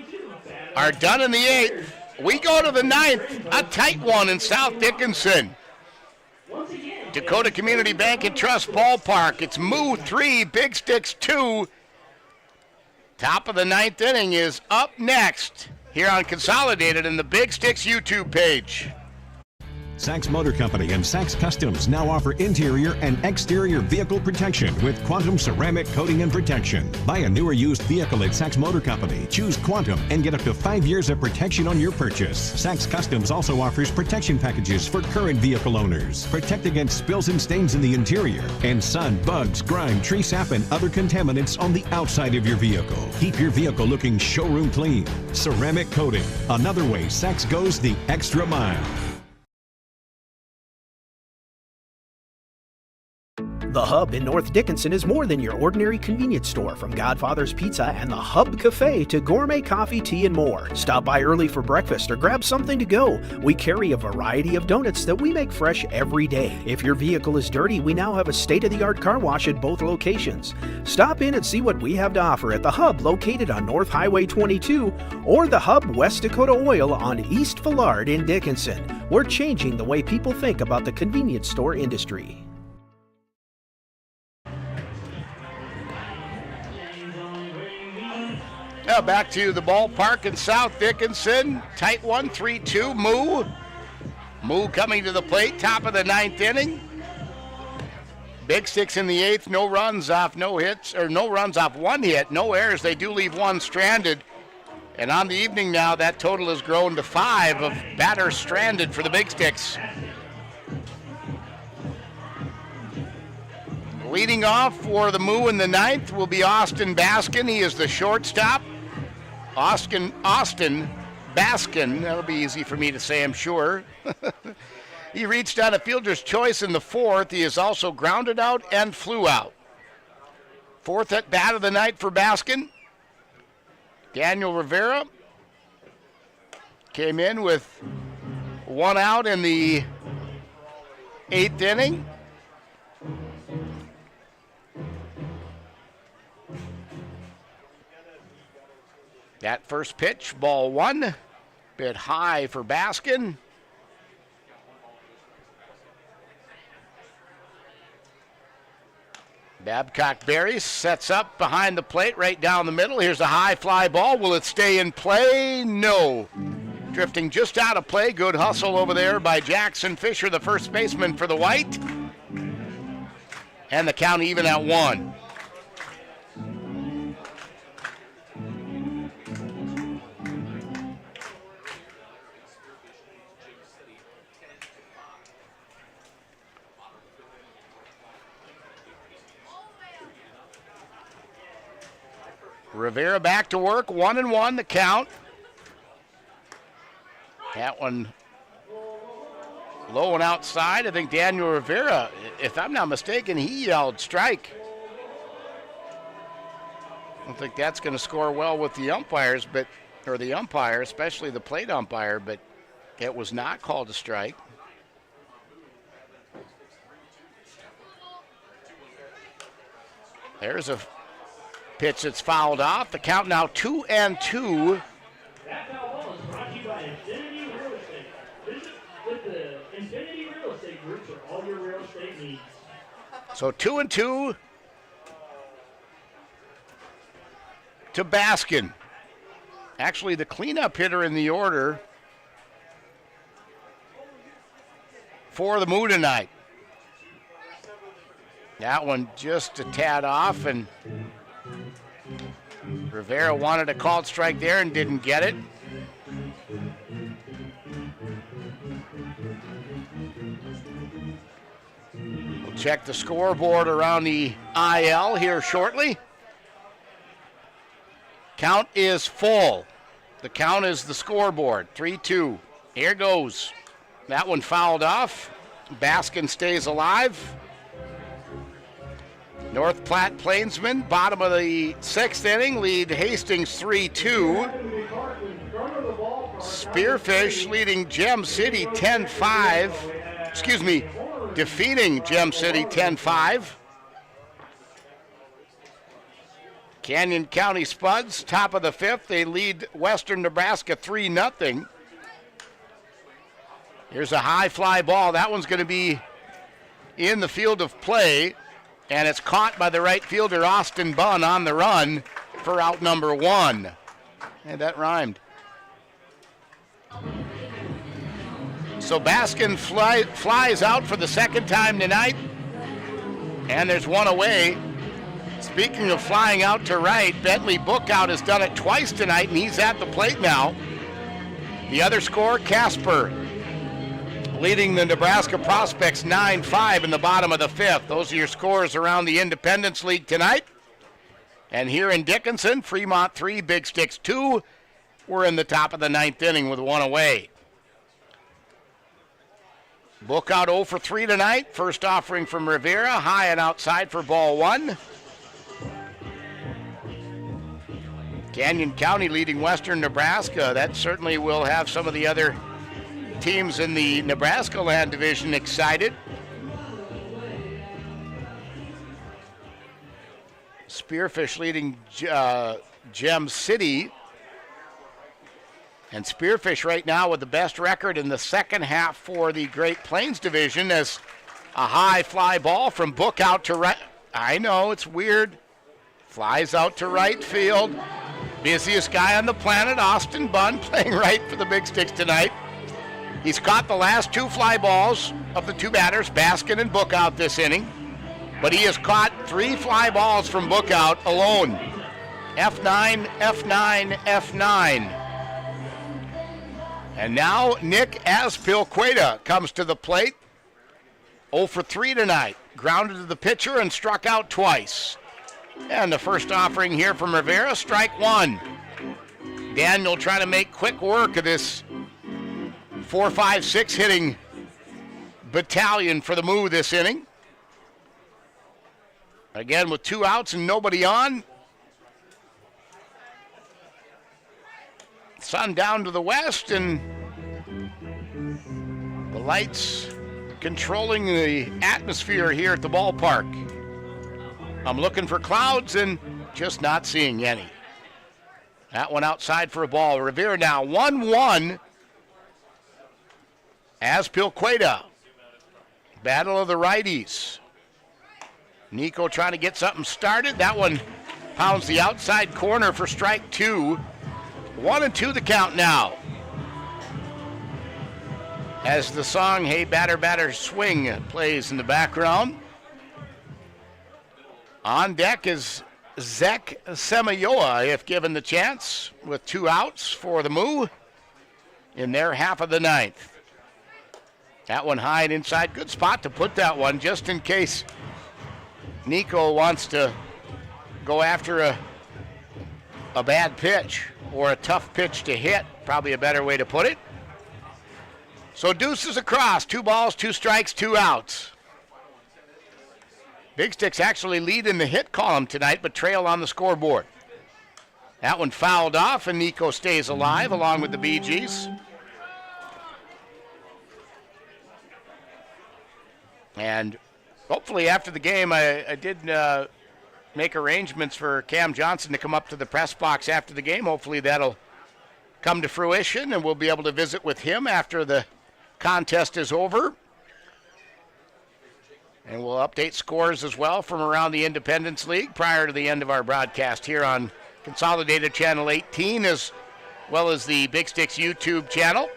are done in the 8th. We go to the 9th, a tight one in South Dickinson. Dakota Community Bank and Trust Ballpark. It's Moo 3, Big Sticks 2. Top of the 9th inning is up next here on Consolidated in the Big Sticks YouTube page. Sachs Motor Company and Sachs Customs now offer interior and exterior vehicle protection with Quantum ceramic coating and protection. Buy a new or used vehicle at Sachs Motor Company, choose Quantum, and get up to 5 years of protection on your purchase. Sachs Customs also offers protection packages for current vehicle owners. Protect against spills and stains in the interior, and sun, bugs, grime, tree sap, and other contaminants on the outside of your vehicle. Keep your vehicle looking showroom clean. Ceramic coating, another way Sachs goes the extra mile. The Hub in North Dickinson is more than your ordinary convenience store. From Godfather's Pizza and the Hub Cafe to gourmet coffee, tea, and more. Stop by early for breakfast or grab something to go. We carry a variety of donuts that we make fresh every day. If your vehicle is dirty, we now have a state-of-the-art car wash at both locations. Stop in and see what we have to offer at the Hub located on North Highway 22 or the Hub West Dakota Oil on East Villard in Dickinson. We're changing the way people think about the convenience store industry. Now back to the ballpark in South Dickinson. Tight one, 3-2, Moo. Moo coming to the plate, top of the 9th inning. Big Sticks in the 8th, no runs off 1 hit, no errors. They do leave 1 stranded. And on the evening now, that total has grown to 5 of batters stranded for the Big Sticks. Leading off for the Moo in the 9th will be Austin Baskin. He is the shortstop. Austin Baskin, that'll be easy for me to say, I'm sure. He reached on a fielder's choice in the 4th. He is also grounded out and flew out. 4th at bat of the night for Baskin. Daniel Rivera came in with 1 out in the 8th inning. That first pitch, ball 1, bit high for Baskin. Babcock Berry sets up behind the plate right down the middle. Here's a high fly ball. Will it stay in play? No. Drifting just out of play. Good hustle over there by Jackson Fisher, the first baseman for the White. And the count even at 1. Rivera back to work, 1-1 the count. That one low and outside. I think Daniel Rivera, if I'm not mistaken, he yelled strike. I don't think that's going to score well with the umpires, or the umpire, especially the plate umpire, but it was not called a strike. There's a pitch that's fouled off. The count now 2-2. That foul ball is brought to you by Infinity Real Estate. Visit with the Infinity Real Estate Group for all your real estate needs. So 2-2 to Baskin. Actually, the cleanup hitter in the order for the Moo tonight. That one just a tad off, and Rivera wanted a called strike there and didn't get it. We'll check the scoreboard around the IL here shortly. Count is full. The count is the scoreboard, 3-2. Here goes. That one fouled off. Baskin stays alive. North Platte Plainsmen, bottom of the 6th inning, lead Hastings 3-2. Spearfish leading Gem City 10-5. Defeating Gem City 10-5. Canyon County Spuds, top of the 5th. They lead Western Nebraska 3-0. Here's a high fly ball. That one's going to be in the field of play. And it's caught by the right fielder, Austin Bunn, on the run for out number 1. And that rhymed. So Baskin flies out for the second time tonight. And there's one away. Speaking of flying out to right, Bentley Bookout has done it twice tonight, and he's at the plate now. The other score, Casper, leading the Nebraska Prospects 9-5 in the bottom of the 5th. Those are your scores around the Independence League tonight. And here in Dickinson, Fremont 3, Big Sticks 2. We're in the top of the 9th inning with 1 away. Bookout 0 for 3 tonight. First offering from Rivera, high and outside for ball 1. Canyon County leading Western Nebraska. That certainly will have some of the other teams in the Nebraska Land Division excited. Spearfish leading Gem City. And Spearfish right now with the best record in the second half for the Great Plains Division as a high fly ball from Bookout to right. I know, it's weird. Flies out to right field. Busiest guy on the planet, Austin Bunn, playing right for the Big Sticks tonight. He's caught the last 2 fly balls of the 2 batters, Baskin and Bookout, this inning. But he has caught 3 fly balls from Bookout alone. F9, F9, F9. And now Nick Aspilqueta comes to the plate. 0 for 3 tonight. Grounded to the pitcher and struck out twice. And the first offering here from Rivera, strike 1. Daniel trying to make quick work of this 4-5-6 hitting battalion for the Moo this inning. Again with 2 outs and nobody on. Sun down to the west and the lights controlling the atmosphere here at the ballpark. I'm looking for clouds and just not seeing any. That one outside for a ball. Rivera now 1-1. Aspilqueta. Battle of the righties. Nico trying to get something started. That one pounds the outside corner for strike 2. 1-2 the count now. as the song Hey Batter Batter Swing plays in the background. On deck is Zek Semayoa, if given the chance, with 2 outs for the Moo in their half of the 9th. That one high and inside. Good spot to put that one, just in case Nico wants to go after a bad pitch or a tough pitch to hit. Probably a better way to put it. So deuces across. 2 balls, 2 strikes, 2 outs. Big Sticks actually lead in the hit column tonight, but trail on the scoreboard. That one fouled off, and Nico stays alive along with the Bee Gees. And hopefully after the game, I did make arrangements for Cam Johnson to come up to the press box after the game. Hopefully that'll come to fruition, and we'll be able to visit with him after the contest is over. And we'll update scores as well from around the Independence League prior to the end of our broadcast here on Consolidated Channel 18, as well as the Big Sticks YouTube channel.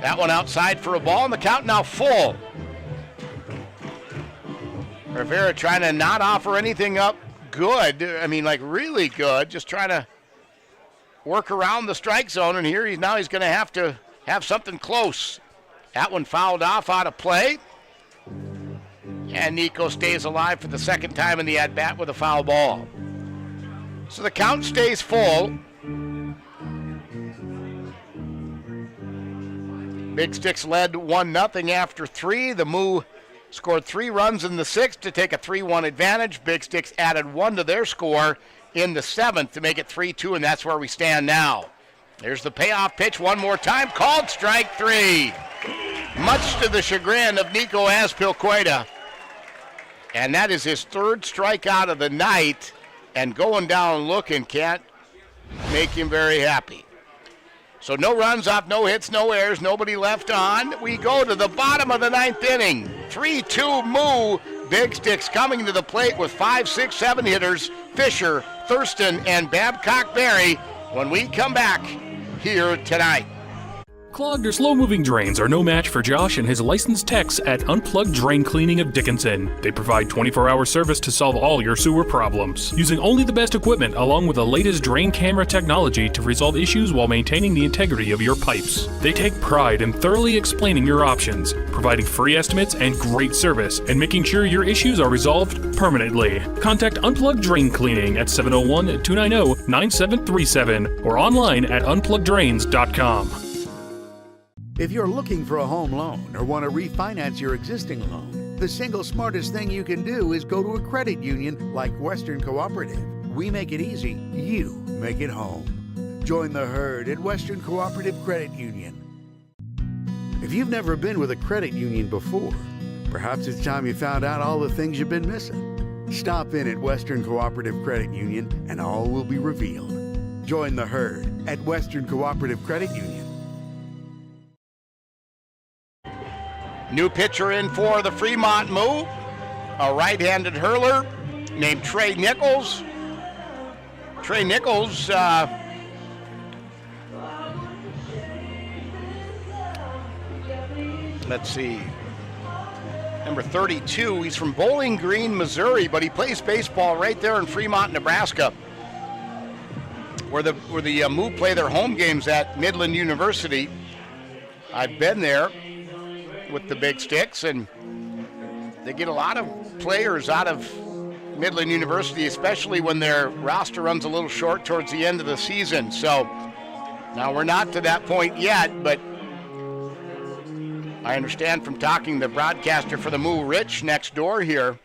That one outside for a ball, and the count now full. Rivera trying to not offer anything up good. I mean, like really good. Just trying to work around the strike zone, and here he's going to have to have something close. That one fouled off out of play. And Nico stays alive for the second time in the at-bat with a foul ball. So the count stays full. Big Sticks led 1-0 after 3. The Moo scored 3 runs in the 6th to take a 3-1 advantage. Big Sticks added 1 to their score in the 7th to make it 3-2, and that's where we stand now. There's the payoff pitch one more time, called strike 3. Much to the chagrin of Nico Azpilcueta. And that is his 3rd strikeout of the night, and going down looking can't make him very happy. So no runs off, no hits, no errors, nobody left on. We go to the bottom of the 9th inning. 3-2 Moo. Big Sticks coming to the plate with 5, 6, 7 hitters, Fisher, Thurston, and Babcock Berry, when we come back here tonight. Clogged or slow-moving drains are no match for Josh and his licensed techs at Unplugged Drain Cleaning of Dickinson. They provide 24-hour service to solve all your sewer problems, using only the best equipment along with the latest drain camera technology to resolve issues while maintaining the integrity of your pipes. They take pride in thoroughly explaining your options, providing free estimates and great service, and making sure your issues are resolved permanently. Contact Unplugged Drain Cleaning at 701-290-9737 or online at unpluggeddrains.com. If you're looking for a home loan or want to refinance your existing loan, the single smartest thing you can do is go to a credit union like Western Cooperative. We make it easy, you make it home. Join the herd at Western Cooperative Credit Union. If you've never been with a credit union before, perhaps it's time you found out all the things you've been missing. Stop in at Western Cooperative Credit Union and all will be revealed. Join the herd at Western Cooperative Credit Union. New pitcher in for the Fremont Moo, a right-handed hurler named Trey Nichols. Trey Nichols, let's see, number 32. He's from Bowling Green, Missouri, but he plays baseball right there in Fremont, Nebraska, where the Moo play their home games at Midland University. I've been there with the Big Sticks, and they get a lot of players out of Midland University, especially when their roster runs a little short towards the end of the season. So now we're not to that point yet, but I understand from talking to the broadcaster for the Moo, Rich, next door here,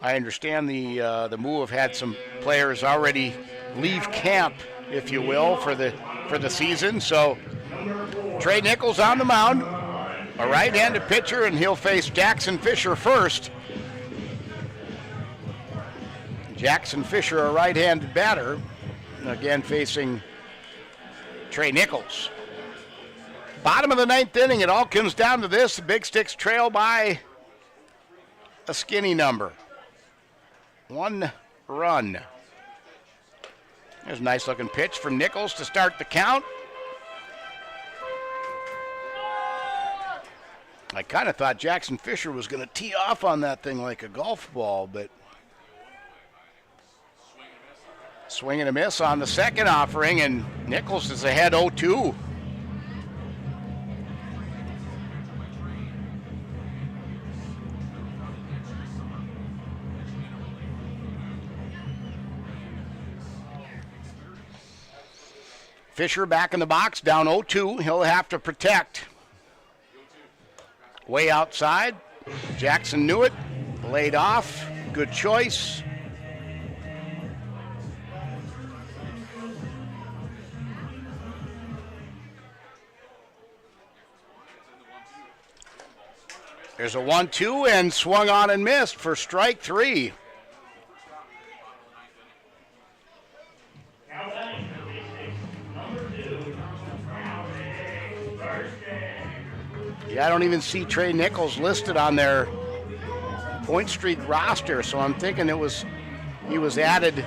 I understand the Moo have had some players already leave camp, if you will, for the season. So Trey Nichols on the mound, a right-handed pitcher, and he'll face Jackson Fisher first. Jackson Fisher, a right-handed batter, again facing Trey Nichols. Bottom of the 9th inning, it all comes down to this. The Big Sticks trail by a skinny number. 1 run. There's a nice-looking pitch from Nichols to start the count. I kind of thought Jackson Fisher was going to tee off on that thing like a golf ball, but swing and a miss on the second offering, and Nichols is ahead 0-2. Fisher back in the box, down 0-2. He'll have to protect. Way outside. Jackson knew it. Laid off. Good choice. There's a 1-2 and swung on and missed for strike 3. Yeah, I don't even see Trey Nichols listed on their point streak roster, so I'm thinking he was added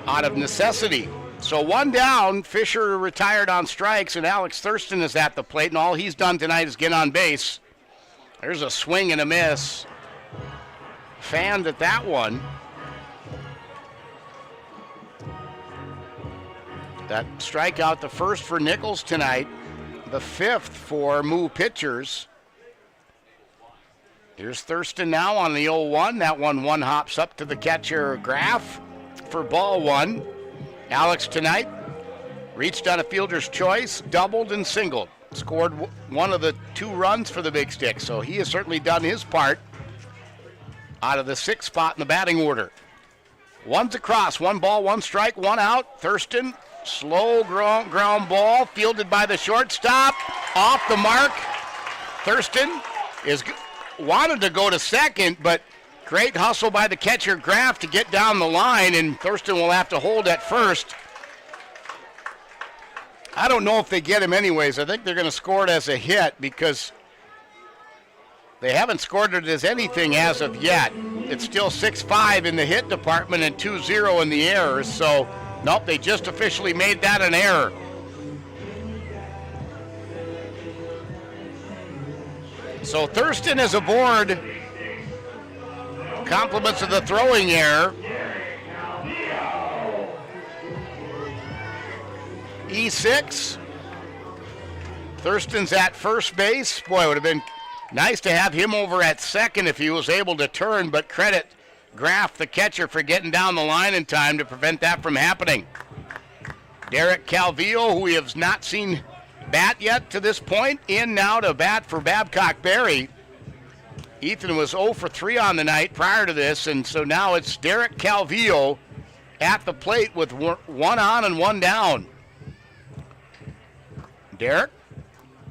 out of necessity. So one down, Fisher retired on strikes, and Alex Thurston is at the plate, and all he's done tonight is get on base. There's a swing and a miss. Fanned at that one. That strikeout, the first for Nichols tonight, the 5th for Moo pitchers. Here's Thurston now on the 0-1. That one hops up to the catcher Graff for ball 1. Alex tonight reached on a fielder's choice, doubled and singled. Scored one of the 2 runs for the Big Stick, so he has certainly done his part out of the 6th spot in the batting order. One's across, 1 ball, 1 strike, 1 out. Thurston, slow ground ball, fielded by the shortstop, off the mark. Thurston wanted to go to second, but great hustle by the catcher Graff to get down the line, and Thurston will have to hold at first. I don't know if they get him anyways. I think they're going to score it as a hit because they haven't scored it as anything as of yet. It's still 6-5 in the hit department and 2-0 in the errors, so nope, they just officially made that an error. So Thurston is aboard. Compliments of the throwing error. E6. Thurston's at first base. Boy, it would have been nice to have him over at second if he was able to turn, but credit Graff, the catcher, for getting down the line in time to prevent that from happening. Derek Calvillo, who we have not seen bat yet to this point, in now to bat for Babcock Berry. Ethan was 0 for 3 on the night prior to this, and so now it's Derek Calvillo at the plate with 1 on and 1 down. Derek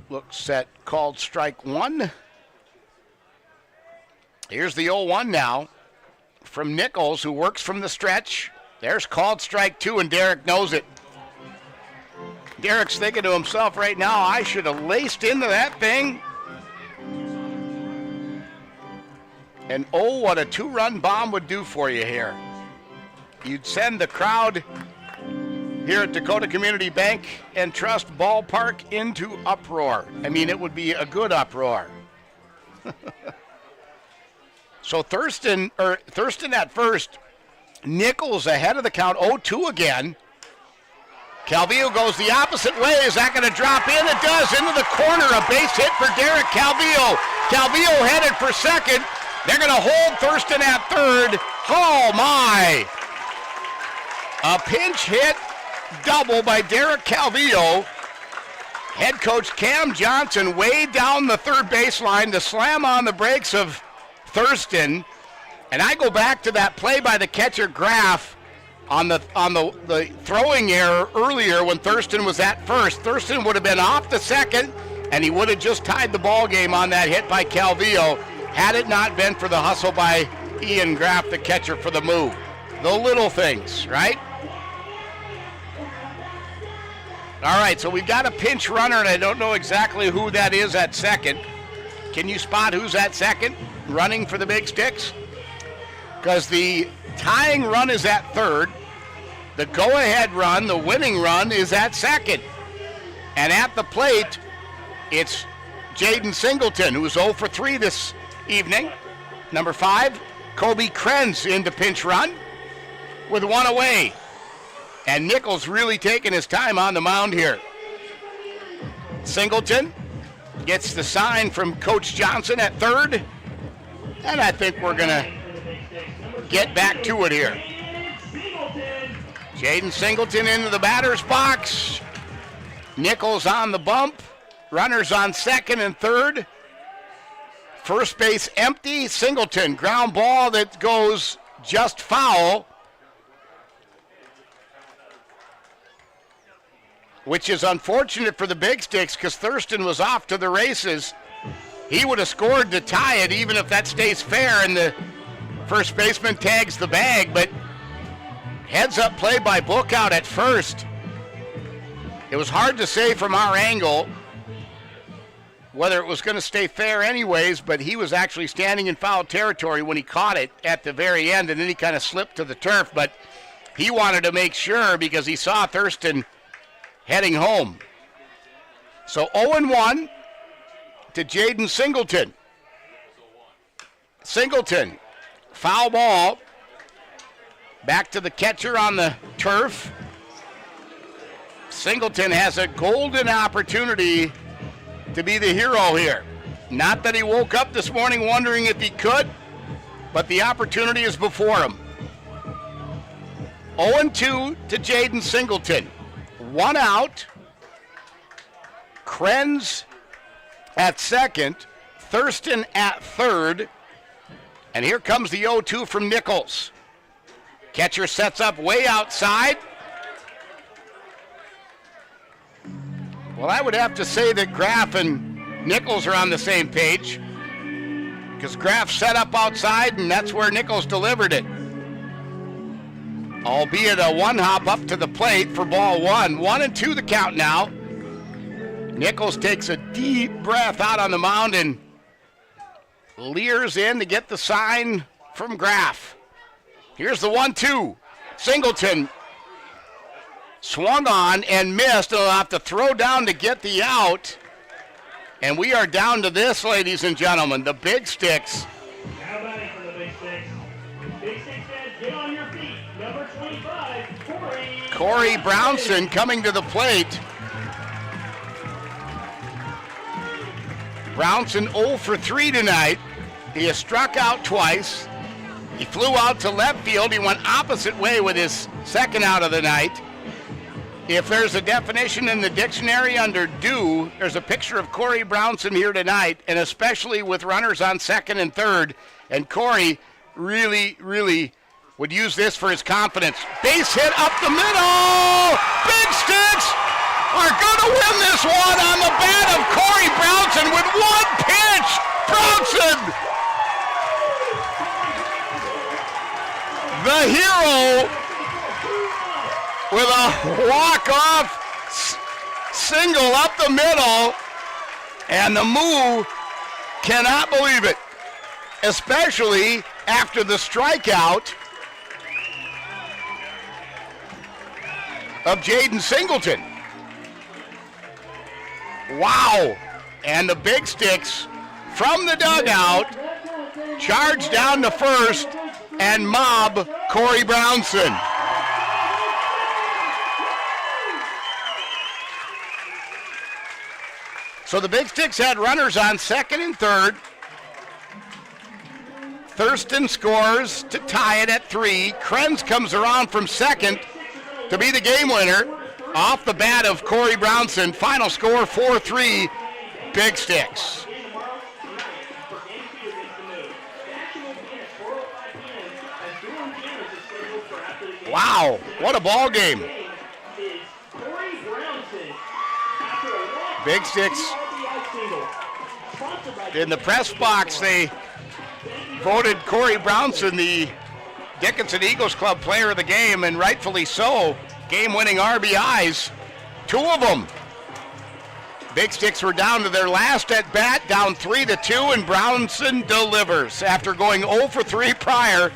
looks set, called strike 1. Here's the 0-1 now from Nichols, who works from the stretch. There's called strike 2, and Derek knows it. Derek's thinking to himself right now, I should have laced into that thing. And oh, what a 2-run bomb would do for you here. You'd send the crowd here at Dakota Community Bank and Trust Ballpark into uproar. I mean, it would be a good uproar. So Thurston at first. Nichols ahead of the count, 0-2 again. Calvillo goes the opposite way. Is that going to drop in? It does, into the corner. A base hit for Derek Calvillo. Calvillo headed for second. They're going to hold Thurston at third. Oh, my. A pinch hit double by Derek Calvillo. Head coach Cam Johnson way down the third baseline to slam on the brakes of Thurston. And I go back to that play by the catcher Graff on the throwing error earlier when Thurston was at first. Thurston would have been off the second, and he would have just tied the ball game on that hit by Calvillo had it not been for the hustle by Ian Graff, the catcher for the move. The little things, right? All right, so we've got a pinch runner, and I don't know exactly who that is at second. Can you spot who's at second running for the Big Sticks? Because the tying run is at third. The go-ahead run, the winning run, is at second. And at the plate, it's Jaden Singleton, who's 0 for 3 this evening. Number 5, Kobe Krenz into pinch run with 1 away. And Nichols really taking his time on the mound here. Singleton gets the sign from Coach Johnson at third. And I think we're going to get back to it here. Jaden Singleton into the batter's box. Nichols on the bump. Runners on second and third. First base empty. Singleton, ground ball that goes just foul, which is unfortunate for the Big Sticks because Thurston was off to the races. He would have scored to tie it even if that stays fair and the first baseman tags the bag, but heads up play by Bookout at first. It was hard to say from our angle whether it was going to stay fair anyways, but he was actually standing in foul territory when he caught it at the very end, and then he kind of slipped to the turf, but he wanted to make sure because he saw Thurston heading home. So 0-1 to Jaden Singleton. Singleton, foul ball. Back to the catcher on the turf. Singleton has a golden opportunity to be the hero here. Not that he woke up this morning wondering if he could, but the opportunity is before him. 0-2 to Jaden Singleton. 1 out. Krenz at second. Thurston at third. And here comes the 0-2 from Nichols. Catcher sets up way outside. Well, I would have to say that Graff and Nichols are on the same page because Graff set up outside and that's where Nichols delivered it. Albeit a one hop up to the plate for ball 1. 1-2 the count now. Nichols takes a deep breath out on the mound and leers in to get the sign from Graff. Here's the 1-2. Singleton swung on and missed. He'll have to throw down to get the out. And we are down to this, ladies and gentlemen. The Big Sticks. Now batting for the Big Sticks. Big Sticks fans, get on your feet. Number 25, Corey Brownson coming to the plate. Brownson 0 for 3 tonight. He has struck out twice. He flew out to left field. He went opposite way with his second out of the night. If there's a definition in the dictionary under due, there's a picture of Corey Brownson here tonight, and especially with runners on second and third. And Corey really, really would use this for his confidence. Base hit up the middle! Big Sticks are going to win this one on the bat of Corey Brownson with one pitch! Brownson! The hero with a walk-off single up the middle, and the Moo cannot believe it, especially after the strikeout of Jaden Singleton. Wow. And the Big Sticks from the dugout charge down to first and mob Corey Brownson. So the Big Sticks had runners on second and third. Thurston scores to tie it at 3. Krenz comes around from second to be the game winner off the bat of Corey Brownson. Final score 4-3 Big Sticks. Wow, what a ball game. Big Sticks in the press box, they voted Corey Brownson the Dickinson Eagles Club player of the game, and rightfully so. Game-winning RBIs, 2 of them. Big Sticks were down to their last at bat, down 3-2, and Brownson delivers. After going 0 for 3 prior,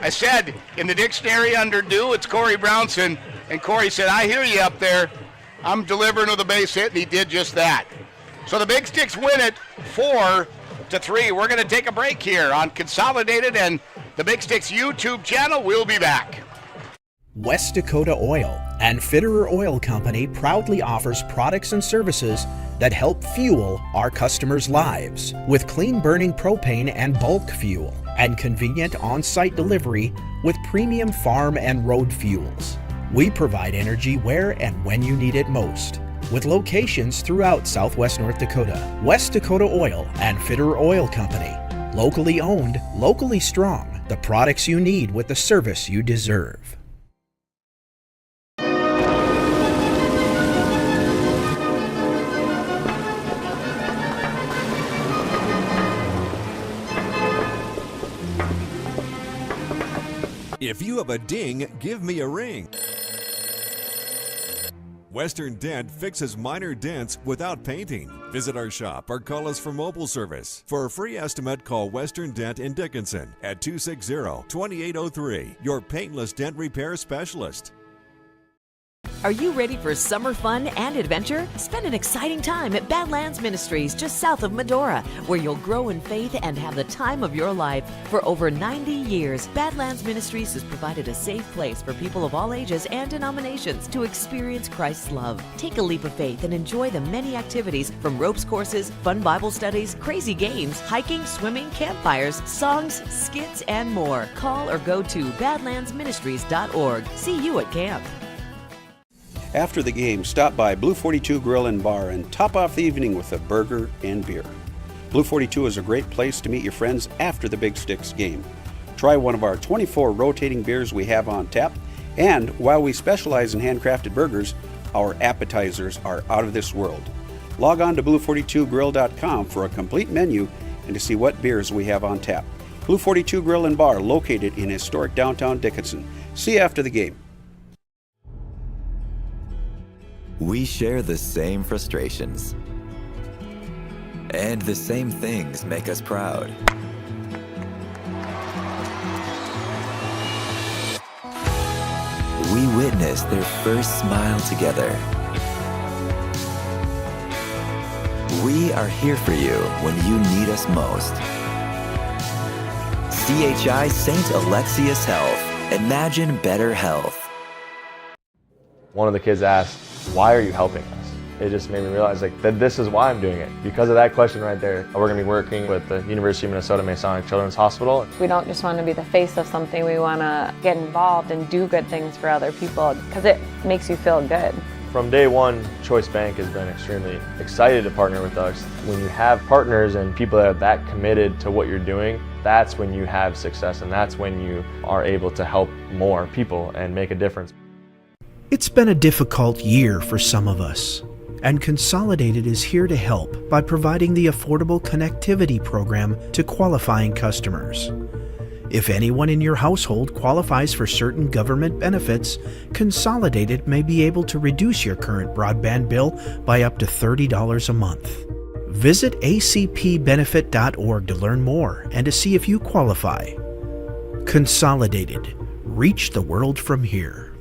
I said in the dictionary under due, it's Corey Brownson, and Corey said, I hear you up there. I'm delivering with a base hit, and he did just that. So the Big Sticks win it 4-3. We're going to take a break here on Consolidated and the Big Sticks YouTube channel. We'll be back. West Dakota Oil and Fitterer Oil Company proudly offers products and services that help fuel our customers' lives with clean-burning propane and bulk fuel and convenient on-site delivery with premium farm and road fuels. We provide energy where and when you need it most, with locations throughout Southwest North Dakota. West Dakota Oil and Fitterer Oil Company. Locally owned, locally strong. The products you need with the service you deserve. If you have a ding, give me a ring. Western Dent fixes minor dents without painting. Visit our shop or call us for mobile service. For a free estimate, call Western Dent in Dickinson at 260-2803, your paintless dent repair specialist. Are you ready for summer fun and adventure? Spend an exciting time at Badlands Ministries just south of Medora, where you'll grow in faith and have the time of your life. For over 90 years, Badlands Ministries has provided a safe place for people of all ages and denominations to experience Christ's love. Take a leap of faith and enjoy the many activities from ropes courses, fun Bible studies, crazy games, hiking, swimming, campfires, songs, skits, and more. Call or go to badlandsministries.org. See you at camp. After the game, stop by Blue 42 Grill and Bar and top off the evening with a burger and beer. Blue 42 is a great place to meet your friends after the Big Sticks game. Try one of our 24 rotating beers we have on tap, and while we specialize in handcrafted burgers, our appetizers are out of this world. Log on to blue42grill.com for a complete menu and to see what beers we have on tap. Blue 42 Grill and Bar, located in historic downtown Dickinson. See you after the game. We share the same frustrations, and the same things make us proud. We witnessed their first smile together. We are here for you when you need us most. CHI St. Alexius Health. Imagine better health. One of the kids asked, "Why are you helping us?" It just made me realize that this is why I'm doing it. Because of that question right there, we're going to be working with the University of Minnesota Masonic Children's Hospital. We don't just want to be the face of something, we want to get involved and do good things for other people because it makes you feel good. From day one, Choice Bank has been extremely excited to partner with us. When you have partners and people that are that committed to what you're doing, that's when you have success, and that's when you are able to help more people and make a difference. It's been a difficult year for some of us, and Consolidated is here to help by providing the affordable connectivity program to qualifying customers. If anyone in your household qualifies for certain government benefits, Consolidated may be able to reduce your current broadband bill by up to $30 a month. Visit acpbenefit.org to learn more and to see if you qualify. Consolidated. Reach the world from here.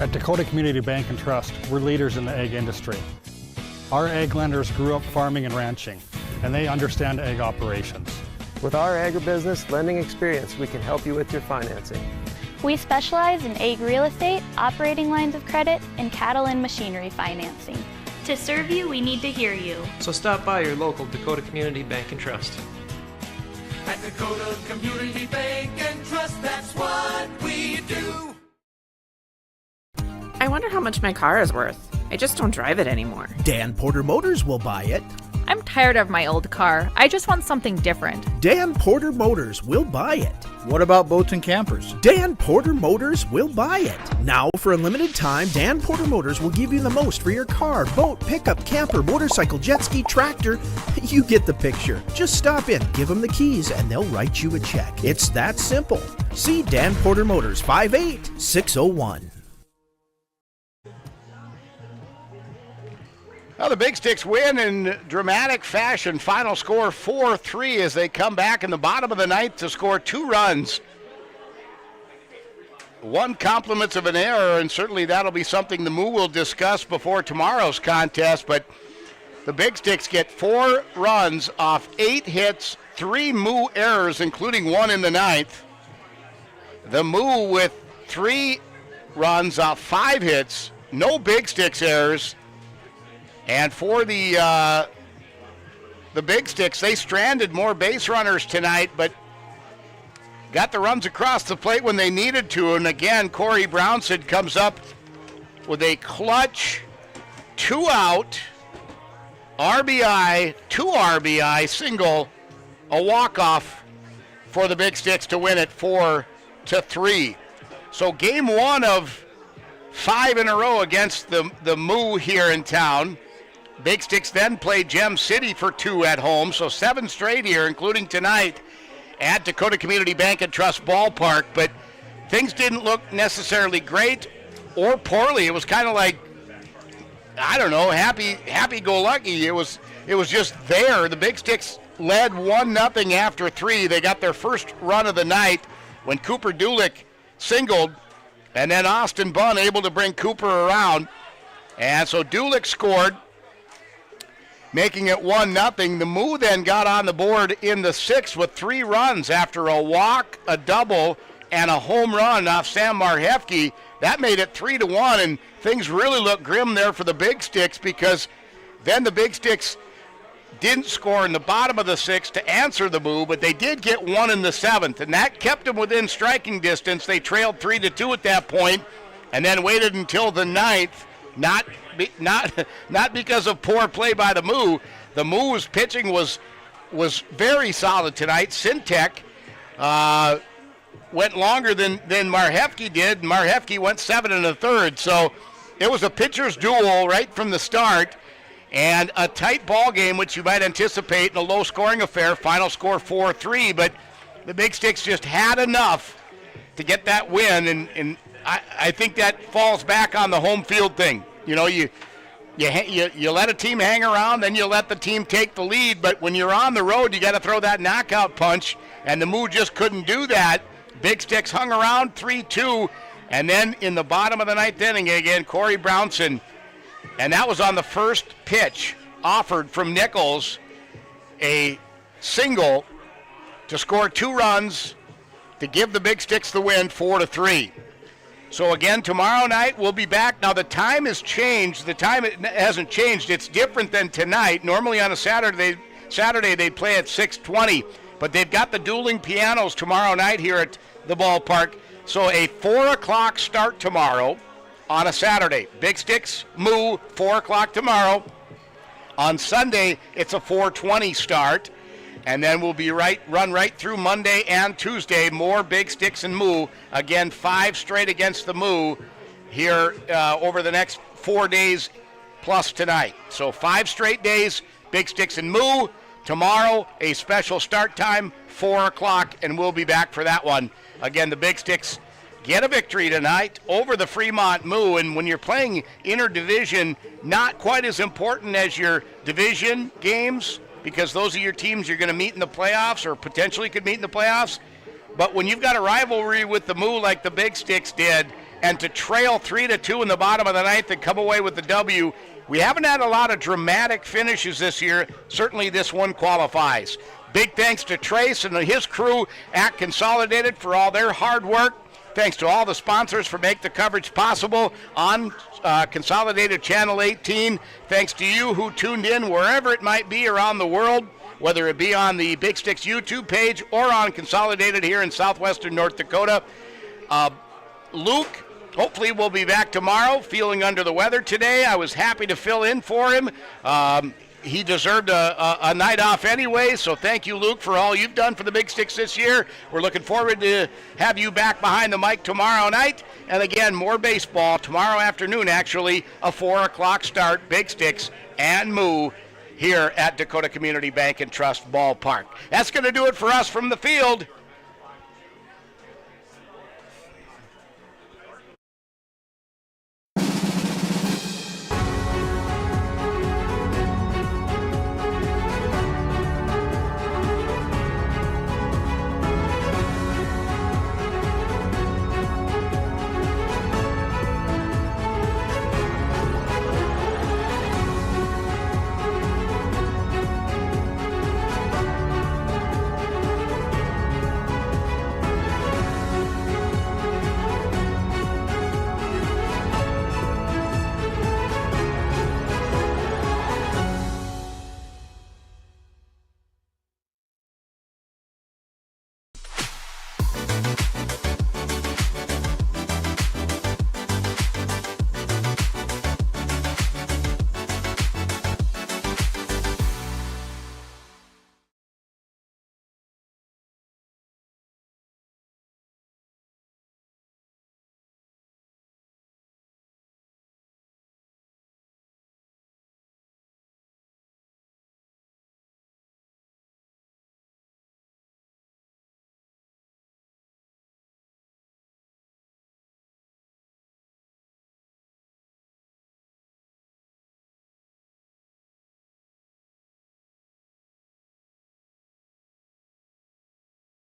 At Dakota Community Bank and Trust, we're leaders in the egg industry. Our egg lenders grew up farming and ranching, and they understand egg operations. With our agribusiness lending experience, we can help you with your financing. We specialize in egg real estate, operating lines of credit, and cattle and machinery financing. To serve you, we need to hear you. So stop by your local Dakota Community Bank and Trust. At Dakota Community Bank and Trust, that's what we do. I wonder how much my car is worth. I just don't drive it anymore. Dan Porter Motors will buy it. I'm tired of my old car. I just want something different. Dan Porter Motors will buy it. What about boats and campers? Dan Porter Motors will buy it. Now, for a limited time, Dan Porter Motors will give you the most for your car, boat, pickup, camper, motorcycle, jet ski, tractor. You get the picture. Just stop in, give them the keys, and they'll write you a check. It's that simple. See Dan Porter Motors, 58601. Well, the Big Sticks win in dramatic fashion. Final score 4-3 as they come back in the bottom of the ninth to score 2 runs. one compliments of an error, and certainly that'll be something the Moo will discuss before tomorrow's contest, but the Big Sticks get 4 runs off 8 hits, 3 Moo errors, including one in the 9th. The Moo with 3 runs off 5 hits, no Big Sticks errors. And for the Big Sticks, they stranded more base runners tonight, but got the runs across the plate when they needed to. And again, Corey Brownson comes up with a clutch 2-out RBI, 2 RBI single, a walk-off for the Big Sticks to win it 4-3. So game 1 of 5 in a row against the Moo here in town. Big Sticks then play Gem City for 2 at home, so 7 straight here, including tonight at Dakota Community Bank and Trust Ballpark. But things didn't look necessarily great or poorly. It was kind of like, I don't know, happy-go-lucky. It was just there. The Big Sticks led 1-0 after 3. They got their first run of the night when Cooper Dulick singled, and then Austin Bunn able to bring Cooper around. And so Dulick scored, making it 1-0. The Moo then got on the board in the 6th with 3 runs after a walk, a double, and a home run off Sam Marhefke. That made it 3-1, and things really looked grim there for the Big Sticks, because then the Big Sticks didn't score in the bottom of the 6th to answer the Moo, but they did get 1 in the 7th, and that kept them within striking distance. They trailed 3-2 at that point, and then waited until the 9th. Not because of poor play by the Moo. The Moo's pitching was very solid tonight. Sintek went longer than Marhefke did. Marhefke went 7 1/3. So it was a pitcher's duel right from the start, and a tight ball game, which you might anticipate in a low-scoring affair. Final score 4-3, but the Big Sticks just had enough to get that win, and I think that falls back on the home field thing. You know, you let a team hang around, then you let the team take the lead. But when you're on the road, you got to throw that knockout punch, and the Moo just couldn't do that. Big Sticks hung around 3-2, and then in the bottom of the 9th inning again, Corey Brownson, and that was on the first pitch offered from Nichols, a single to score 2 runs to give the Big Sticks the win 4-3. So again, tomorrow night we'll be back. Now the time has changed. The time hasn't changed. It's different than tonight. Normally on a Saturday they play at 6:20, but they've got the dueling pianos tomorrow night here at the ballpark. So a 4 o'clock start tomorrow on a Saturday. Big Sticks, Moo, 4 o'clock tomorrow. On Sunday, it's a 4:20 start. And then we'll be run right through Monday and Tuesday. More Big Sticks and Moo. Again, 5 straight against the Moo here over the next 4 days plus tonight. So 5 straight days, Big Sticks and Moo. Tomorrow, a special start time, 4 o'clock, and we'll be back for that one. Again, the Big Sticks get a victory tonight over the Fremont Moo. And when you're playing interdivision, not quite as important as your division games, because those are your teams you're going to meet in the playoffs or potentially could meet in the playoffs. But when you've got a rivalry with the Moo like the Big Sticks did, and to trail 3-2 in the bottom of the 9th and come away with the W, we haven't had a lot of dramatic finishes this year. Certainly this one qualifies. Big thanks to Trace and his crew at Consolidated for all their hard work. Thanks to all the sponsors for making the coverage possible on Consolidated Channel 18. Thanks to you who tuned in wherever it might be around the world, whether it be on the Big Sticks YouTube page or on Consolidated here in southwestern North Dakota. Luke, hopefully we'll be back tomorrow, feeling under the weather today. I was happy to fill in for him. He deserved a night off anyway, so thank you, Luke, for all you've done for the Big Sticks this year. We're looking forward to have you back behind the mic tomorrow night. And again, more baseball tomorrow afternoon, actually, a 4 o'clock start, Big Sticks and Moo here at Dakota Community Bank and Trust Ballpark. That's going to do it for us from the field.